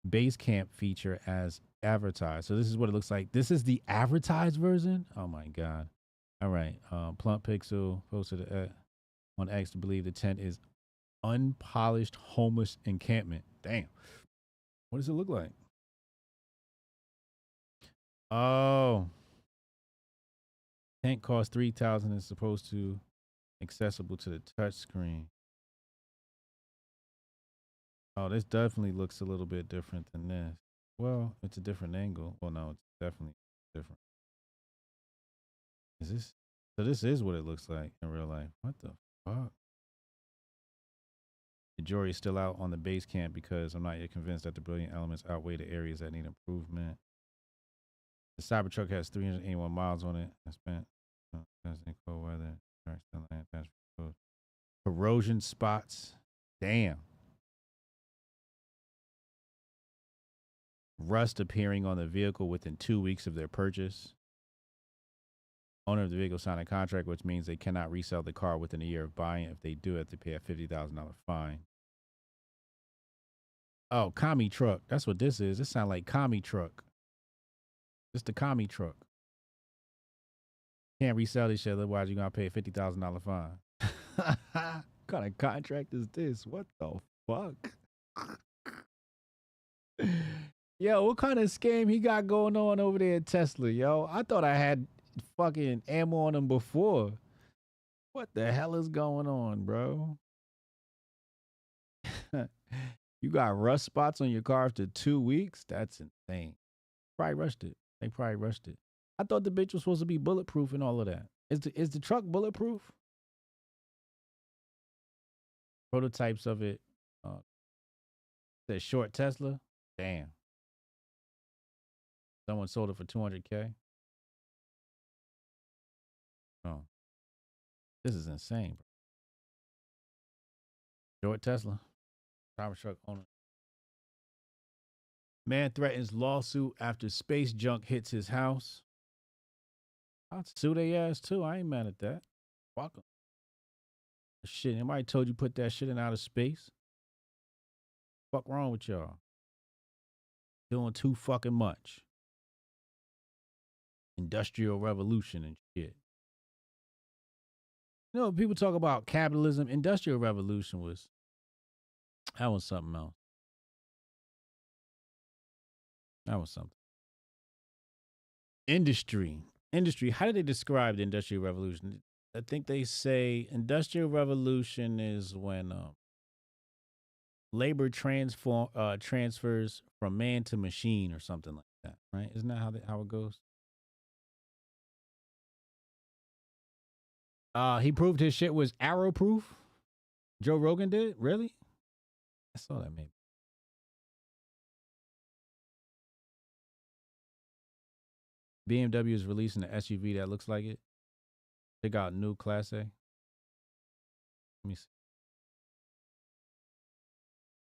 base camp feature as advertised. So this is what it looks like. This is the advertised version. Oh my God. All right. Plump Pixel posted on X to believe the tent is unpolished homeless encampment. Damn. What does it look like? Oh. Tent costs $3,000 and is supposed to accessible to the touch screen. Oh, this definitely looks a little bit different than this. Well, it's a different angle. Well, no, it's definitely different. Is this? So this is what it looks like in real life. What the fuck? The jury is still out on the base camp because I'm not yet convinced that the brilliant elements outweigh the areas that need improvement. The Cybertruck has 381 miles on it. I spent cold weather. Corrosion spots. Damn. Rust appearing on the vehicle within 2 weeks of their purchase. Owner of the vehicle signed a contract, which means they cannot resell the car within a year of buying. If they do, they have to pay a $50,000 fine. Oh, commie truck. That's what this is. This sounds like commie truck. Just the commie truck. Can't resell this shit, otherwise you're going to pay a $50,000 fine. What kind of contract is this? What the fuck? Yo, what kind of scam he got going on over there at Tesla, yo? I thought I had fucking ammo on him before. What the hell is going on, bro? You got rust spots on your car after 2 weeks? That's insane. Probably rushed it. They probably rushed it. I thought the bitch was supposed to be bulletproof and all of that. Is the truck bulletproof? Prototypes of it. Says short Tesla. Damn. Someone sold it for $200K. Oh. This is insane, bro. Short Tesla. Cybertruck owner. Man threatens lawsuit after space junk hits his house. I'll sue their ass too. I ain't mad at that. Welcome. Shit, anybody told you put that shit in outer space? Fuck wrong with y'all? Doing too fucking much. Industrial revolution and shit. You know, people talk about capitalism. Industrial revolution was, that was something else. That was something. Industry. How do they describe the Industrial Revolution? I think they say Industrial Revolution is when labor transfers from man to machine or something like that, right? Isn't that how it goes? He proved his shit was arrow proof. Joe Rogan did? Really? I saw that maybe. BMW is releasing an SUV that looks like it. They got new Class A. Let me see.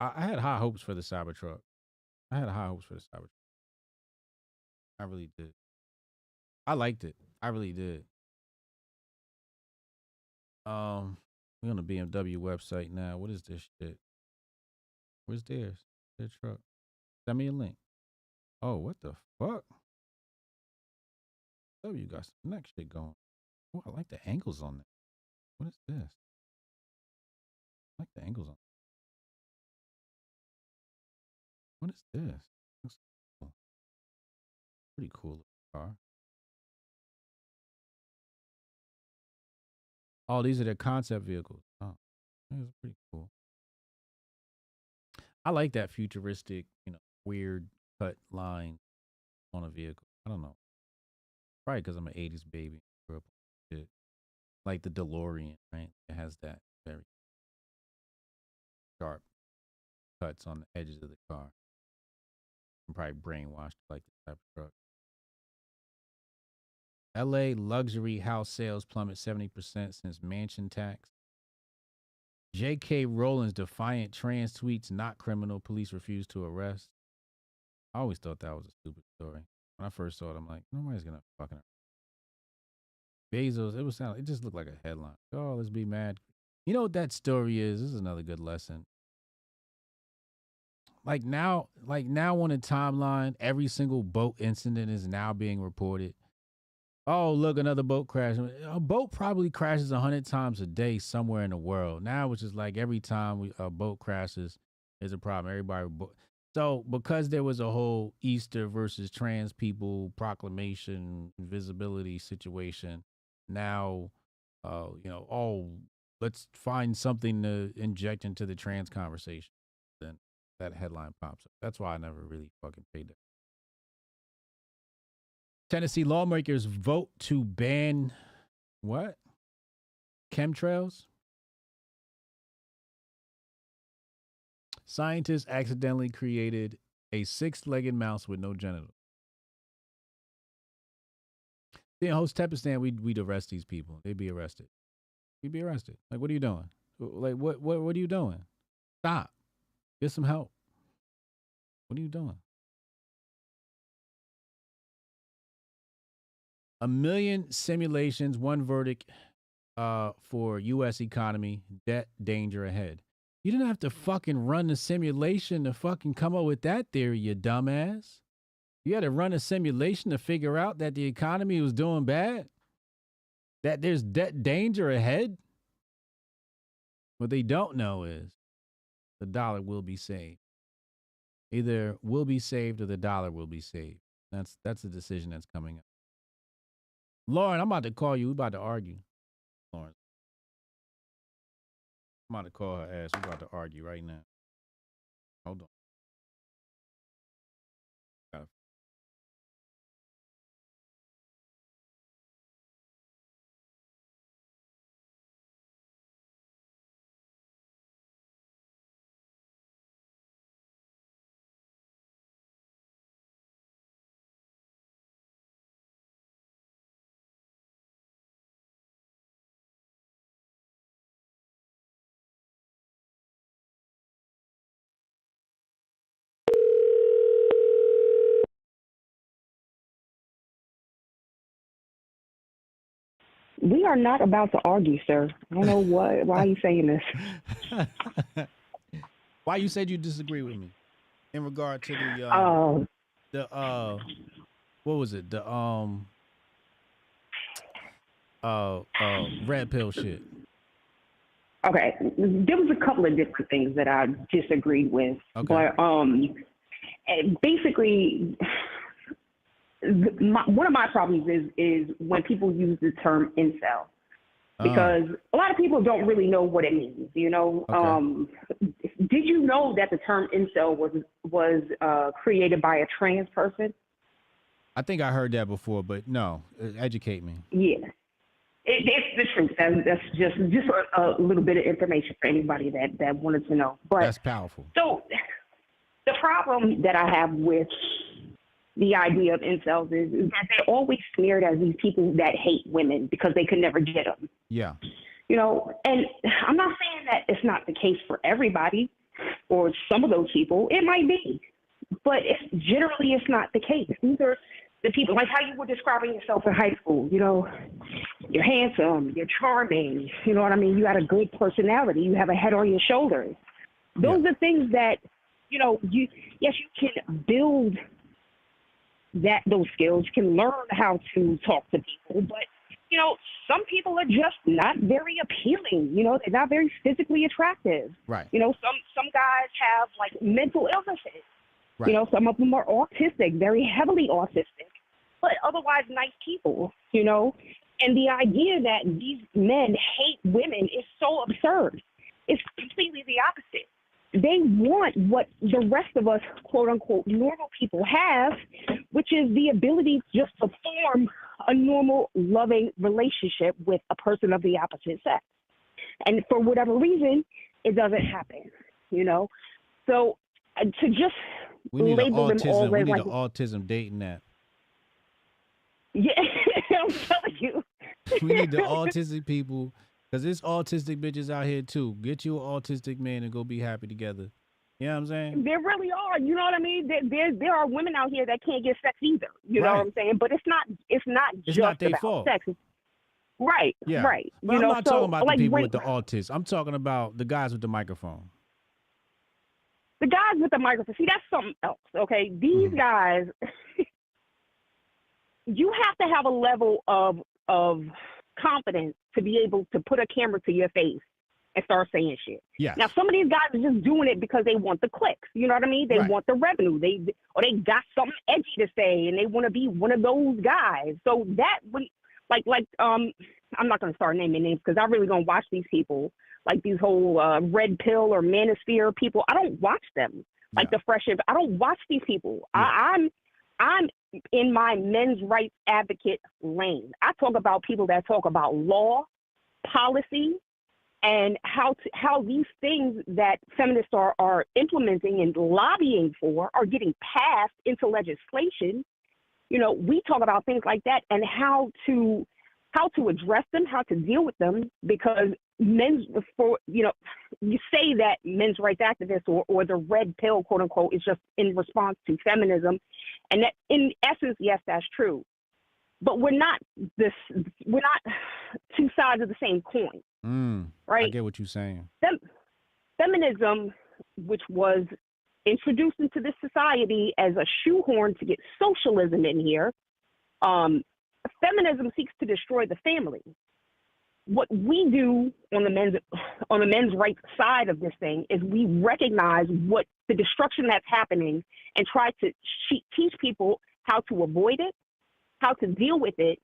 I had high hopes for the Cybertruck. I really did. I liked it. I really did. We're on the BMW website now. What is this shit? Where's theirs? Their truck. Send me a link. Oh, what the fuck? W got some next shit going. Oh, I like the angles on that. What is this? I like the angles on. What is this? Looks cool. Pretty cool car. Oh, these are their concept vehicles. Oh, that's pretty cool. I like that futuristic, weird cut line on a vehicle. I don't know. Probably because I'm an 80s baby. Grew up with it. Like the DeLorean, right? It has that very sharp cuts on the edges of the car. I'm probably brainwashed like the type of truck. LA luxury house sales plummet 70% since mansion tax. J.K. Rowling's defiant trans tweets not criminal. Police refuse to arrest. I always thought that was a stupid story. When I first saw it, I'm like, nobody's gonna fucking. Bezos, it just looked like a headline. Oh, let's be mad. You know what that story is? This is another good lesson. like now on the timeline, every single boat incident is now being reported. Oh, look, another boat crash. A boat probably crashes 100 times a day somewhere in the world. Now it's just like every time a boat crashes is a problem. Everybody. So because there was a whole Easter versus trans people proclamation visibility situation, now, let's find something to inject into the trans conversation. Then that headline pops up. That's why I never really fucking paid that. Tennessee lawmakers vote to ban what? Chemtrails? Scientists accidentally created a 6-legged mouse with no genitals. See, in Hostepistan, we'd arrest these people. They'd be arrested. You'd be arrested. Like, what are you doing? Like, what are you doing? Stop. Get some help. What are you doing? 1 million simulations, one verdict for U.S. economy, debt, danger ahead. You didn't have to fucking run the simulation to fucking come up with that theory, you dumbass. You had to run a simulation to figure out that the economy was doing bad, that there's debt danger ahead. What they don't know is the dollar will be saved. Either we'll be saved or the dollar will be saved. That's the decision that's coming up. Lauren, I'm about to call you. We're about to argue. Lauren. I'm about to call her ass. We're about to argue right now. Hold on. We are not about to argue, sir. I don't know why are you saying this? Why you said you disagree with me in regard to the what was it? The red pill shit. Okay, there was a couple of different things that I disagreed with, but basically, one of my problems is when people use the term incel, because a lot of people don't really know what it means. You know, did you know that the term incel was created by a trans person? I think I heard that before, but no, educate me. Yeah. It's the truth. That's just a little bit of information for anybody that wanted to know. But that's powerful. So the problem that I have with the idea of incels is that they're always smeared as these people that hate women because they could never get them. Yeah. You know, and I'm not saying that it's not the case for everybody or some of those people. It might be, but generally it's not the case. These are the people, like how you were describing yourself in high school. You know, you're handsome, you're charming, you know what I mean? You got a good personality, you have a head on your shoulders. Those are things that, you know, you can build those skills, you can learn how to talk to people, but, you know, some people are just not very appealing, you know, they're not very physically attractive. Right. You know, some guys have like mental illnesses. Right. You know, some of them are autistic, very heavily autistic, but otherwise nice people, you know. And the idea that these men hate women is so absurd. It's completely the opposite. They want what the rest of us, quote unquote, normal people have, which is the ability just to form a normal, loving relationship with a person of the opposite sex. And for whatever reason, it doesn't happen, you know. So to just label them all we need like an autism dating app. Yeah, I'm telling you. We need the autistic people, because there's autistic bitches out here too. Get you an autistic man and go be happy together. You know what I'm saying? There really are. You know what I mean? There are women out here that can't get sex either. You know what I'm saying? But it's not just their about fault. sex. Right. Yeah. Right. But you I'm know, not talking about like the people with the autism. I'm talking about the guys with the microphone. the guys with the microphone, see, that's something else, okay? These guys, you have to have a level of confidence to be able to put a camera to your face and start saying shit. Yes. Now, some of these guys are just doing it because they want the clicks. You know what I mean? They want the revenue. They got something edgy to say, and they want to be one of those guys. So that I'm not going to start naming names because I really don't watch these people, like these whole red pill or manosphere people. I don't watch them. Like the Fresh. I don't watch these people. I'm in my men's rights advocate lane. I talk about people that talk about law, policy, and how these things that feminists are implementing and lobbying for are getting passed into legislation. You know, we talk about things like that and how to address them, how to deal with them, because you say that men's rights activists or the red pill, quote unquote, is just in response to feminism. And that in essence, yes, that's true. But we're not two sides of the same coin. Right? I get what you're saying. Feminism, which was introduced into this society as a shoehorn to get socialism in here, feminism seeks to destroy the family. What we do on the men's rights side of this thing is we recognize what the destruction that's happening and try to teach people how to avoid it, how to deal with it,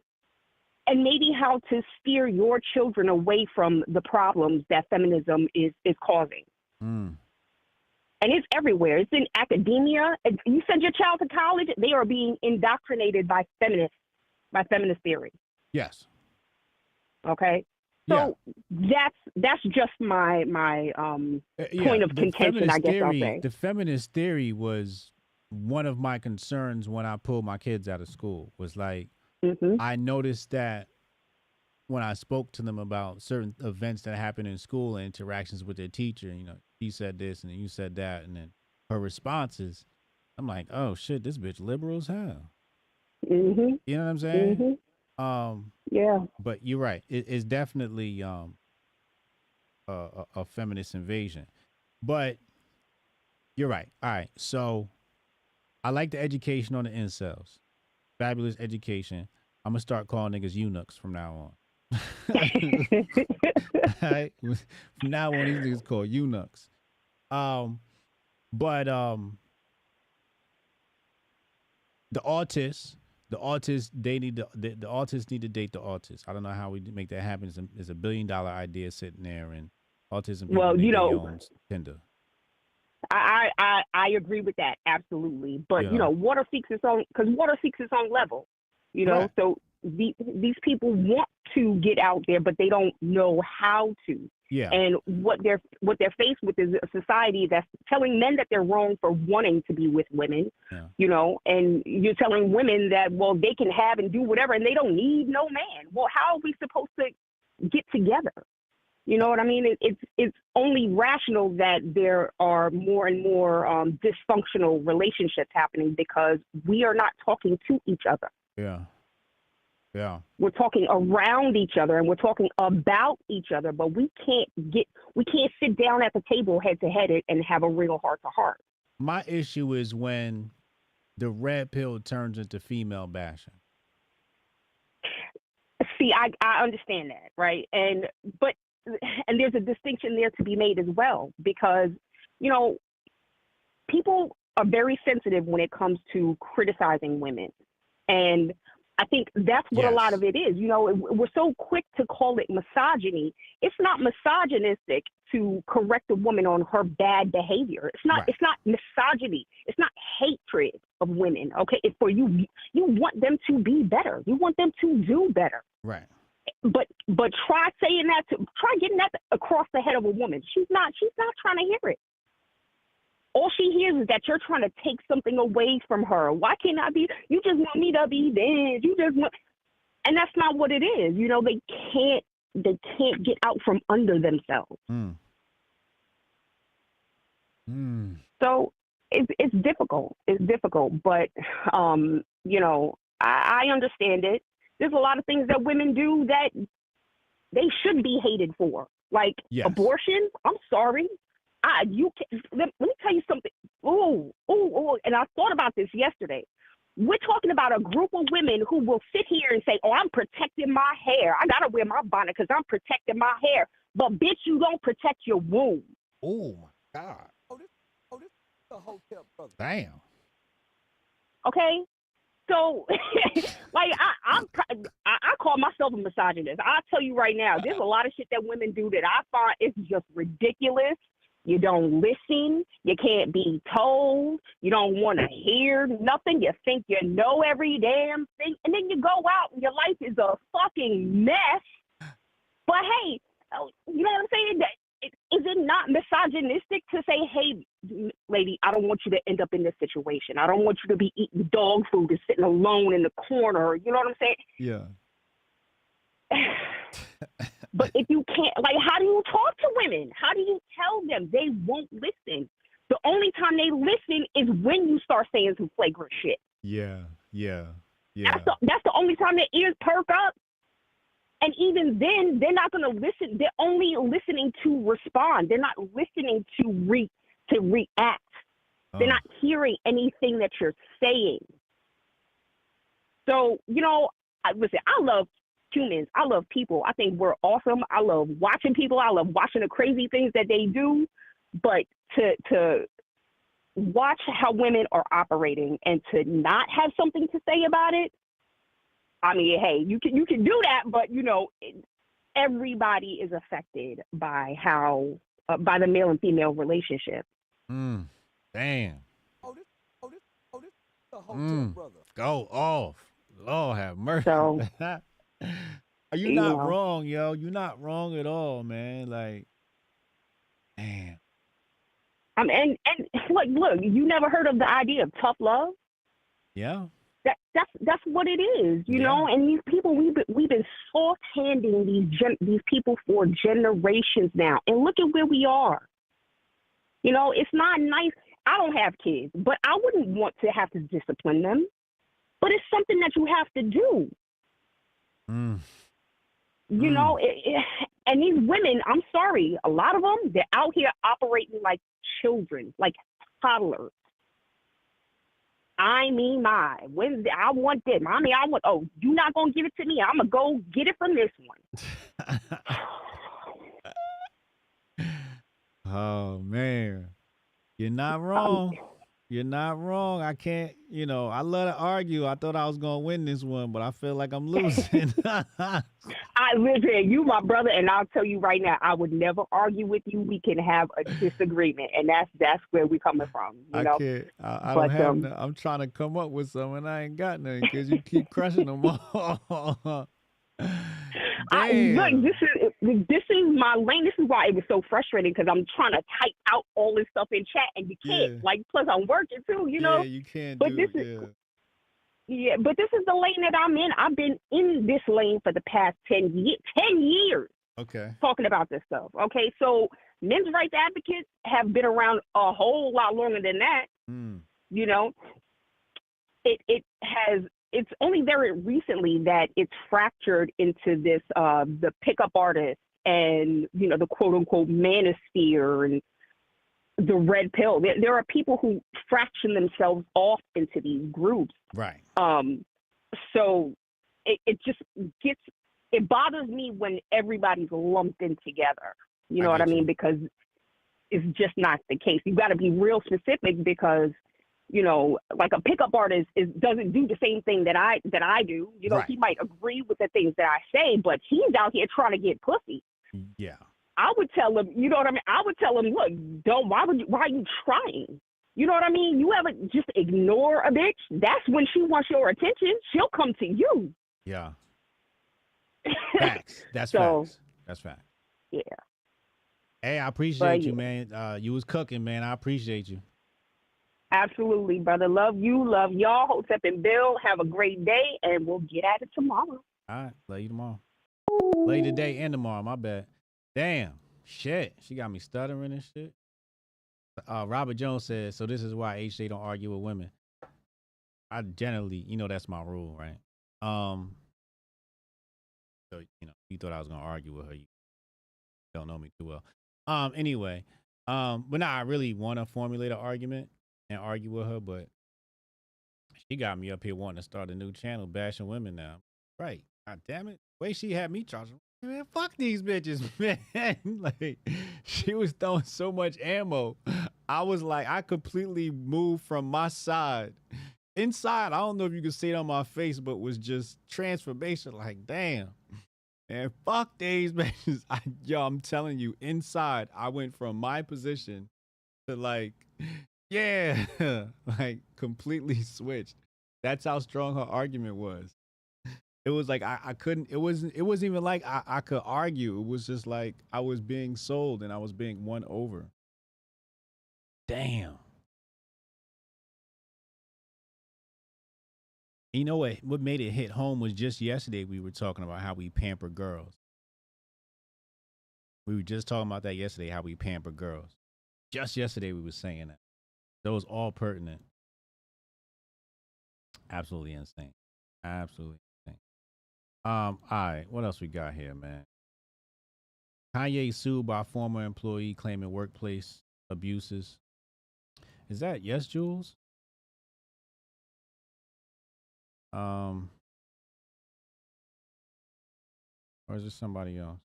and maybe how to steer your children away from the problems that feminism is causing. And it's everywhere. It's in academia. You send your child to college, they are being indoctrinated by feminist theory. Yes. Okay. So that's just my point of contention, I guess I'll say. The feminist theory was one of my concerns when I pulled my kids out of school. Was like, I noticed that when I spoke to them about certain events that happen in school and interactions with their teacher, you know, he said this and then you said that, and then her responses, I'm like, oh shit, this bitch liberal as hell. You know what I'm saying? Yeah. But you're right. It's definitely a feminist invasion. But you're right. All right. So I like the education on the incels. Fabulous education. I'm gonna start calling niggas eunuchs from now on. Right? From now on, these niggas called eunuchs. But the autists, they need the autists need to date the autists. I don't know how we make that happen. It's $1 billion idea sitting there, and autism. Well, you know, Tinder. I agree with that absolutely. But you know, water seeks its own level. You know, so these people want to get out there, but they don't know how to. Yeah. And what they're faced with is a society that's telling men that they're wrong for wanting to be with women. Yeah. You know, and you're telling women that, well, they can have and do whatever, and they don't need no man. Well, how are we supposed to get together? You know what I mean? It's only rational that there are more and more dysfunctional relationships happening because we are not talking to each other. Yeah. Yeah. We're talking around each other and we're talking about each other, but we can't sit down at the table head to head and have a real heart to heart. My issue is when the red pill turns into female bashing. See, I understand that, right? And there's a distinction there to be made as well, because, you know, people are very sensitive when it comes to criticizing women. And I think that's what a lot of it is. You know, we're so quick to call it misogyny. It's not misogynistic to correct a woman on her bad behavior. It's not. Right. It's not misogyny. It's not hatred of women. Okay, it's for you. You want them to be better. You want them to do better. Right. But try saying that. Try getting that across the head of a woman. She's not trying to hear it. All she hears is that you're trying to take something away from her. Why can't I be? You just want me to be this. You just want, and that's not what it is. You know, they can't get out from under themselves. So it's difficult. It's difficult, but you know, I understand it. There's a lot of things that women do that they should be hated for, like abortion. I'm sorry. you can, let me tell you something. And I thought about this yesterday. We're talking about a group of women who will sit here and say, "Oh, I'm protecting my hair. I gotta wear my bonnet because I'm protecting my hair." But bitch, you don't protect your womb. Oh my God. This is the Hotep brother. Damn. Okay, so like I call myself a misogynist. I'll tell you right now, there's a lot of shit that women do that I find is just ridiculous. You don't listen. You can't be told. You don't want to hear nothing. You think you know every damn thing. And then you go out and your life is a fucking mess. But hey, you know what I'm saying? Is it not misogynistic to say, "Hey, lady, I don't want you to end up in this situation. I don't want you to be eating dog food and sitting alone in the corner." You know what I'm saying? Yeah. But if you can't, like, how do you talk to women? How do you tell them? They won't listen. The only time they listen is when you start saying some flagrant shit. Yeah. That's the only time their ears perk up. And even then, they're not going to listen. They're only listening to respond. They're not listening to react. They're not hearing anything that you're saying. So, you know, listen, I love humans. I love people. I think we're awesome. I love watching people. I love watching the crazy things that they do. But to watch how women are operating and to not have something to say about it, I mean, hey, you can do that, but you know, everybody is affected by how by the male and female relationship. Damn. This the Hotep brother. Go off. Lord have mercy. So, you're not wrong, yo. You're not wrong at all, man. Like, damn. And look, you never heard of the idea of tough love? Yeah. That's what it is, you know. And these people, we've been soft-handing these people for generations now, and look at where we are. You know, it's not nice. I don't have kids, but I wouldn't want to have to discipline them. But it's something that you have to do. You know, and these women, I'm sorry, a lot of them, they're out here operating like children, like toddlers. I mean, when I want this, mommy, you're not going to give it to me. I'm going to go get it from this one. Oh, man. You're not wrong. You're not wrong. I can't, you know, I love to argue. I thought I was going to win this one, but I feel like I'm losing. Listen, you my brother, and I'll tell you right now, I would never argue with you. We can have a disagreement, and that's where we're coming from. You know? I can't. I don't have no, I'm trying to come up with some, and I ain't got none because you keep crushing them all. Look, this is my lane. This is why it was so frustrating because I'm trying to type out all this stuff in chat and you can't. Like, plus I'm working too, you know. Yeah, you can't. But this is the lane that I'm in. I've been in this lane for the past 10 years. 10 years. Okay. Talking about this stuff. Okay, so men's rights advocates have been around a whole lot longer than that. You know, it's only very recently that it's fractured into this, the pickup artist and, you know, the quote unquote manosphere and the red pill. There are people who fraction themselves off into these groups. Right. So it just it bothers me when everybody's lumped in together. You know what I mean? Because it's just not the case. You got to be real specific because, you know, like a pickup artist doesn't do the same thing that I do. You know, He might agree with the things that I say, but he's out here trying to get pussy. Yeah. I would tell him, you know what I mean? I would tell him, look, why are you trying? You know what I mean? You ever just ignore a bitch? That's when she wants your attention. She'll come to you. Yeah. Facts. That's facts. That's facts. Yeah. Hey, I appreciate you, man. You was cooking, man. I appreciate you. Absolutely, brother. Love you. Love y'all. Hotep and Bill. Have a great day, and we'll get at it tomorrow. All right. Love you tomorrow. Love you today and tomorrow. My bad. Damn. Shit. She got me stuttering and shit. Robert Jones says, so this is why HJ don't argue with women. I generally, you know, that's my rule, right? So, you know, you thought I was going to argue with her. You don't know me too well. Anyway, But now I really want to formulate an argument and argue with her, but she got me up here wanting to start a new channel bashing women now. Right. God damn it. The way she had me charging, man, fuck these bitches, man. Like, she was throwing so much ammo. I was like, I completely moved from my side. Inside, I don't know if you can see it on my face, but was just transformation. Like, damn. And fuck these bitches. I'm telling you, inside, I went from my position to like, yeah, like completely switched. That's how strong her argument was. It was like I couldn't. It wasn't even like I could argue. It was just like I was being sold and I was being won over. Damn. You know what made it hit home was just yesterday we were talking about how we pamper girls. We were just talking about that yesterday, how we pamper girls. Just yesterday we were saying that. That was all pertinent. Absolutely insane. Absolutely insane. All right, what else we got here, man? Kanye sued by former employee claiming workplace abuses. Is that yes, Jules? Or is this somebody else?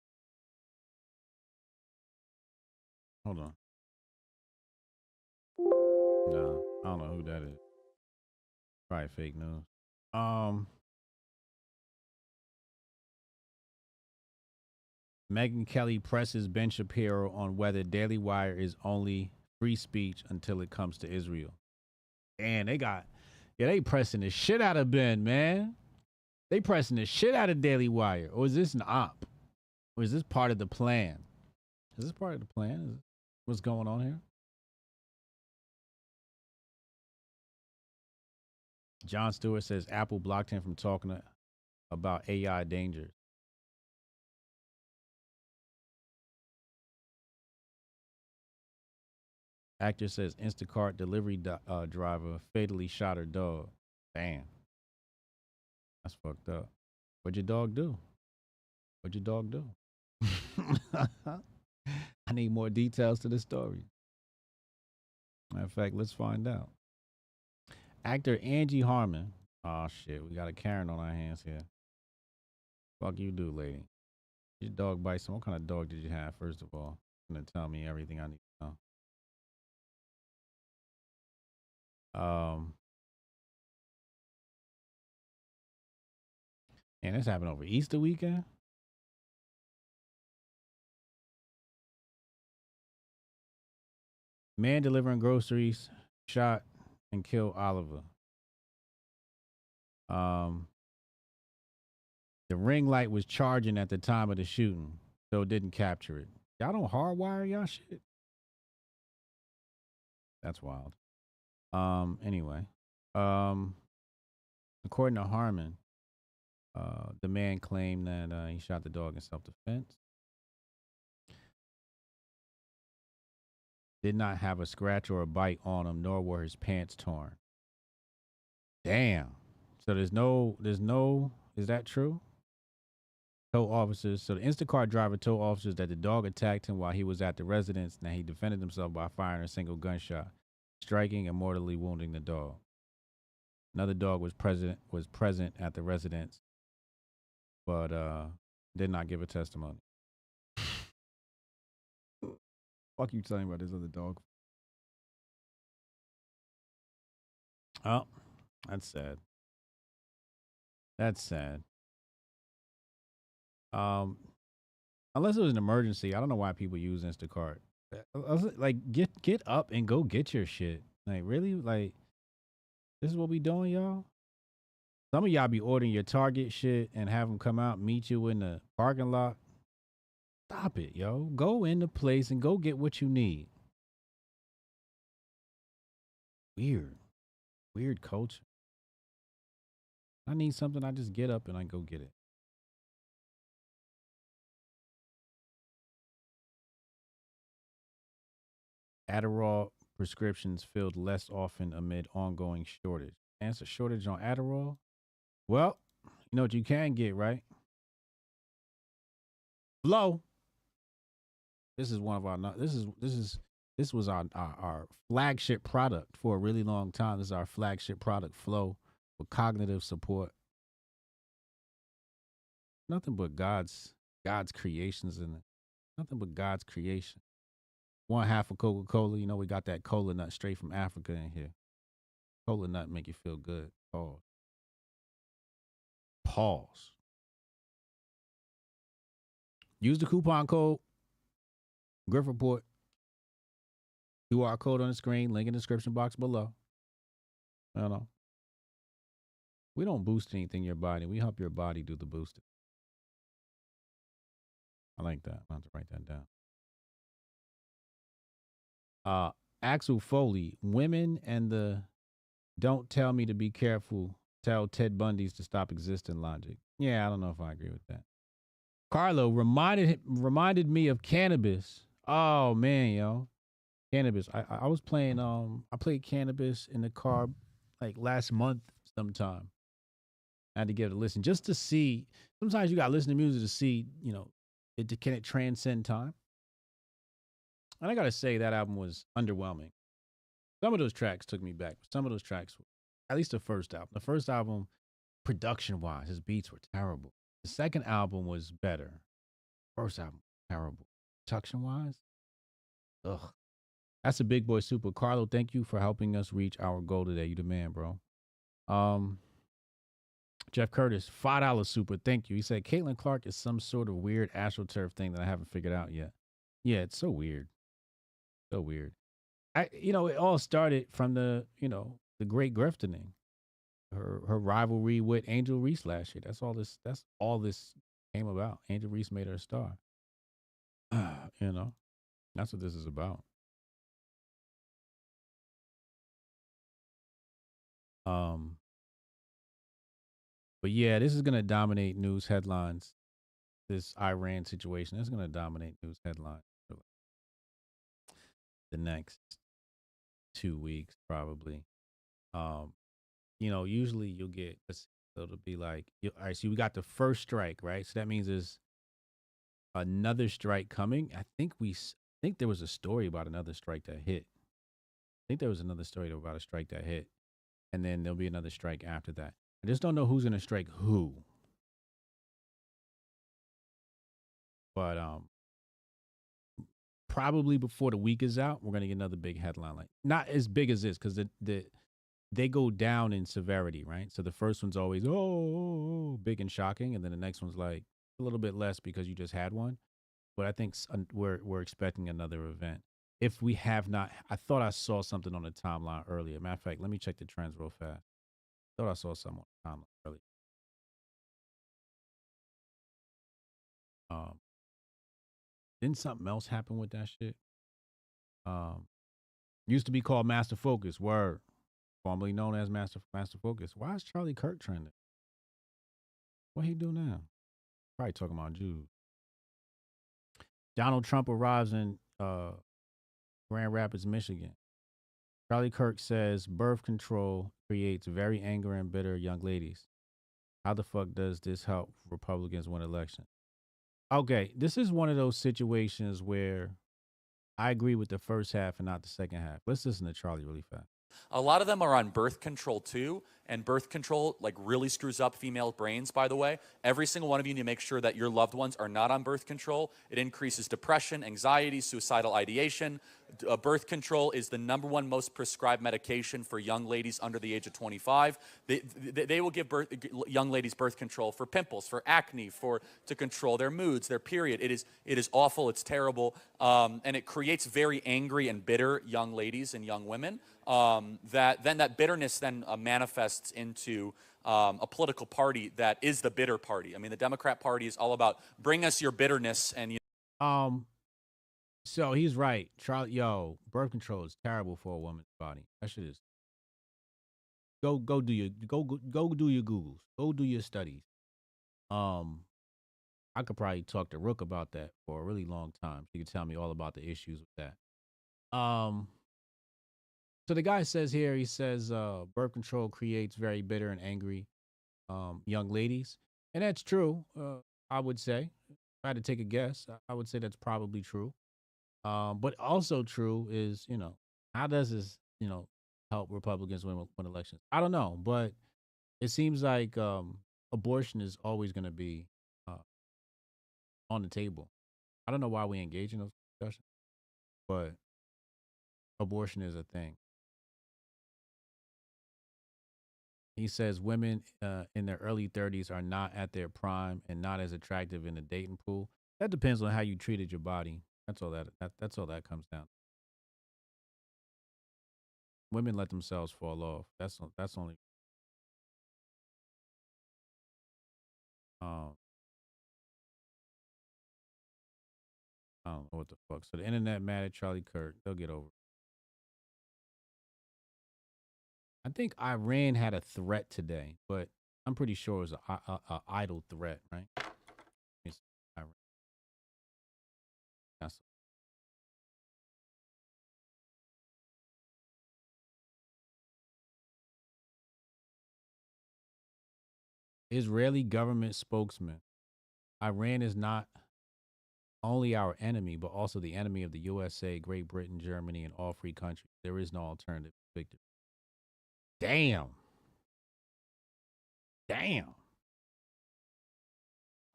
Hold on. No, I don't know who that is. Probably fake news. Megyn Kelly presses Ben Shapiro on whether Daily Wire is only free speech until it comes to Israel. And they pressing the shit out of Ben, man. They pressing the shit out of Daily Wire. Or is this an op? Or is this part of the plan? Is this part of the plan? What's going on here? Jon Stewart says Apple blocked him from talking about AI dangers. Actor says Instacart delivery driver fatally shot her dog. Damn. That's fucked up. What'd your dog do? What'd your dog do? I need more details to the story. Matter of fact, let's find out. Actor Angie Harmon. Oh, shit. We got a Karen on our hands here. Fuck you do, lady. Your dog bite some. What kind of dog did you have, first of all? Gonna tell me everything I need to know. And this happened over Easter weekend. Man delivering groceries shot and killed Oliver. The ring light was charging at the time of the shooting, so it didn't capture it. Y'all don't hardwire y'all shit. That's wild. Anyway, according to Harmon, the man claimed that he shot the dog in self-defense. Did not have a scratch or a bite on him, nor were his pants torn. Damn. So there's no, is that true? Told officers, so the Instacart driver told officers that the dog attacked him while he was at the residence, and he defended himself by firing a single gunshot, striking and mortally wounding the dog. Another dog was present at the residence, but did not give a testimony. Fuck you telling about this other dog. Oh, that's sad. That's sad. Unless it was an emergency, I don't know why people use Instacart. Like, get up and go get your shit. Like, really? Like, this is what we doing, y'all? Some of y'all be ordering your Target shit and have them come out and meet you in the parking lot. Stop it, yo. Go in the place and go get what you need. Weird culture. I need something, I just get up and I go get it. Adderall prescriptions filled less often amid ongoing shortage. And it's a shortage on Adderall? Well, you know what you can get, right? Flow. This is one of our, this is This was our flagship product for a really long time. This is our flagship product, Flow, with cognitive support. Nothing but God's creations in it. Nothing but God's creation. 1/2 of Coca-Cola. You know, we got that cola nut straight from Africa in here. Cola nut make you feel good. Pause. Pause. Use the coupon code Grift Report. QR code on the screen. Link in the description box below. I don't know. We don't boost anything in your body. We help your body do the boosting. I like that. I'll have to write that down. Axel Foley, women and the don't tell me to be careful, tell Ted Bundy's to stop existing logic. Yeah, I don't know if I agree with that. Carlo reminded me of cannabis. Oh man, yo. Cannabis. I was playing I played cannabis in the car like last month sometime. I had to give it a listen just to see. Sometimes you gotta listen to music to see, you know, can it transcend time? And I gotta say that album was underwhelming. Some of those tracks took me back. Some of those tracks, at least the first album. The first album, production-wise, his beats were terrible. The second album was better. First album, terrible. Production-wise, ugh. That's a big boy super. Carlo, thank you for helping us reach our goal today. You the man, bro. Jeff Curtis, $5 super. Thank you. He said Caitlin Clark is some sort of weird AstroTurf thing that I haven't figured out yet. Yeah, it's so weird. So weird. It all started from the great grifting. Her rivalry with Angel Reese last year. That's all this came about. Angel Reese made her a star. That's what this is about. But yeah, this is gonna dominate news headlines. This Iran situation is gonna dominate news headlines for the next 2 weeks, probably. Usually you'll get, so it'll be like, all right, so we got the first strike, right? So that means there's another strike coming. I think there was a story about another strike that hit. I think there was another story about a strike that hit, and then there'll be another strike after that. I just don't know who's gonna strike who. But probably before the week is out, we're gonna get another big headline. Like not as big as this, because they go down in severity, right? So the first one's always big and shocking, and then the next one's like a little bit less because you just had one. But I think we're expecting another event. If we have not, I thought I saw something on the timeline earlier. Matter of fact, let me check the trends real fast. I thought I saw something on the timeline earlier. Didn't something else happen with that shit? Used to be called Master Focus. Word. Formerly known as Master Focus. Why is Charlie Kirk trending? What he do now? Probably talking about Jews. Donald Trump arrives in Grand Rapids, Michigan. Charlie Kirk says birth control creates very angry and bitter young ladies. How the fuck does this help Republicans win elections? Okay, this is one of those situations where I agree with the first half and not the second half. Let's listen to Charlie really fast. A lot of them are on birth control too, and birth control like really screws up female brains, by the way. Every single one of you need to make sure that your loved ones are not on birth control. It increases depression, anxiety, suicidal ideation. Birth control is the #1 most prescribed medication for young ladies under the age of 25. They will give young ladies birth control for pimples, for acne, to control their moods, their period. It is awful, it's terrible, and it creates very angry and bitter young ladies and young women. That bitterness then manifests into a political party that is the bitter party. I mean, the Democrat Party is all about bring us your bitterness and So he's right. Charlie, birth control is terrible for a woman's body. That shit is. Go do your Googles. Go do your studies. I could probably talk to Rook about that for a really long time. She could tell me all about the issues with that. So the guy says here, he says birth control creates very bitter and angry young ladies. And that's true, I would say. If I had to take a guess, I would say that's probably true. But also true is, how does this, help Republicans win elections? I don't know, but it seems like abortion is always going to be on the table. I don't know why we engage in those discussions, but abortion is a thing. He says women in their early 30s are not at their prime and not as attractive in the dating pool. That depends on how you treated your body. That's all that's all that comes down. Women let themselves fall off. That's only. I don't know what the fuck. So the internet mad at Charlie Kirk. They'll get over it. I think Iran had a threat today, but I'm pretty sure it was a idle threat, right? It's Iran. That's Israeli government spokesman. Iran is not only our enemy, but also the enemy of the USA, Great Britain, Germany, and all free countries. There is no alternative victory. Damn.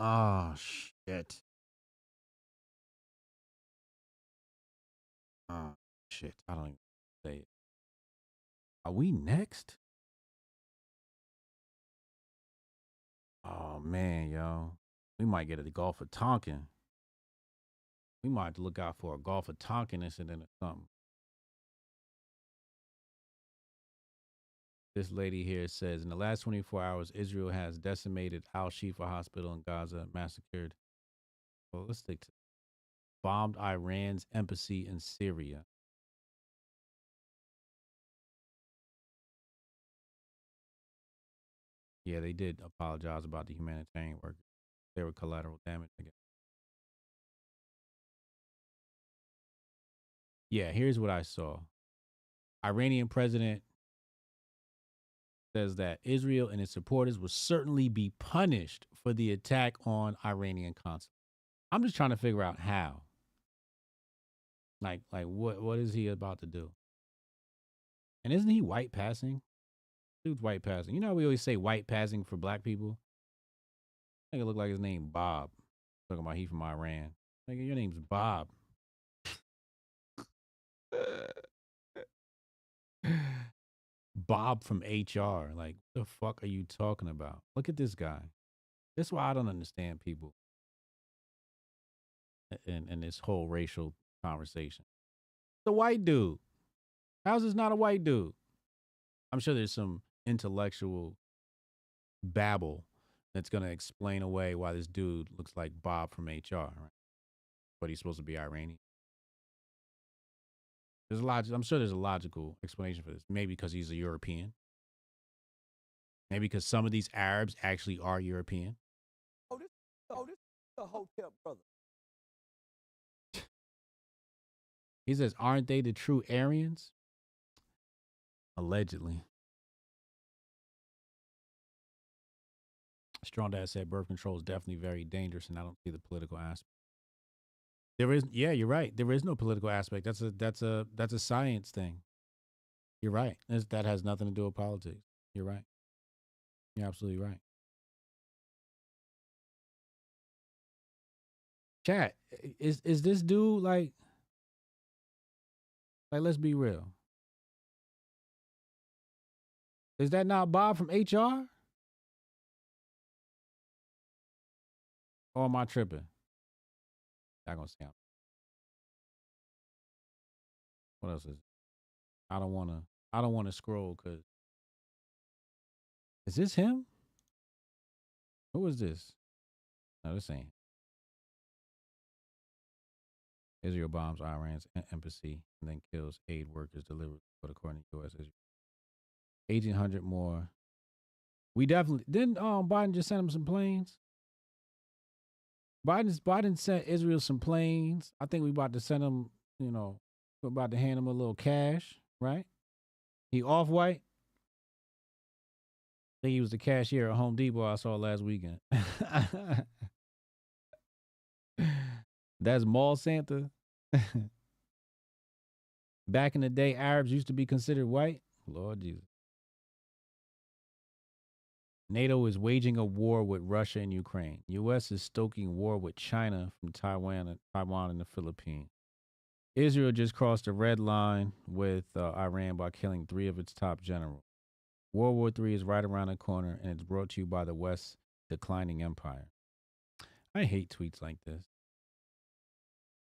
Oh, shit. Oh, shit. I don't even say it. Are we next? Oh, man, yo. We might get a Gulf of Tonkin. We might have to look out for a Gulf of Tonkin incident or something. This lady here says, in the last 24 hours, Israel has decimated Al-Shifa Hospital in Gaza, massacred. Well, let's stick to bombed Iran's embassy in Syria. Yeah, they did apologize about the humanitarian work. They were collateral damage, I guess. Yeah, here's what I saw. Iranian president says that Israel and its supporters will certainly be punished for the attack on Iranian consulate. I'm just trying to figure out how. Like what is he about to do? And isn't he white passing? Dude's white passing. You know how we always say white passing for black people? I think it look like his name Bob. Talking about he from Iran. Like, your name's Bob. Bob from HR. Like, what the fuck are you talking about? Look at this guy. That's why I don't understand people in this whole racial conversation. The white dude. How's this not a white dude? I'm sure there's some intellectual babble that's going to explain away why this dude looks like Bob from HR, right? But he's supposed to be Iranian. I'm sure there's a logical explanation for this. Maybe because he's a European. Maybe because some of these Arabs actually are European. Oh, this is a Hotep brother. He says, aren't they the true Aryans? Allegedly. Strong Dad said birth control is definitely very dangerous, and I don't see the political aspect. Yeah, you're right. There is no political aspect. That's a science thing. You're right. That has nothing to do with politics. You're right. You're absolutely right. Chat, is this dude like let's be real. Is that not Bob from HR? Or am I tripping? Not gonna say. What else is it? I don't wanna scroll because is this him? Who is this? No, this ain't. Israel bombs Iran's embassy and then kills aid workers delivered, but according to U.S. Israel. 1,800 more. We definitely didn't. Biden just sent him some planes. Biden sent Israel some planes. I think we about to send him. We're about to hand him a little cash, right? He off-white. I think he was the cashier at Home Depot I saw last weekend. That's Mall Santa. Back in the day, Arabs used to be considered white. Lord Jesus. NATO is waging a war with Russia and Ukraine. U.S. is stoking war with China from Taiwan and the Philippines. Israel just crossed a red line with Iran by killing 3 of its top generals. World War III is right around the corner, and it's brought to you by the West's declining empire. I hate tweets like this.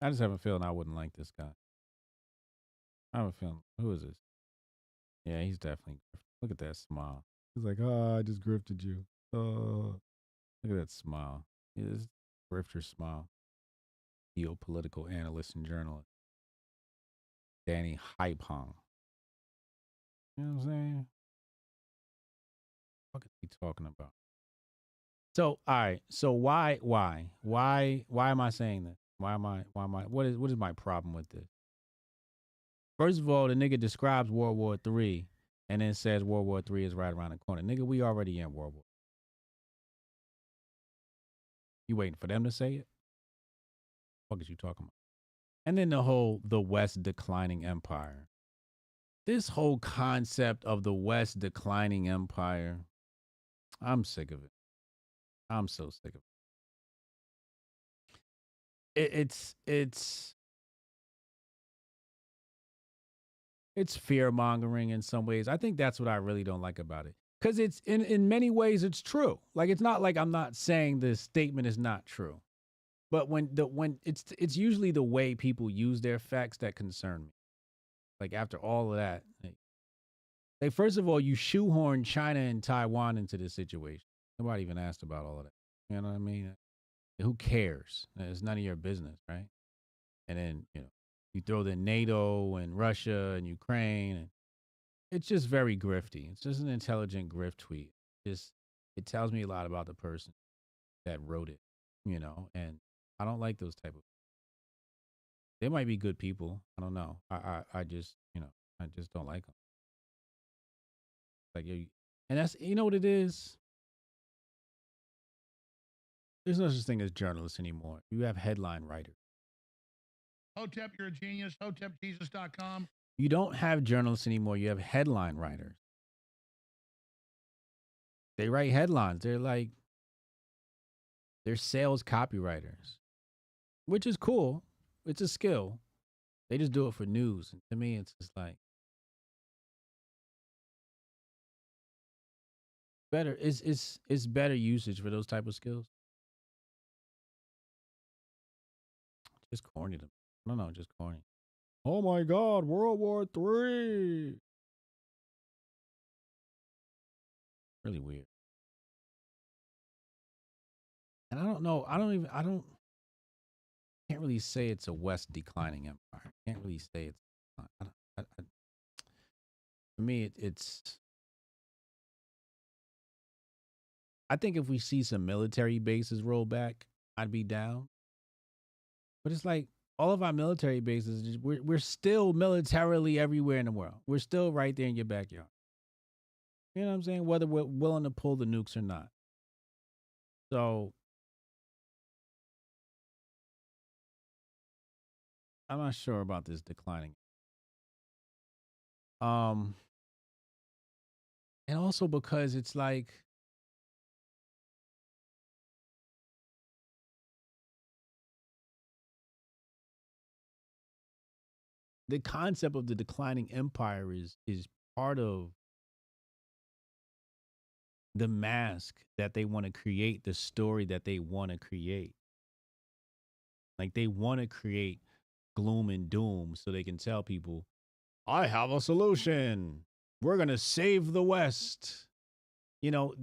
I just have a feeling I wouldn't like this guy. I have a feeling. Who is this? Yeah, he's definitely. Look at that smile. He's like, oh, I just grifted you. Oh, look at that smile. His grifter smile. Geopolitical analyst and journalist. Danny Hypong. You know what I'm saying? What is he talking about? So, all right. So why am I saying this? What is my problem with this? First of all, the nigga describes World War III and then says World War III is right around the corner. Nigga, we already in World War. You waiting for them to say it? What is you talking about? And then the West declining empire. This whole concept of the West declining empire, I'm sick of it. I'm so sick of it. It's fear mongering in some ways. I think that's what I really don't like about it. Because it's in many ways it's true. Like, it's not like I'm not saying this statement is not true. But when it's usually the way people use their facts that concern me. Like, after all of that, like first of all, you shoehorn China and Taiwan into this situation. Nobody even asked about all of that. You know what I mean? Who cares? It's none of your business, right? And then, you throw the NATO and Russia and Ukraine, and it's just very grifty. It's just an intelligent grift tweet. It tells me a lot about the person that wrote it, and I don't like those type of. They might be good people. I don't know. I just, I just don't like them. Like, and that's, you know what it is? There's no such thing as journalists anymore. You have headline writers. Hotep, you're a genius. HotepJesus.com. You don't have journalists anymore. You have headline writers. They write headlines. They're sales copywriters, which is cool. It's a skill. They just do it for news. And to me, it's just like better. It's better usage for those type of skills. Just corny to me. No, just corny. Oh my God, World War III. Really weird. And I don't know. Can't really say it's a West declining empire. Can't really say it's. For me, it's. I think if we see some military bases roll back, I'd be down. But it's like all of our military bases, we're still militarily everywhere in the world. We're still right there in your backyard. You know what I'm saying? Whether we're willing to pull the nukes or not. So I'm not sure about this declining. And also because it's like the concept of the declining empire is part of the mask that they want to create, the story that they want to create. Like, they want to create gloom and doom so they can tell people, I have a solution. We're going to save the West. So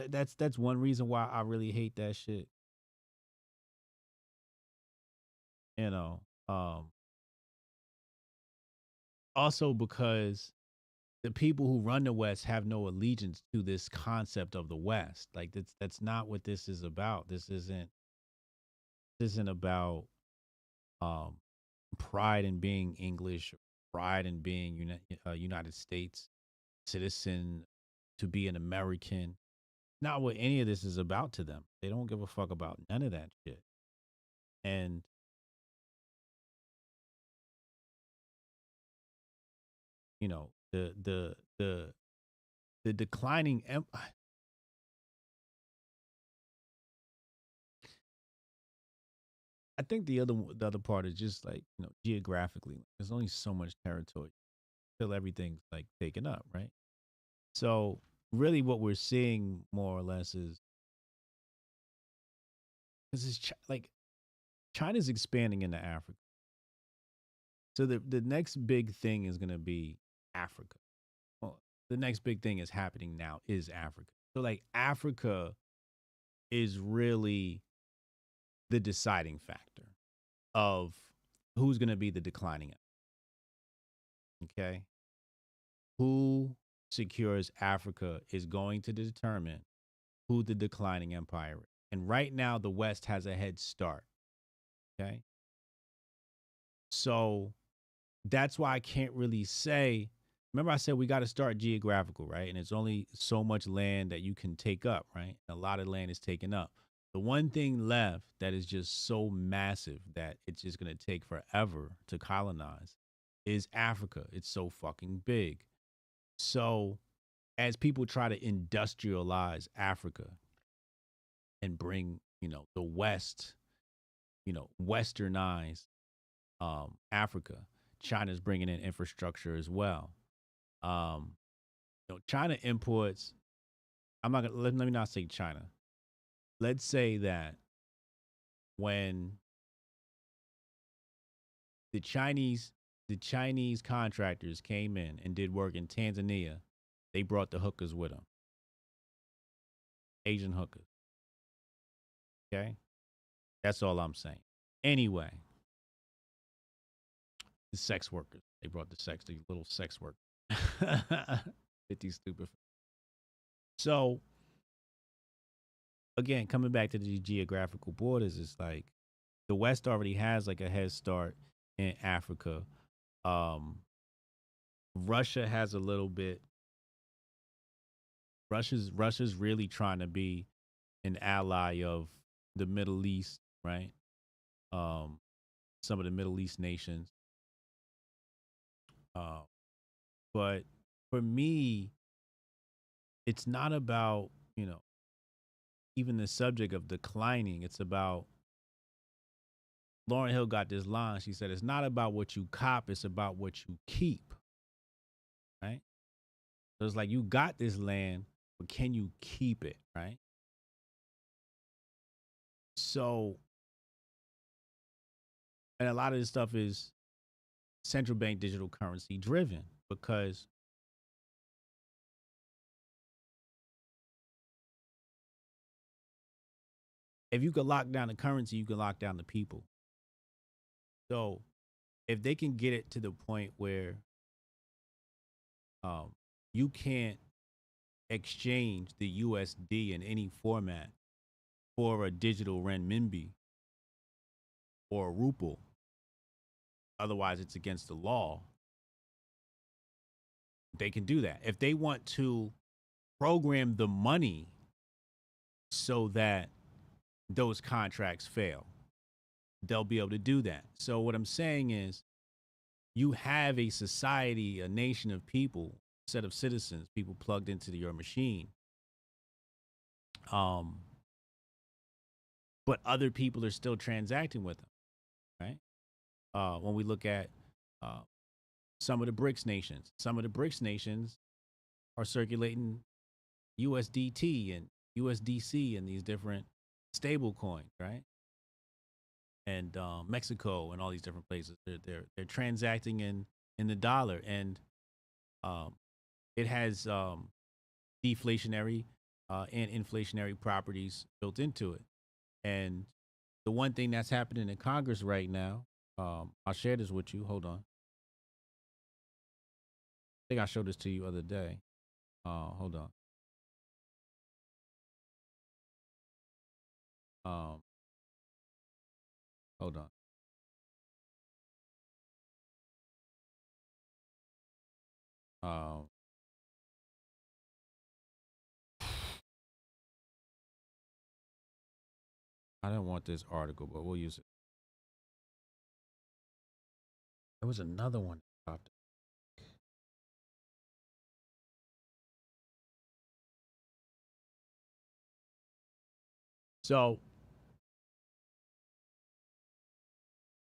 that's one reason why I really hate that shit. Also because the people who run the West have no allegiance to this concept of the West. Like, that's not what this is about. This isn't about pride in being English, pride in being United States citizen, to be an American. Not what any of this is about to them. They don't give a fuck about none of that shit. And you know, the declining empire. I think the other part is just like, you know, geographically, there's only so much territory till everything's like taken up, right? So really, what we're seeing more or less is this is like China's expanding into Africa. So the next big thing is going to be Africa. Well, the next big thing is happening now is Africa. So like Africa is really the deciding factor of who's going to be the declining. Okay. Who secures Africa is going to determine who the declining empire is. And right now, the West has a head start. Okay. So that's why I can't really say. Remember, I said we got to start geographical, right? And it's only so much land that you can take up, right? A lot of land is taken up. The one thing left that is just so massive that it's just going to take forever to colonize is Africa. It's so fucking big. So as people try to industrialize Africa and bring, you know, the West, you know, westernize Africa, China's bringing in infrastructure as well. You know, China imports, I'm not gonna, let me not say China. Let's say that when the Chinese contractors came in and did work in Tanzania, they brought the hookers with them. Asian hookers. Okay? That's all I'm saying. Anyway, the sex workers. They brought the little sex workers. 50 stupid. So, again, coming back to the geographical borders, it's like the West already has like a head start in Africa. Russia has a little bit. Russia's really trying to be an ally of the Middle East, right? Some of the Middle East nations. But for me, it's not about, you know, even the subject of declining. It's about, Lauryn Hill got this line. She said, it's not about what you cop, it's about what you keep. Right? So it's like, you got this land, but can you keep it? Right? So, and a lot of this stuff is central bank digital currency driven, because if you could lock down the currency, you can lock down the people. So if they can get it to the point where you can't exchange the USD in any format for a digital renminbi or a ruble, otherwise it's against the law, they can do that. If they want to program the money so that those contracts fail, they'll be able to do that. So what I'm saying is, you have a society, a nation of people, set of citizens, people plugged into your machine. But other people are still transacting with them, right? When we look at some of the BRICS nations are circulating USDT and USDC and these different stable coins, right? And Mexico and all these different places, they're transacting in the dollar, and it has deflationary and inflationary properties built into it. And the one thing that's happening in Congress right now, I'll share this with you. Hold on. I think I showed this to you the other day. Hold on. Hold on. I don't want this article, but we'll use it. There was another one that popped up. So,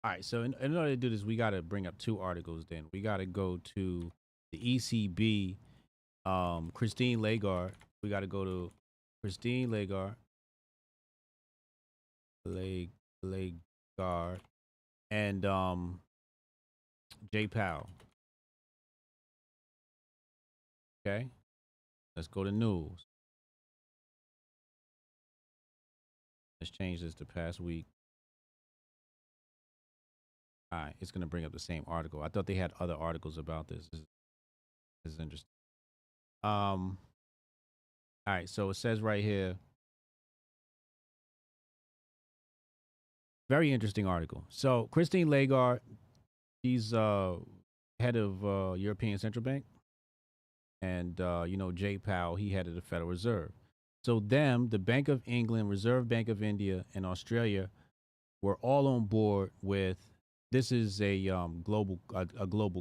all right. So in order to do this, we got to bring up two articles. Then we got to go to the ECB, Christine Lagarde. We got to go to Christine Lagarde, Lagarde, and Jay Powell. Okay, let's go to news. Let's change this to past week. All right, it's gonna bring up the same article. I thought they had other articles about this. This is interesting. All right, so it says right here. Very interesting article. So Christine Lagarde, she's head of European Central Bank, and Jay Powell, he headed the Federal Reserve. So the Bank of England, Reserve Bank of India, and Australia were all on board with this is a global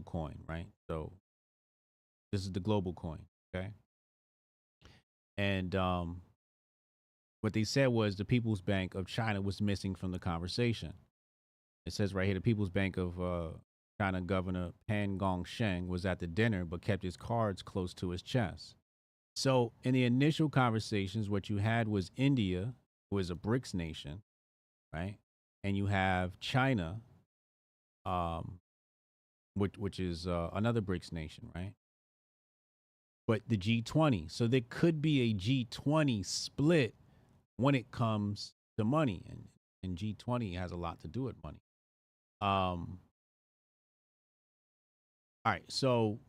coin, right? So this is the global coin, okay? And what they said was the People's Bank of China was missing from the conversation. It says right here, the People's Bank of China Governor Pan Gongsheng was at the dinner, but kept his cards close to his chest. So in the initial conversations, what you had was India, who is a BRICS nation, right? And you have China, which is another BRICS nation, right? But the G20. So there could be a G20 split when it comes to money. And G20 has a lot to do with money. All right, so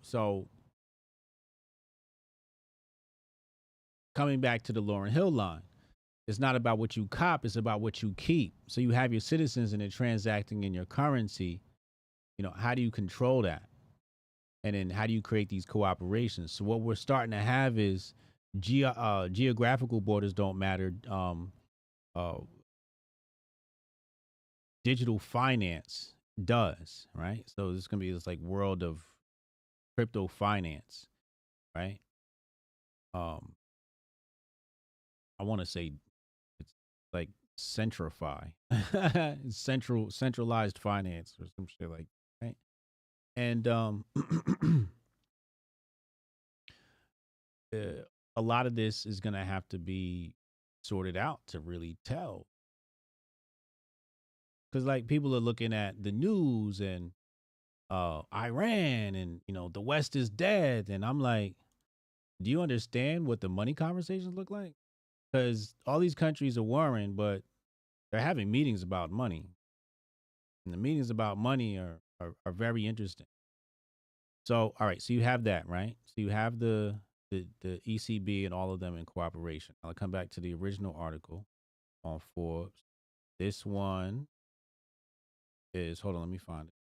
coming back to the Lauryn Hill line, it's not about what you cop, it's about what you keep. So you have your citizens and they're transacting in your currency. How do you control that? And then how do you create these cooperations? So what we're starting to have is geographical borders don't matter. Digital finance does, right? So this is going to be this like world of crypto finance, right? I want to say it's like centrify, centralized finance or some shit like that, right? And a lot of this is going to have to be sorted out to really tell. Because like people are looking at the news and Iran and, the West is dead. And I'm like, do you understand what the money conversations look like? Because all these countries are warring, but they're having meetings about money. And the meetings about money are very interesting. So, all right, so you have that, right? So you have the ECB and all of them in cooperation. I'll come back to the original article on Forbes. This one is, hold on, let me find it.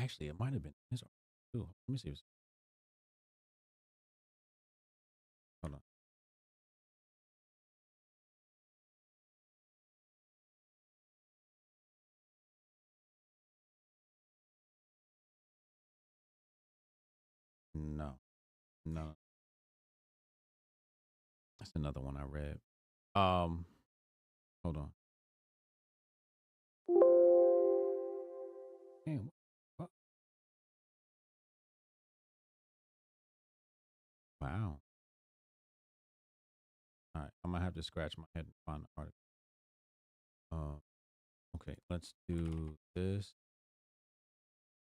Actually, it might have been his article too. Let me see. Hold on. No. That's another one I read. Hold on. Damn, what? Wow. All right, I'm gonna have to scratch my head and find the article. Okay, let's do this.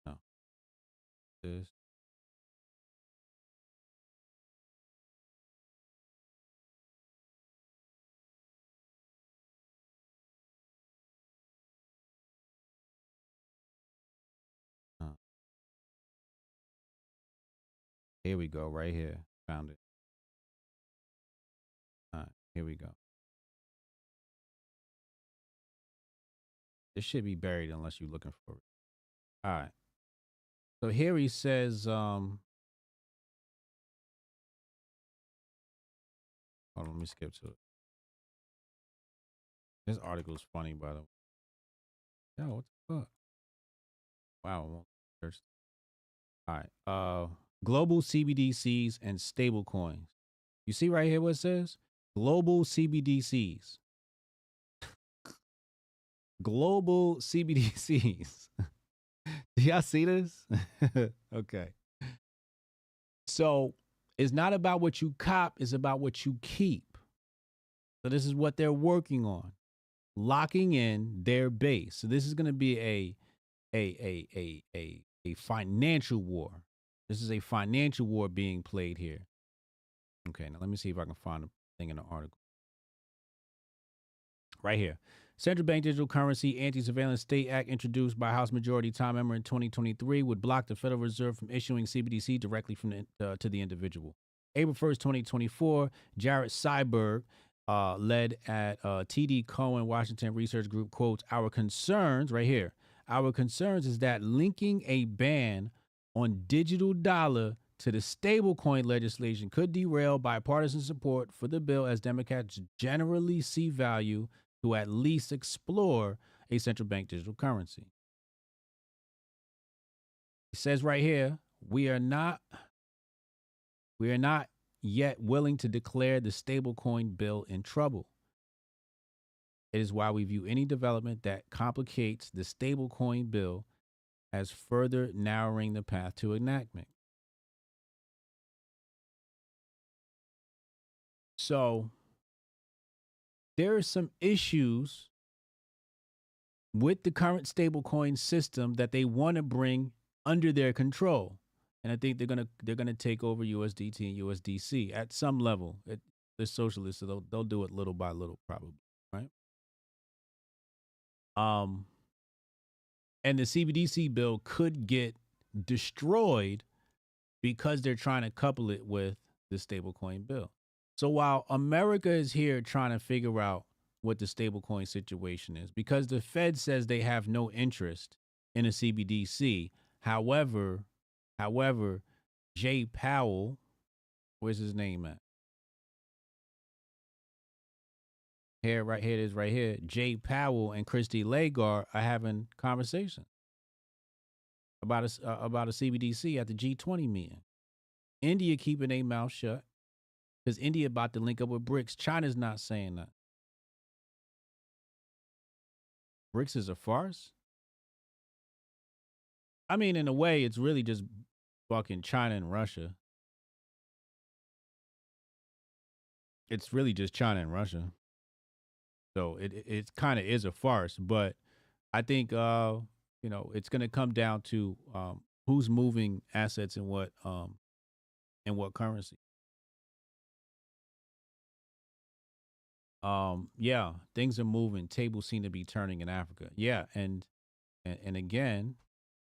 No, this. Here we go, right here. Found it. All right, here we go. This should be buried unless you're looking for it. All right. So here he says, hold on, let me skip to it. This article is funny, by the way. Yo, what the fuck? Wow, I won't search. All right. Global CBDCs and stable coins. You see right here what it says? Global CBDCs. Global CBDCs. Do y'all see this? Okay. So it's not about what you cop, it's about what you keep. So this is what they're working on. Locking in their base. So this is going to be a financial war. This is a financial war being played here. Okay, now let me see if I can find a thing in the article. Right here. Central Bank Digital Currency Anti-Surveillance State Act introduced by House Majority Tom Emmer in 2023 would block the Federal Reserve from issuing CBDC directly from to the individual. April 1st, 2024, Jared Seiberg, led at TD Cohen Washington Research Group, quotes, our concerns, right here, our concerns is that linking a ban on digital dollar to the stablecoin legislation could derail bipartisan support for the bill as Democrats generally see value to at least explore a central bank digital currency. It says right here, we are not yet willing to declare the stablecoin bill in trouble. It is why we view any development that complicates the stablecoin bill as further narrowing the path to enactment. So there are some issues with the current stablecoin system that they want to bring under their control. And I think they're gonna take over USDT and USDC at some level. They're socialists, so they'll do it little by little, probably, right? And the CBDC bill could get destroyed because they're trying to couple it with the stablecoin bill. So while America is here trying to figure out what the stablecoin situation is, because the Fed says they have no interest in a CBDC, however, Jay Powell, where's his name at? Here, right here it is right here. Jay Powell and Christy Lagarde are having conversation about a CBDC at the G20 meeting. India keeping their mouth shut because India about to link up with BRICS. China's not saying that. BRICS is a farce? I mean, in a way, it's really just fucking China and Russia. It's really just China and Russia. So it kind of is a farce, but I think it's going to come down to who's moving assets in what currency. Yeah, things are moving. Tables seem to be turning in Africa. Yeah, and again,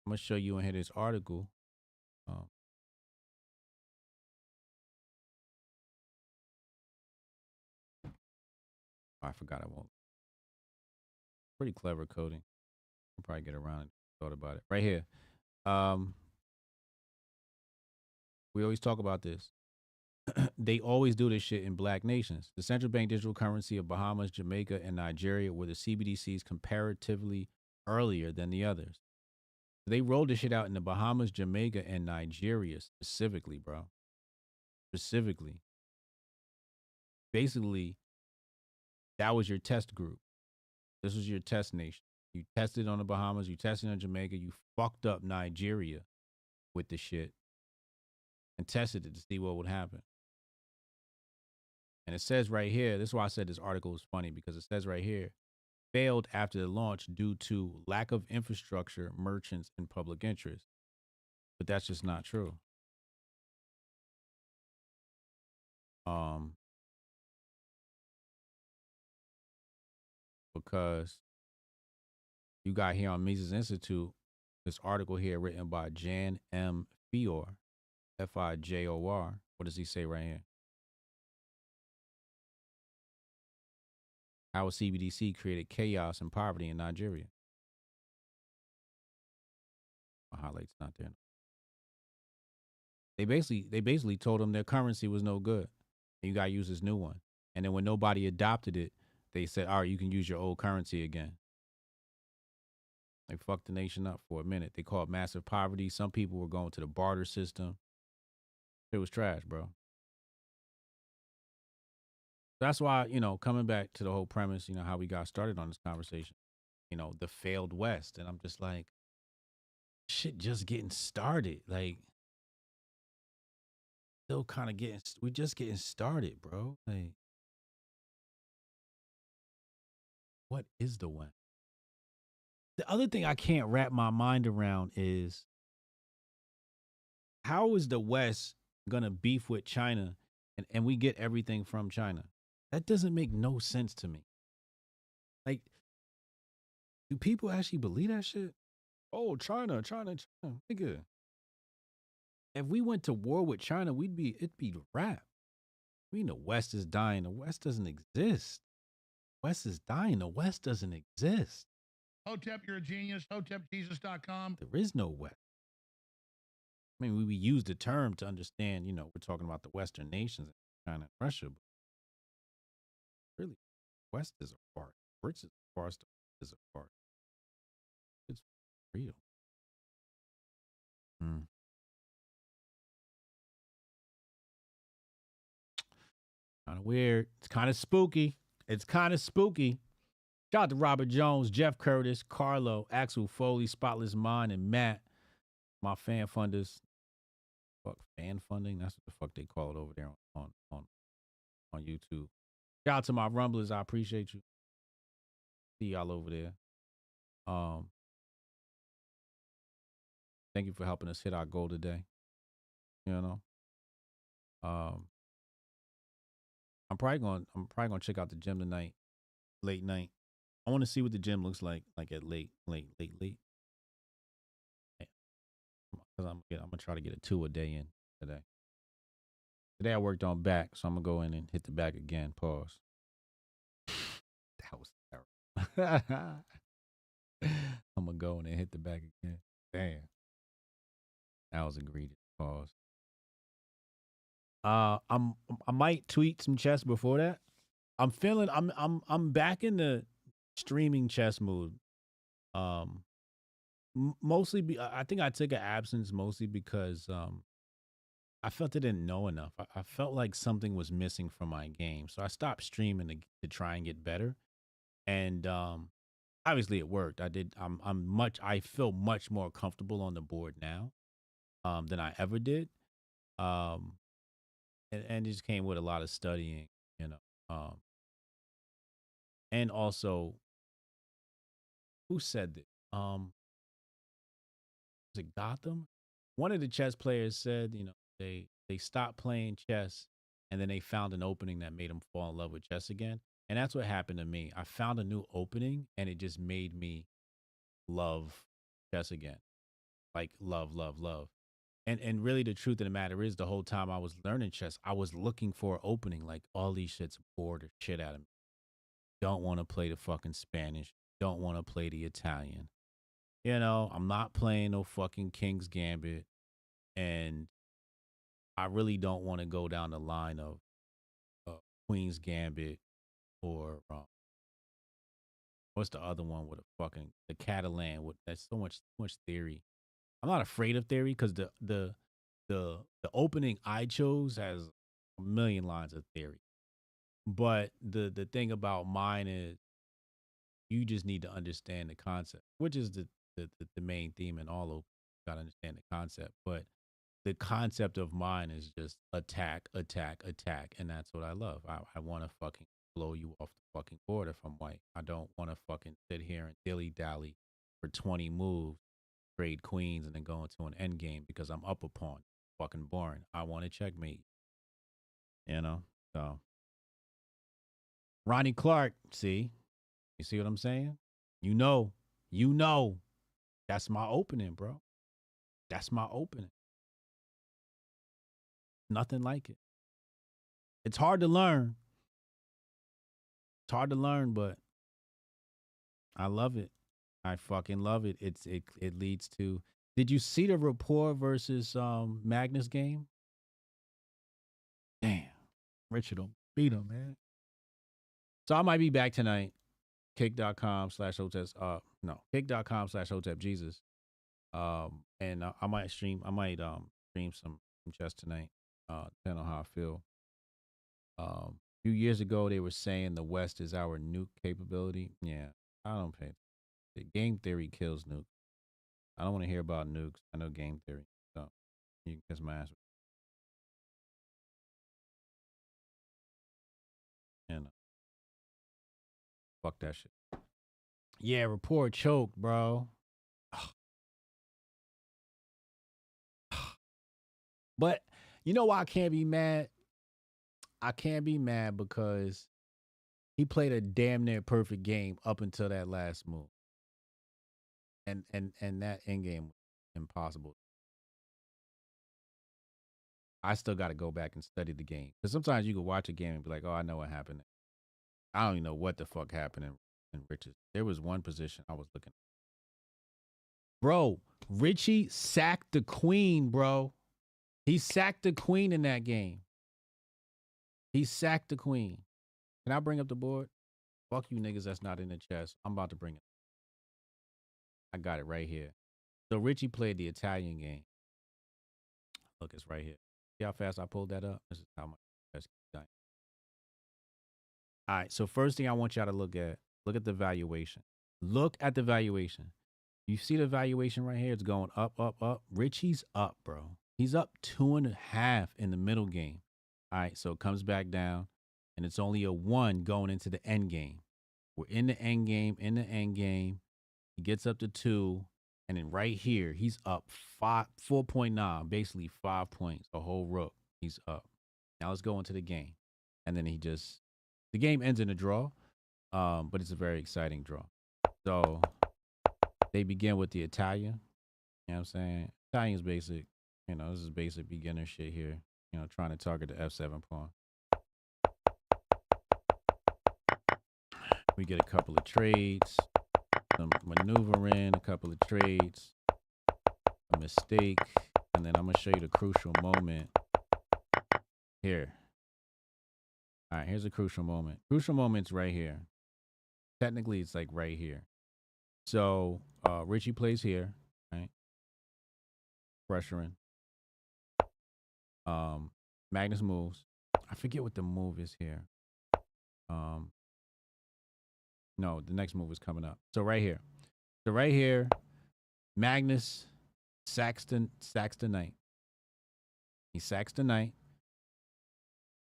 I'm gonna show you in here this article. I forgot I won't. Pretty clever coding. I'll probably get around it. Thought about it. Right here. We always talk about this. They always do this shit in black nations. The central bank digital currency of Bahamas, Jamaica, and Nigeria were the CBDCs comparatively earlier than the others. They rolled this shit out in the Bahamas, Jamaica, and Nigeria specifically, bro. Specifically. Basically, that was your test group. This was your test nation. You tested on the Bahamas, you tested on Jamaica, you fucked up Nigeria with the shit and tested it to see what would happen. And it says right here, this is why I said this article is funny, because it says right here, failed after the launch due to lack of infrastructure, merchants, and public interest. But that's just not true. Because you got here on Mises Institute, this article here written by Jan M. Fior, Fijor. What does he say right here? How a CBDC created chaos and poverty in Nigeria. My highlight's not there. They basically told them their currency was no good. And you got to use this new one. And then when nobody adopted it, they said, all right, you can use your old currency again. They fucked the nation up for a minute. They called massive poverty. Some people were going to the barter system. It was trash, bro. That's why, coming back to the whole premise, how we got started on this conversation, the failed West. And I'm just like, shit just getting started. Like, still kind of we're just getting started, bro. Like, what is the West? The other thing I can't wrap my mind around is, how is the West going to beef with China and we get everything from China? That doesn't make no sense to me. Like, do people actually believe that shit? Oh, China. Nigga. If we went to war with China, it'd be the rap. I mean, the West is dying. The West doesn't exist. West is dying. The West doesn't exist. Hotep, you're a genius. HotepJesus.com. There is no West. I mean, we use the term to understand, we're talking about the Western nations, China and Russia. But really, West is a part. Rich is a part. Is a part. It's real. Kind of weird. It's kind of spooky. Shout out to Robert Jones, Jeff Curtis, Carlo, Axel Foley, Spotless Mind, and Matt, my fan funders. Fuck, fan funding? That's what the fuck they call it over there on YouTube. Shout out to my rumblers. I appreciate you. See y'all over there. Thank you for helping us hit our goal today. I'm probably gonna check out the gym tonight, late night. I want to see what the gym looks like at late. Because I'm gonna try to get a 2 a day in today. Today I worked on back, so I'm gonna go in and hit the back again. Pause. That was terrible. I'm gonna go in and hit the back again. Damn. That was egregious. Pause. I might tweet some chess before that. I'm back in the streaming chess mood. Mostly I think I took an absence mostly because I felt I didn't know enough. I felt like something was missing from my game, so I stopped streaming to try and get better. And obviously it worked. I feel much more comfortable on the board now than I ever did. And it just came with a lot of studying, and also, who said that? Was it Gotham? One of the chess players said, they stopped playing chess and then they found an opening that made them fall in love with chess again. And that's what happened to me. I found a new opening and it just made me love chess again. Like love. And really the truth of the matter is, the whole time I was learning chess, I was looking for an opening. Like, all these shits bored the shit out of me. Don't want to play the fucking Spanish. Don't want to play the Italian. I'm not playing no fucking King's Gambit. And I really don't want to go down the line of Queen's Gambit or what's the other one with the Catalan with that's so much theory. I'm not afraid of theory because the opening I chose has a million lines of theory. But the thing about mine is you just need to understand the concept, which is the main theme in all of you. Got to understand the concept. But the concept of mine is just attack. And that's what I love. I want to fucking blow you off the fucking board if I'm white. I don't want to fucking sit here and dilly-dally for 20 moves, trade queens, and then go into an end game because I'm up a pawn. Fucking boring. I want to checkmate. So Ronnie Clark, see? You see what I'm saying? You know. That's my opening, bro. That's my opening. Nothing like it. It's hard to learn. But I love it. I fucking love it. It leads to. Did you see the Rapport versus Magnus game? Damn, Richard will beat him, man. So I might be back tonight. Kick.com/Hotep. Kick.com/Hotep Jesus. And I might stream some chess tonight. Depending on how I feel. few years ago, they were saying the West is our nuke capability. Yeah, I don't pay. The game theory kills nukes. I don't want to hear about nukes. I know game theory. So you can kiss my ass. And fuck that shit. Yeah, report choked, bro. But you know why I can't be mad? I can't be mad because he played a damn near perfect game up until that last move. And that end game was impossible. I still got to go back and study the game. Because sometimes you can watch a game and be like, oh, I know what happened. I don't even know what the fuck happened in Rich's. There was one position I was looking at. Bro, Richie sacked the queen, bro. He sacked the queen in that game. He sacked the queen. Can I bring up the board? Fuck you niggas that's not in the chest. I'm about to bring it. I got it right here. So Richie played the Italian game. Look, it's right here. See how fast I pulled that up? This is how much that's done. All right, so first thing I want y'all to look at the valuation. Look at the valuation. You see the valuation right here? It's going up, up, up. Richie's up, bro. He's up 2.5 in the middle game. All right, so it comes back down, and it's only a 1 going into the end game. We're in the end game, He gets up to 2, and then right here, he's up 4.9, basically 5 points, a whole rook. He's up. Now let's go into the game. And then the game ends in a draw, but it's a very exciting draw. So they begin with the Italian. You know what I'm saying? Italian's basic. You know, this is basic beginner shit here. You know, trying to target the F7 pawn. We get a couple of trades, some maneuvering, a couple of trades, a mistake, and then I'm going to show you the crucial moment here. All right, here's a crucial moment. Crucial moment's right here. Technically, it's like right here. So Richie plays here, right? Pressuring. Magnus moves. I forget what the move is here. No, the next move is coming up. So right here, Magnus sacks the knight. He sacks the knight.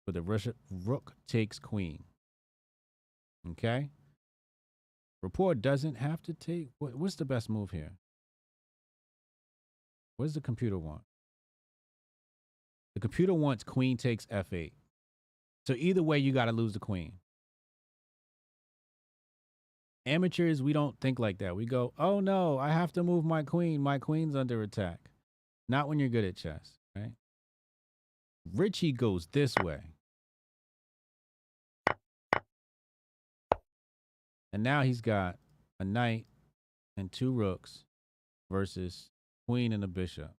But the rook takes queen. Okay? Report doesn't have to take. What's the best move here? What does the computer want? The computer wants queen takes f8. So either way, you got to lose the queen. Amateurs, we don't think like that. We go, oh no, I have to move my queen. My queen's under attack. Not when you're good at chess, right? Richie goes this way. And now he's got a knight and 2 rooks versus queen and a bishop.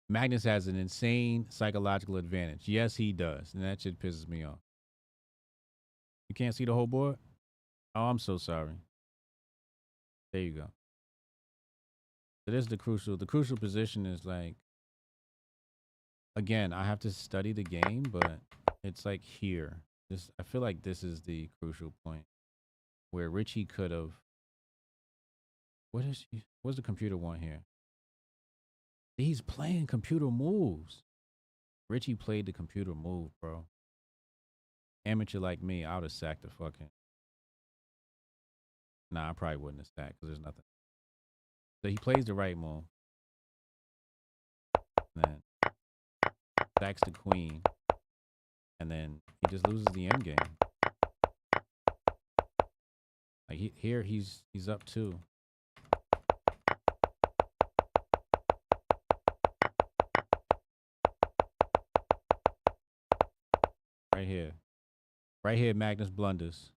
Magnus has an insane psychological advantage. Yes, he does. And that shit pisses me off. You can't see the whole board? Oh, I'm so sorry. There you go. So this is the crucial position is like, again, I have to study the game, but it's like here. I feel like this is the crucial point where Richie could have. What does the computer want here? He's playing computer moves. Richie played the computer move, bro. Amateur like me, I would have sacked the fucking. Nah, I probably wouldn't have sacked because there's nothing. So he plays the right move. And then sacks the queen. And then he just loses the end game. Like here he's up 2. Right here, Magnus blunders.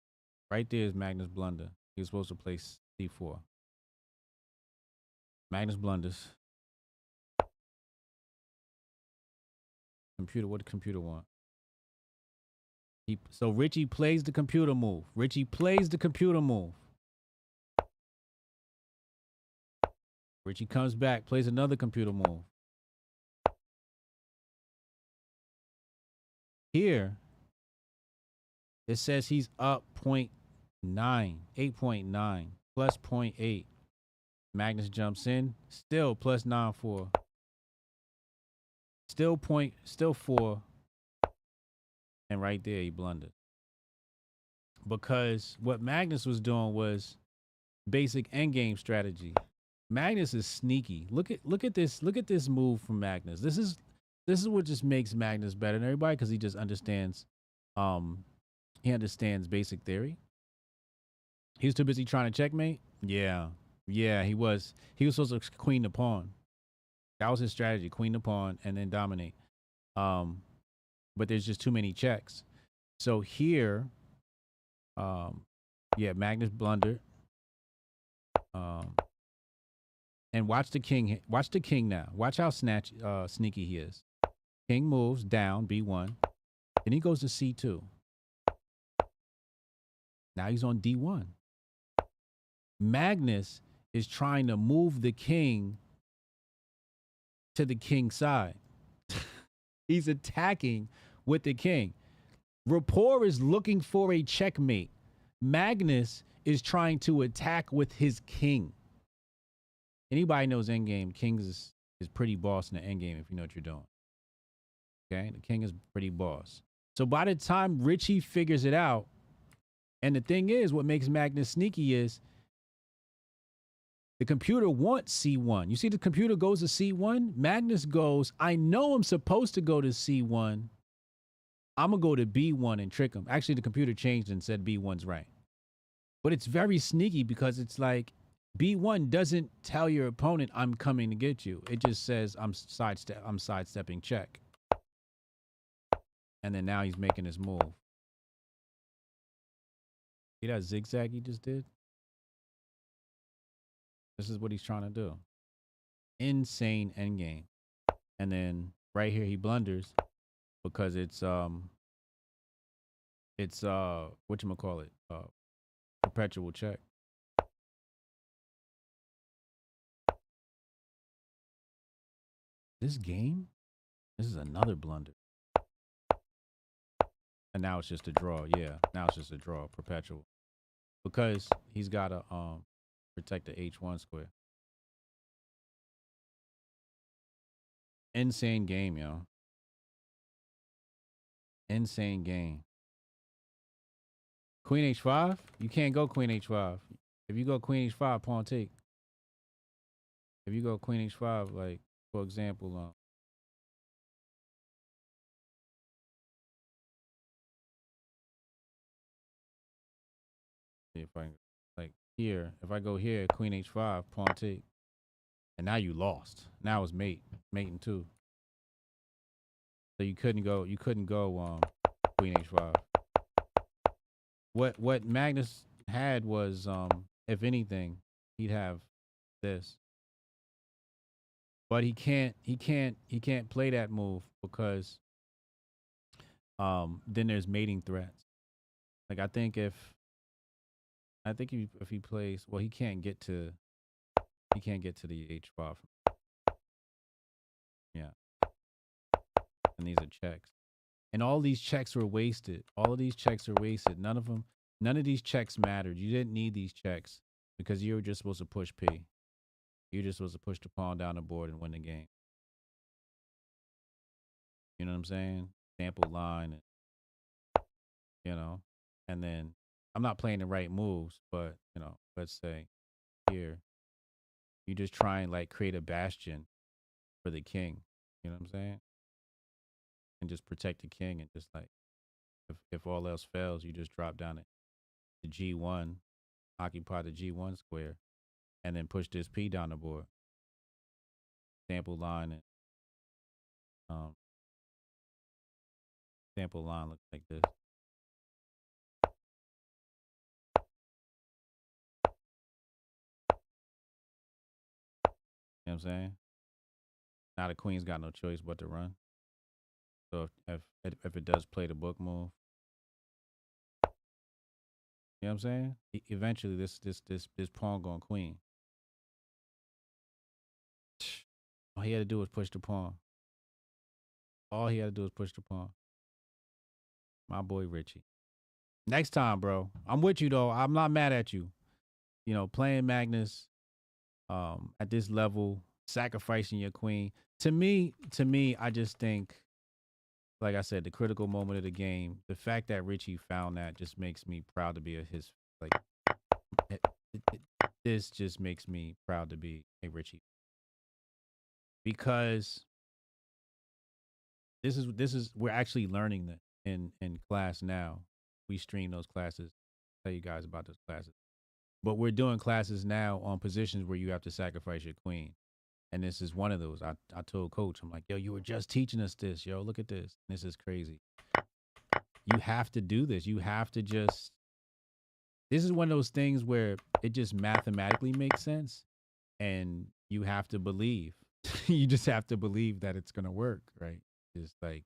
Right there is Magnus blunder. He was supposed to play c4. Magnus blunders. Computer, what did the computer want? So Richie plays the computer move. Richie comes back, plays another computer move. Here, it says he's up 0.9, 8.9, plus 0.8. Magnus jumps in, still plus 9.4. Still 4. And right there, he blundered. Because what Magnus was doing was basic endgame strategy. Magnus is sneaky. Look at this move from Magnus. This is what just makes Magnus better than everybody, because he just understands basic theory. He was too busy trying to checkmate. Yeah, he was supposed to queen the pawn. That was his strategy: queen the pawn and then dominate. But there's just too many checks. So here, Magnus blundered. And watch the king. Watch the king now. Watch how sneaky he is. King moves down B1, then he goes to C2. Now he's on D1. Magnus is trying to move the king to the king's side. He's attacking with the king. Rapport is looking for a checkmate. Magnus is trying to attack with his king. Anybody knows endgame, kings is pretty boss in the endgame if you know what you're doing. Okay, the king is pretty boss. So by the time Richie figures it out, and the thing is, what makes Magnus sneaky is the computer wants C1. You see the computer goes to C1. Magnus goes, I know I'm supposed to go to C1. I'm going to go to B1 and trick him. Actually, the computer changed and said B1's right. But it's very sneaky because it's like B1 doesn't tell your opponent, I'm coming to get you. It just says, I'm sidestepping check. And then now he's making his move. See that zigzag he just did? This is what he's trying to do. Insane endgame. And then right here he blunders because it's whatchamacallit? Perpetual check. This game? This is another blunder. And now it's just a draw. Yeah, now it's just a draw. Perpetual. Because he's got to protect the H1 square. Insane game, yo. Insane game. Queen H5? You can't go Queen H5. If you go Queen H5, pawn take. If you go Queen H5, like, for example, if I, like, here, if I go here, Queen H5, pawn take. And now you lost. Now it's mating too. So you couldn't go Queen H5. What Magnus had was if anything, he'd have this. But he can't play that move because then there's mating threats. Like I think if he plays, well, he can't get to the H5. Yeah. And these are checks. And all these checks were wasted. All of these checks are wasted. None of these checks mattered. You didn't need these checks because you were just supposed to push P. You're just supposed to push the pawn down the board and win the game. You know what I'm saying? Sample line, and then I'm not playing the right moves, but, let's say here, you just try and like create a bastion for the king. You know what I'm saying? And just protect the king and just like, if all else fails, you just drop down it to G1, occupy the G1 square, and then push this P down the board. Sample line and sample line looks like this. You know what I'm saying? Now the queen's got no choice but to run. So if it does play the book move, you know what I'm saying? Eventually this pawn going queen. All he had to do was push the pawn. All he had to do was push the pawn. My boy Richie. Next time, bro. I'm with you, though. I'm not mad at you. You know, playing Magnus at this level, sacrificing your queen. To me, I just think, like I said, the critical moment of the game, the fact that Richie found that just makes me proud to be his, like, this just makes me proud to be a Richie. Because this is we're actually learning that in class now. We stream those classes, tell you guys about those classes. But we're doing classes now on positions where you have to sacrifice your queen. And this is one of those. I told coach, I'm like, yo, you were just teaching us this. Yo, look at this. This is crazy. You have to do this. You have to just, this is one of those things where it just mathematically makes sense. And you have to believe. You just have to believe that it's going to work, right? Just like,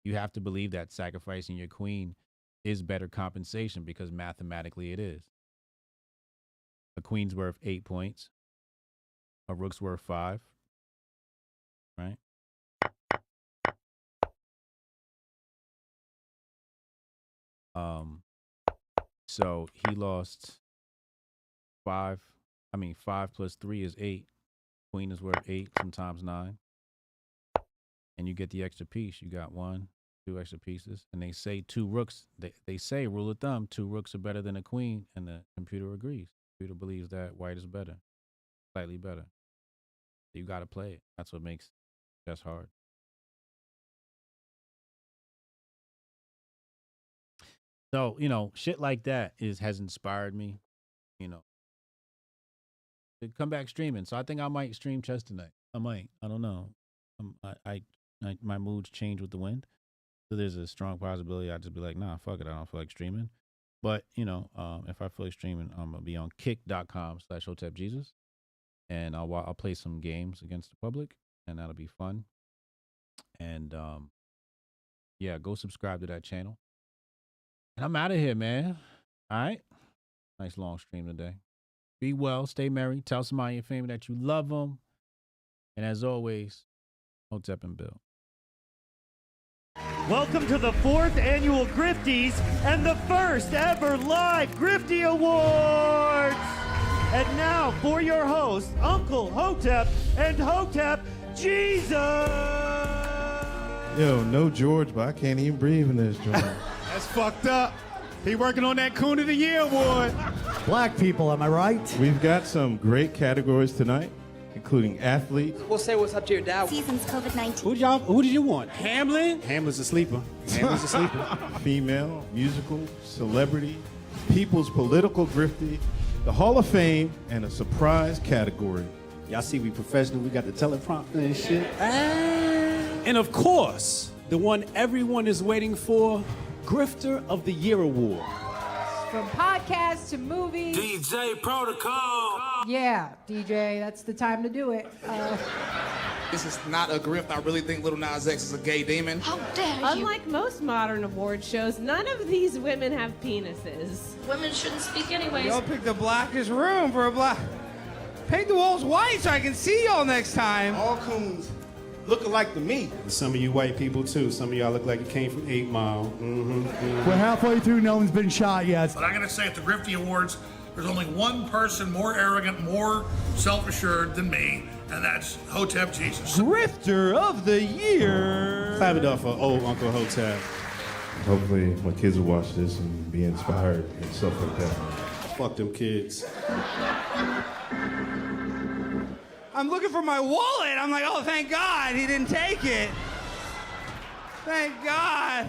you have to believe that sacrificing your queen is better compensation because mathematically it is. A queen's worth 8 points. A rook's worth 5. Right? So he lost 5. I mean, 5 plus 3 is 8. Queen is worth 8, sometimes 9. And you get the extra piece. You got 1, 2 extra pieces. And they say 2 rooks. They say, rule of thumb, 2 rooks are better than a queen. And the computer agrees. The computer believes that white is better. Slightly better. You got to play it. That's what makes chess hard. So, you know, shit like that has inspired me, you know, to come back streaming. So I think I might stream chess tonight. I might. I don't know. My moods change with the wind. So there's a strong possibility I'd just be like, nah, fuck it. I don't feel like streaming. But, you know, if I feel like streaming, I'm going to be on kick.com/Hotep Jesus. And I'll play some games against the public, and that'll be fun. And yeah, go subscribe to that channel. And I'm out of here, man. All right. Nice long stream today. Be well, stay merry. Tell somebody in your family that you love them. And as always, Hotep and Bill. Welcome to the 4th annual Grifties and the first ever live Grifty Awards. And now for your hosts, Uncle Hotep and Hotep Jesus. Yo, no George, but I can't even breathe in this joint. That's fucked up. He working on that Coon of the Year award. Black people, am I right? We've got some great categories tonight, including athletes. We'll say what's up to your dad. Seasons COVID-19. Who did you want? Hamlin? Hamlin's a sleeper. Hamlin's a sleeper. Female, musical, celebrity, people's political grifty, the Hall of Fame, and a surprise category. Y'all see we professional. We got the teleprompter and shit. And of course, the one everyone is waiting for, Grifter of the Year Award. From podcasts to movies. DJ Protocol. Yeah, DJ, that's the time to do it. This is not a grift. I really think Lil Nas X is a gay demon. How dare you? Unlike most modern award shows, none of these women have penises. Women shouldn't speak anyways. Y'all picked the blackest room for a black. Paint the walls white so I can see y'all next time. All coons looking like to me. Some of you white people too. Some of y'all look like you came from 8 Mile. We're halfway through. No one's been shot yet. But I'm going to say at the Grifty Awards, there's only one person more arrogant, more self-assured than me, and that's Hotep Jesus. Grifter of the Year. Clap it up for old Uncle Hotep. Hopefully my kids will watch this and be inspired and stuff like that. Fuck them kids. I'm looking for my wallet. I'm like, oh, thank God he didn't take it. Thank God.